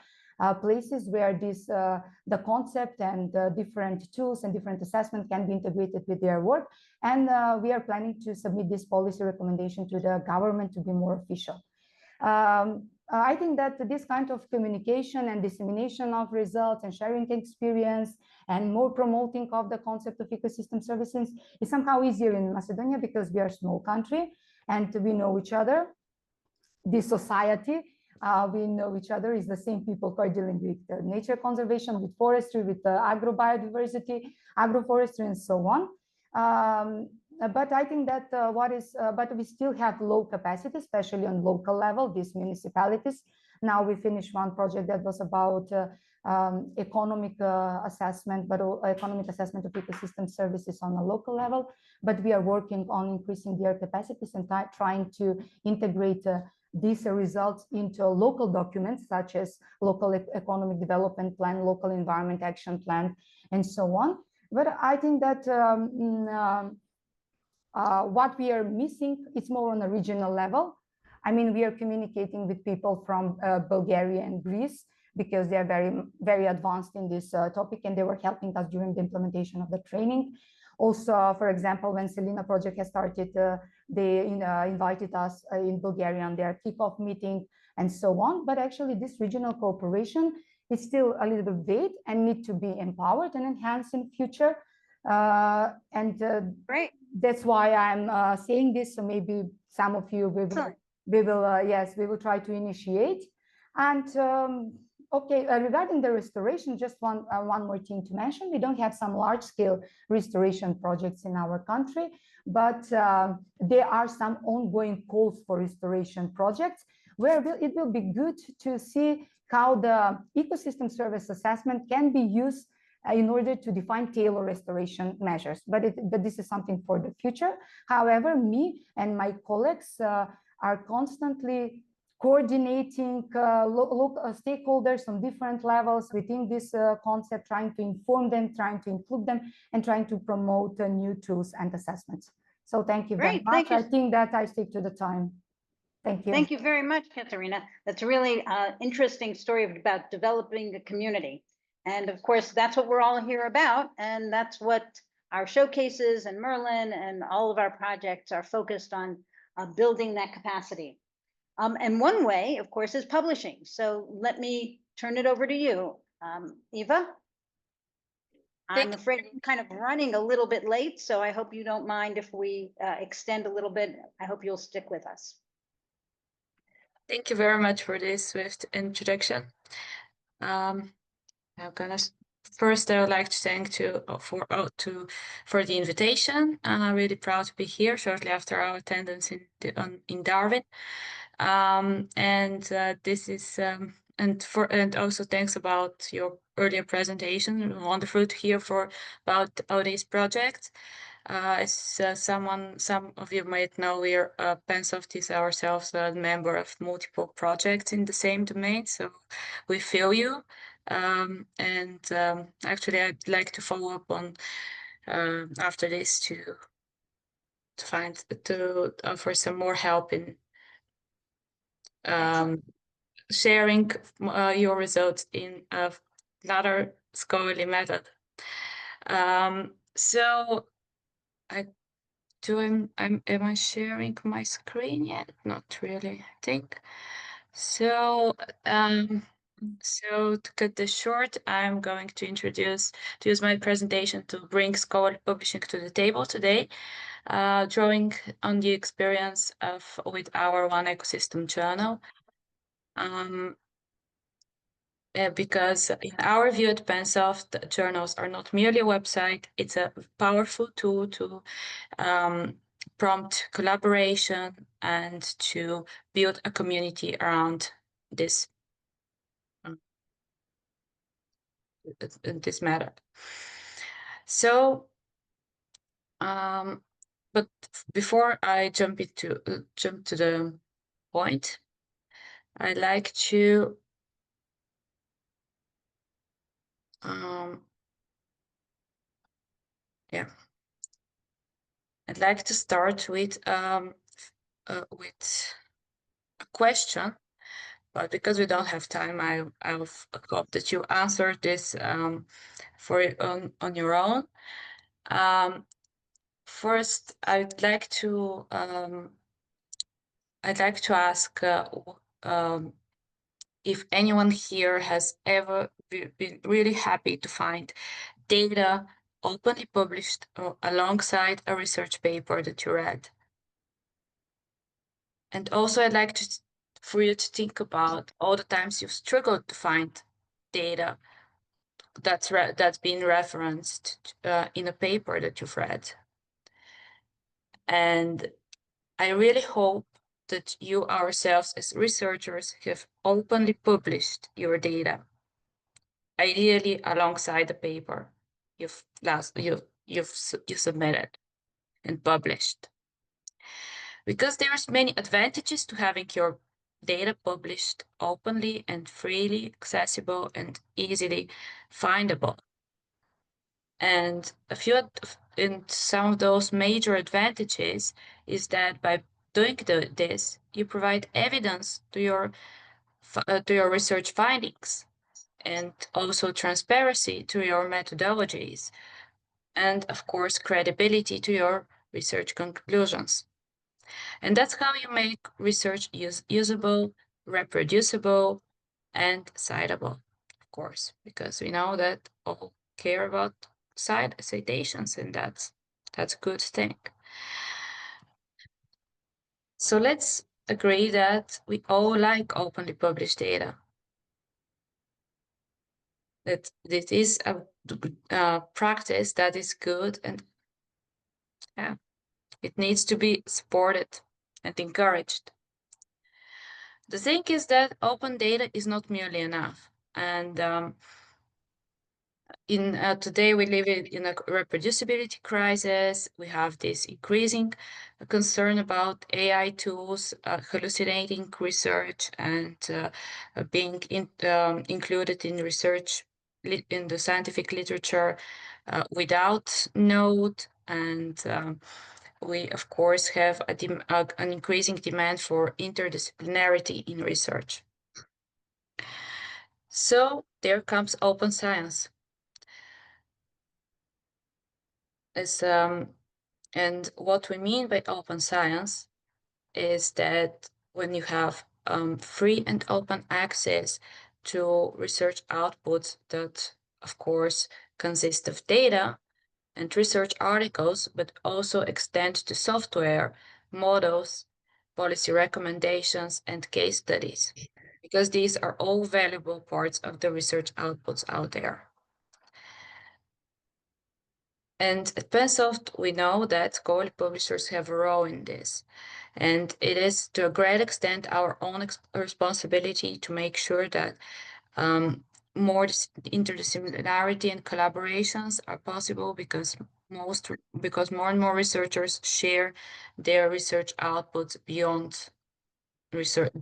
places where this the concept and different tools and different assessment can be integrated with their work. And we are planning to submit this policy recommendation to the government to be more official. I think that this kind of communication and dissemination of results and sharing experience and more promoting of the concept of ecosystem services is somehow easier in Macedonia because we are a small country and we know each other. This society, we know each other, is the same people who are dealing with nature conservation, with forestry, with agrobiodiversity, agroforestry, and so on. But I think that but we still have low capacity, especially on local level, these municipalities. Now we finished one project that was about economic assessment, but economic assessment of ecosystem services on a local level. But we are working on increasing their capacities and trying to integrate these results into local documents, such as local economic development plan, local environment action plan, and so on. But I think that what we are missing is more on a regional level. I mean, we are communicating with people from Bulgaria and Greece because they are very advanced in this topic, and they were helping us during the implementation of the training. Also, for example, when Selina project has started, they invited us in Bulgaria on their kickoff meeting and so on. But actually, this regional cooperation is still a little bit vague and need to be empowered and enhanced in future. Great. That's why I'm saying this. So maybe some of you we will try to initiate. And okay, regarding the restoration, just one more thing to mention: we don't have some large-scale restoration projects in our country, but there are some ongoing calls for restoration projects where it will be good to see how the ecosystem service assessment can be used in order to define tailored restoration measures. But this is something for the future. However, me and my colleagues are constantly coordinating local stakeholders on different levels within this concept, trying to inform them, trying to include them, and trying to promote new tools and assessments. So thank you very much. I think that I stick to the time. Thank you. Thank you very much, Katerina. That's a really interesting story about developing the community. And of course, that's what we're all here about. And that's what our showcases and Merlin and all of our projects are focused on, building that capacity. And one way, of course, is publishing. So let me turn it over to you, Eva. I'm afraid I'm kind of running a little bit late, so I hope you don't mind if we extend a little bit. I hope you'll stick with us. Thank you very much for this swift introduction. I'm gonna first, I would like to thank for the invitation. I'm really proud to be here shortly after our attendance in Darwin. And also thanks about your earlier presentation. Wonderful to hear about these projects. As some of you might know, we're Pensoft is ourselves a member of multiple projects in the same domain, so we feel you. Actually, I'd like to follow up on after this to offer some more help in sharing your results in another scholarly method. So am I sharing my screen yet? Not really, I think. So to cut this short, I'm going to use my presentation to bring scholarly publishing to the table today, drawing on the experience with our One Ecosystem journal. Because in our view at Pensoft, journals are not merely a website, it's a powerful tool to prompt collaboration and to build a community around this matter. So, but before I jump to the point, I'd like to I'd like to start with a question, but because we don't have time, I hope that you answer this on your own. First, I'd like to ask if anyone here has ever been really happy to find data openly published alongside a research paper that you read. And also, I'd like for you to think about all the times you've struggled to find data that's been referenced in a paper that you've read. And I really hope that you ourselves as researchers have openly published your data, ideally alongside the paper you've submitted and published. Because there's many advantages to having your data published openly and freely accessible and easily findable. And some of those major advantages is that by doing this, you provide evidence to your research findings, and also transparency to your methodologies, and of course credibility to your research conclusions. And that's how you make research usable, reproducible, and citable, of course, because we know that all care about citations, and that's a good thing. So let's agree that we all like openly published data. That this is a practice that is good, and it needs to be supported and encouraged. The thing is that open data is not merely enough, and today we live in a reproducibility crisis. We have this increasing concern about AI tools hallucinating research and being included in research in the scientific literature without note, and we of course have an increasing demand for interdisciplinarity in research. So there comes open science. And what we mean by open science is that when you have free and open access to research outputs that, of course, consist of data and research articles, but also extend to software, models, policy recommendations, and case studies, because these are all valuable parts of the research outputs out there. And at Pensoft, we know that scholarly publishers have a role in this. And it is to a great extent our own responsibility to make sure that more interdisciplinarity and collaborations are possible because more and more researchers share their research outputs beyond research,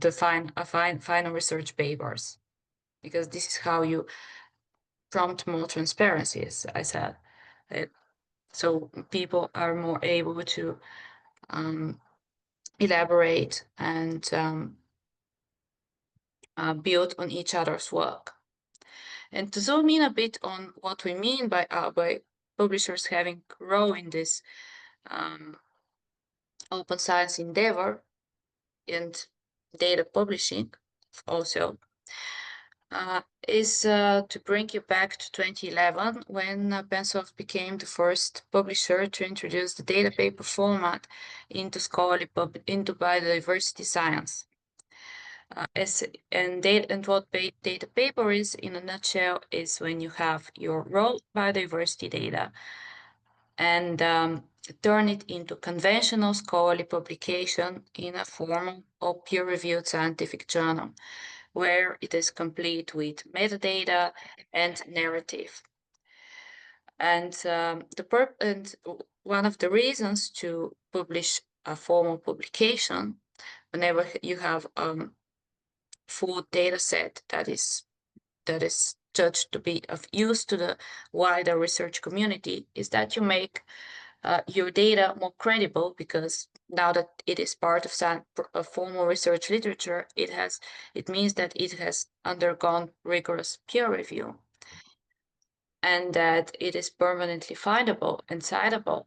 final research papers, because this is how you prompt more transparency, as I said. So people are more able to elaborate and build on each other's work. And to zoom in a bit on what we mean by publishers having a role in this open science endeavor and data publishing also, is to bring you back to 2011 when Pensoft became the first publisher to introduce the data paper format into scholarly into biodiversity science. And what data paper is, in a nutshell, is when you have your raw biodiversity data and turn it into conventional scholarly publication in a formal or peer-reviewed scientific journal, where it is complete with metadata and narrative. And one of the reasons to publish a formal publication, whenever you have full data set that is judged to be of use to the wider research community, is that you make your data more credible, because now that it is part of formal research literature, it means that it has undergone rigorous peer review, and that it is permanently findable and citable,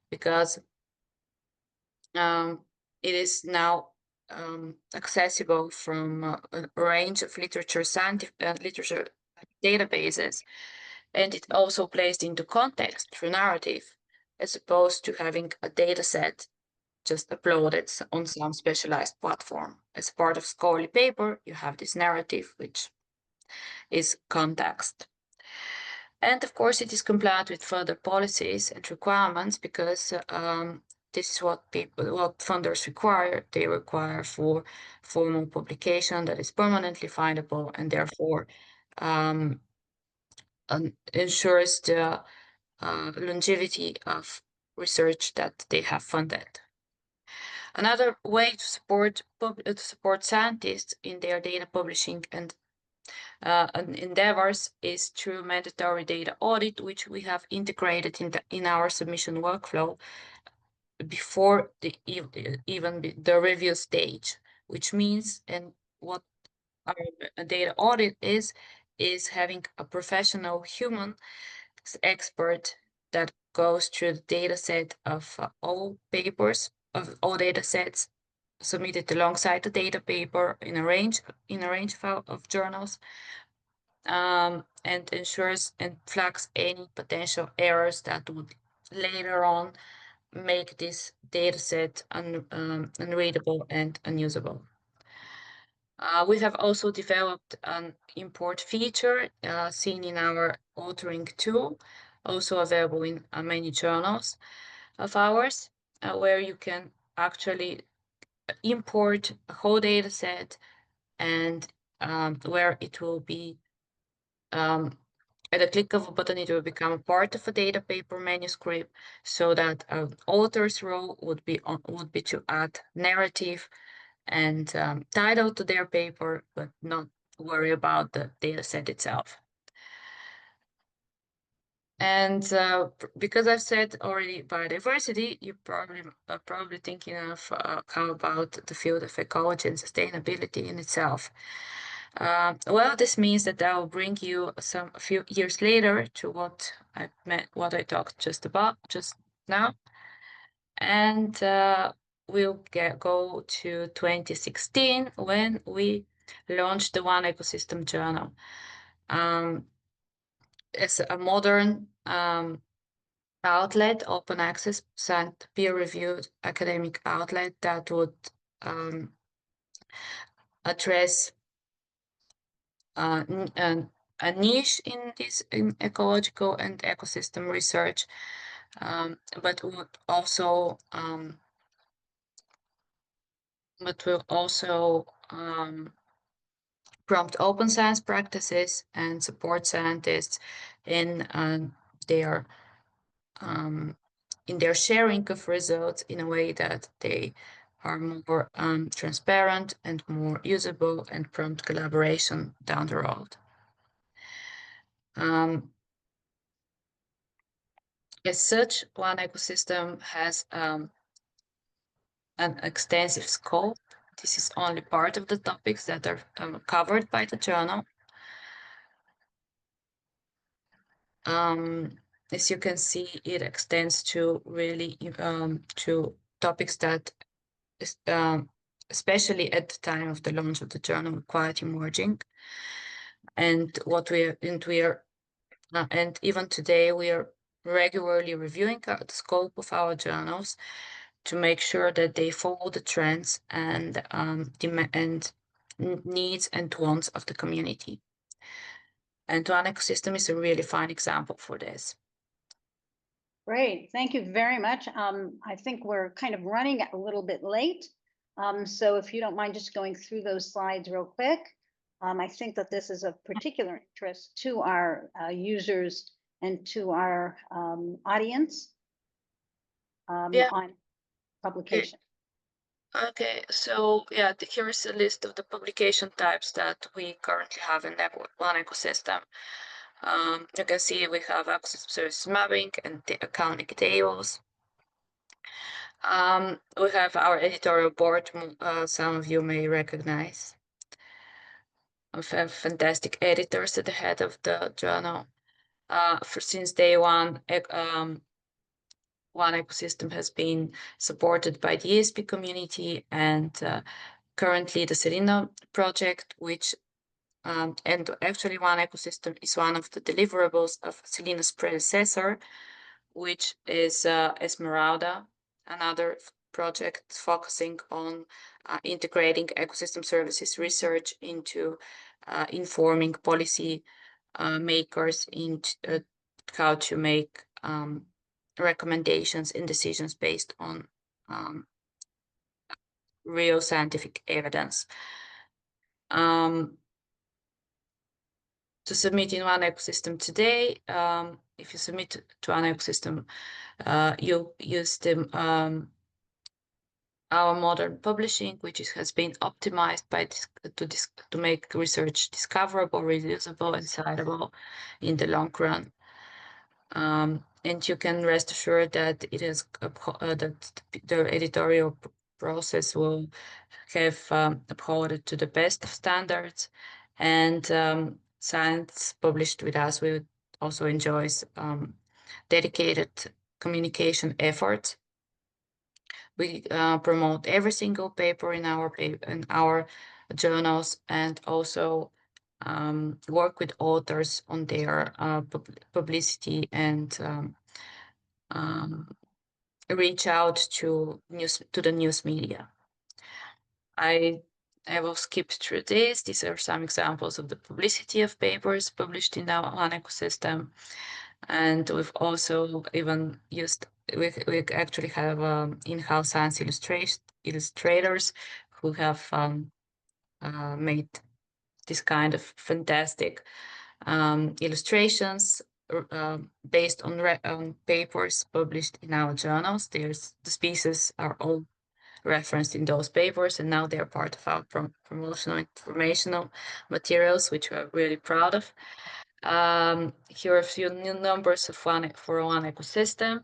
because it is now accessible from a range of scientific literature databases, and it also placed into context through narrative, as opposed to having a data set just uploaded on some specialized platform. As part of scholarly paper, you have this narrative, which is context. And of course, it is compliant with further policies and requirements, because this is what funders require. They require for formal publication that is permanently findable, and therefore ensures the longevity of research that they have funded. Another way to support scientists in their data publishing and endeavors is through mandatory data audit, which we have integrated in our submission workflow before even the review stage, which means, and what our data audit is having a professional human expert that goes through the data set of all papers, of all data sets submitted alongside the data paper in a range of journals, and ensures and flags any potential errors that would later on make this data set unreadable and unusable. We have also developed an import feature seen in our authoring tool, also available in many journals of ours, where you can actually import a whole data set, and where it will be at a click of a button, it will become a part of a data paper manuscript, so that an author's role would be to add narrative and title to their paper, but not worry about the data set itself. And because I've said already biodiversity, you are probably thinking of how about the field of ecology and sustainability in itself. Well, this means that I will bring you a few years later to what I talked just now, and we'll go to 2016 when we launched the One Ecosystem Journal. As a modern outlet, open access, peer-reviewed academic outlet that would address a niche in ecological and ecosystem research, but we'll also prompt open science practices and support scientists in their sharing of results in a way that they are more transparent and more usable and prompt collaboration down the road. As such, one ecosystem has an extensive scope. This is only part of the topics that are covered by the journal. As you can see, it extends to really to topics that, especially at the time of the launch of the journal, were quite emerging. And and even today, we are regularly reviewing the scope of our journals to make sure that they follow the trends and needs and wants of the community. And One Ecosystem is a really fine example for this. Great, thank you very much. I think we're kind of running a little bit late. So if you don't mind just going through those slides real quick. I think that this is of particular interest to our users and to our audience on publication. Okay, so yeah, here is a list of the publication types that we currently have in One Ecosystem. You can see we have ecosystem service mapping and the accounting tables. We have our editorial board, some of you may recognize. We have fantastic editors at the head of the journal. Since day one, One Ecosystem has been supported by the ESP community and currently the Selina project, which and actually One Ecosystem is one of the deliverables of Selina's predecessor, which is Esmeralda, another project focusing on integrating ecosystem services research into informing policy makers in how to make recommendations and decisions based on real scientific evidence. To submit in One Ecosystem today, if you submit to One Ecosystem, you use our modern publishing, which has been optimized to make research discoverable, reusable, and citable in the long run. And you can rest assured that it is that the editorial process will have upheld to the best of standards, and science published with us will also enjoys dedicated communication efforts. We promote every single paper in our journals, and also work with authors on their publicity and reach out to the news media. I will skip through this. These are some examples of the publicity of papers published in our One Ecosystem. And we've also even used, we actually have in-house science illustrators who have made this kind of fantastic illustrations based on papers published in our journals. The species are all referenced in those papers, and now they're part of our promotional informational materials, which we're really proud of. Here are a few new numbers for One Ecosystem.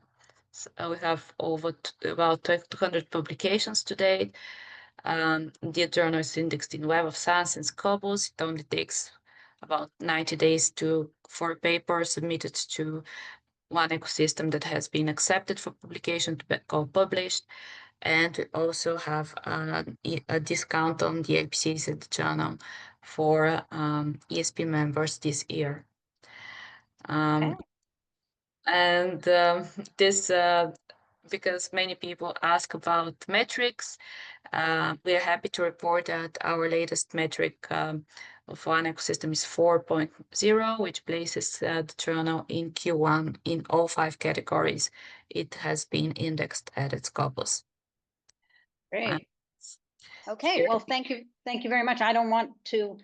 So we have about 200 publications to date. The journal is indexed in Web of Science and Scopus. It only takes about 90 days for a paper submitted to One Ecosystem that has been accepted for publication to go published. And we also have a discount on the APCs at the journal for ESP members this year. And this, because many people ask about metrics, we are happy to report that our latest metric of one ecosystem is 4.0, which places the journal in Q1 in all 5 categories. It has been indexed at its Scopus. Great. Okay, well, thank you very much. I don't want to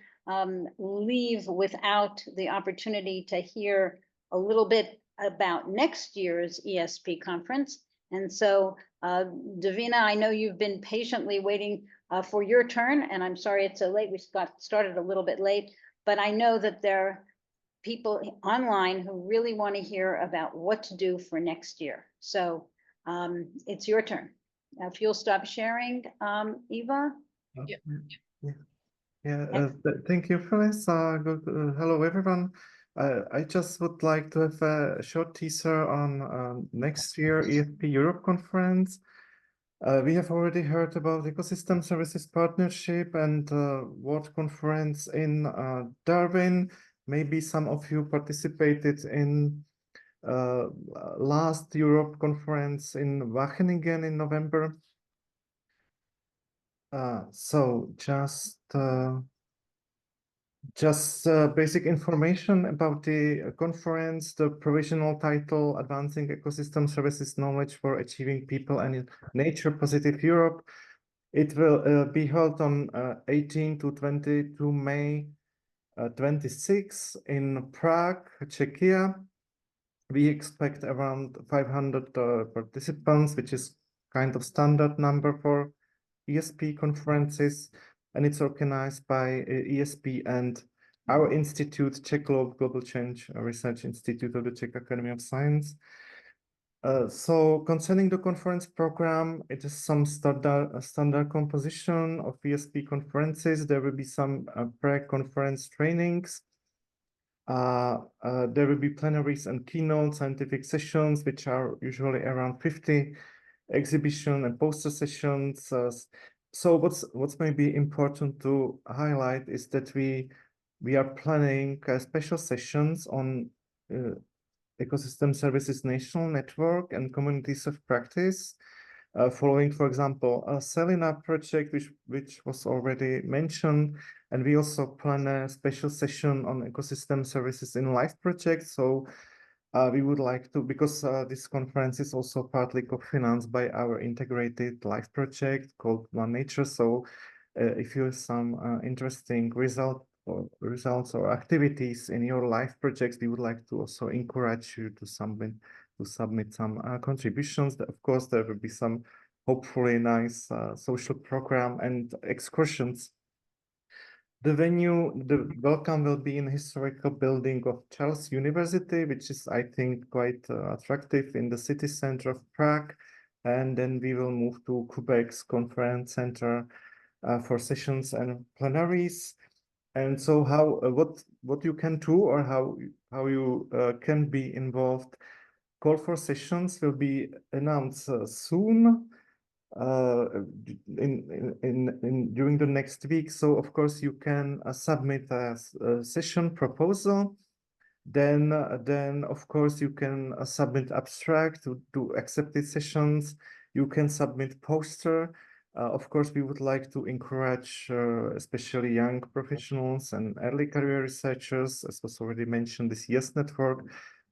leave without the opportunity to hear a little bit about next year's ESP conference. And so, Davina, I know you've been patiently waiting for your turn, and I'm sorry it's so late. We got started a little bit late, but I know that there are people online who really want to hear about what to do for next year. So it's your turn. If you'll stop sharing, Eva. Thank you, Phyllis. Hello, everyone. I just would like to have a short teaser on next year ESP Europe conference. We have already heard about Ecosystem Services Partnership and World Conference in Darwin. Maybe some of you participated in last Europe conference in Wageningen in November. So just basic information about the conference. The provisional title, Advancing Ecosystem Services Knowledge for Achieving People and Nature Positive Europe. It will be held on 18 to 22 May 26 in Prague, Czechia. We expect around 500 participants, which is kind of standard number for ESP conferences, and it's organized by ESP and our institute, Czech Global Change Research Institute of the Czech Academy of Science. So concerning the conference program, it is some standard composition of ESP conferences. There will be some pre-conference trainings. There will be plenaries and keynote scientific sessions, which are usually around 50, exhibition and poster sessions. So what's maybe important to highlight is that we are planning special sessions on ecosystem services national network and communities of practice, following, for example, a Selena project, which was already mentioned, and we also plan a special session on ecosystem services in life projects. So we would like to, because this conference is also partly co-financed by our integrated life project called One Nature. So if you have some interesting results or activities in your life projects, we would like to also encourage you to submit some contributions. Of course, there will be some hopefully nice social program and excursions. The venue, the welcome will be in historical building of Charles University, which is, I think, quite attractive in the city center of Prague. And then we will move to Quebec's conference center for sessions and plenaries. And so what you can do or how you can be involved. Call for sessions will be announced soon. During the next week. So of course you can submit a session proposal. Then of course you can submit abstract to accepted sessions. You can submit poster. Of course, we would like to encourage especially young professionals and early career researchers, as was already mentioned, this YES network,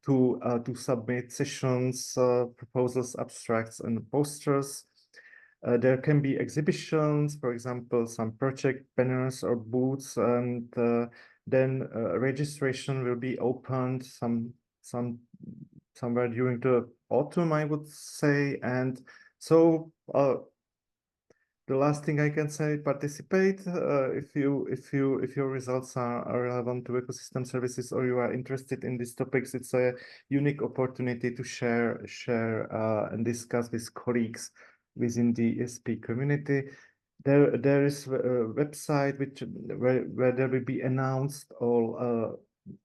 to submit sessions, proposals, abstracts, and posters. There can be exhibitions, for example, some project banners or booths, and then registration will be opened somewhere during the autumn, I would say. And so the last thing I can say, participate if your results are relevant to ecosystem services or you are interested in these topics. It's a unique opportunity to share and discuss with colleagues within the ESP community. There is a website where there will be announced all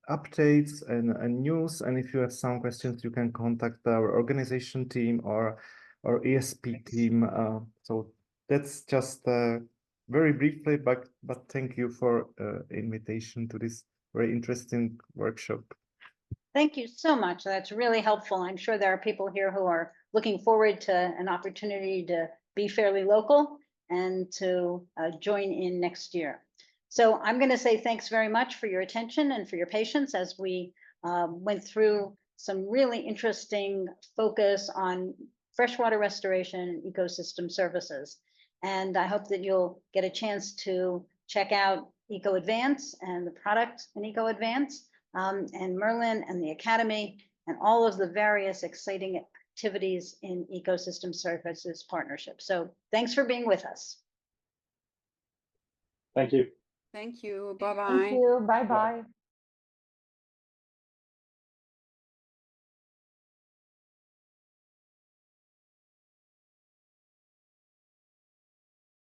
updates and news. And if you have some questions, you can contact our organization team or ESP team. So that's just very briefly, but thank you for invitation to this very interesting workshop. Thank you so much. That's really helpful. I'm sure there are people here who are looking forward to an opportunity to be fairly local and to join in next year. So I'm going to say thanks very much for your attention and for your patience as we went through some really interesting focus on freshwater restoration and ecosystem services. And I hope that you'll get a chance to check out EcoAdvance and the product in EcoAdvance and MERLIN and the Academy and all of the various exciting activities in ecosystem services partnership. So thanks for being with us. Thank you. Thank you. Bye-bye. Thank you. Bye-bye.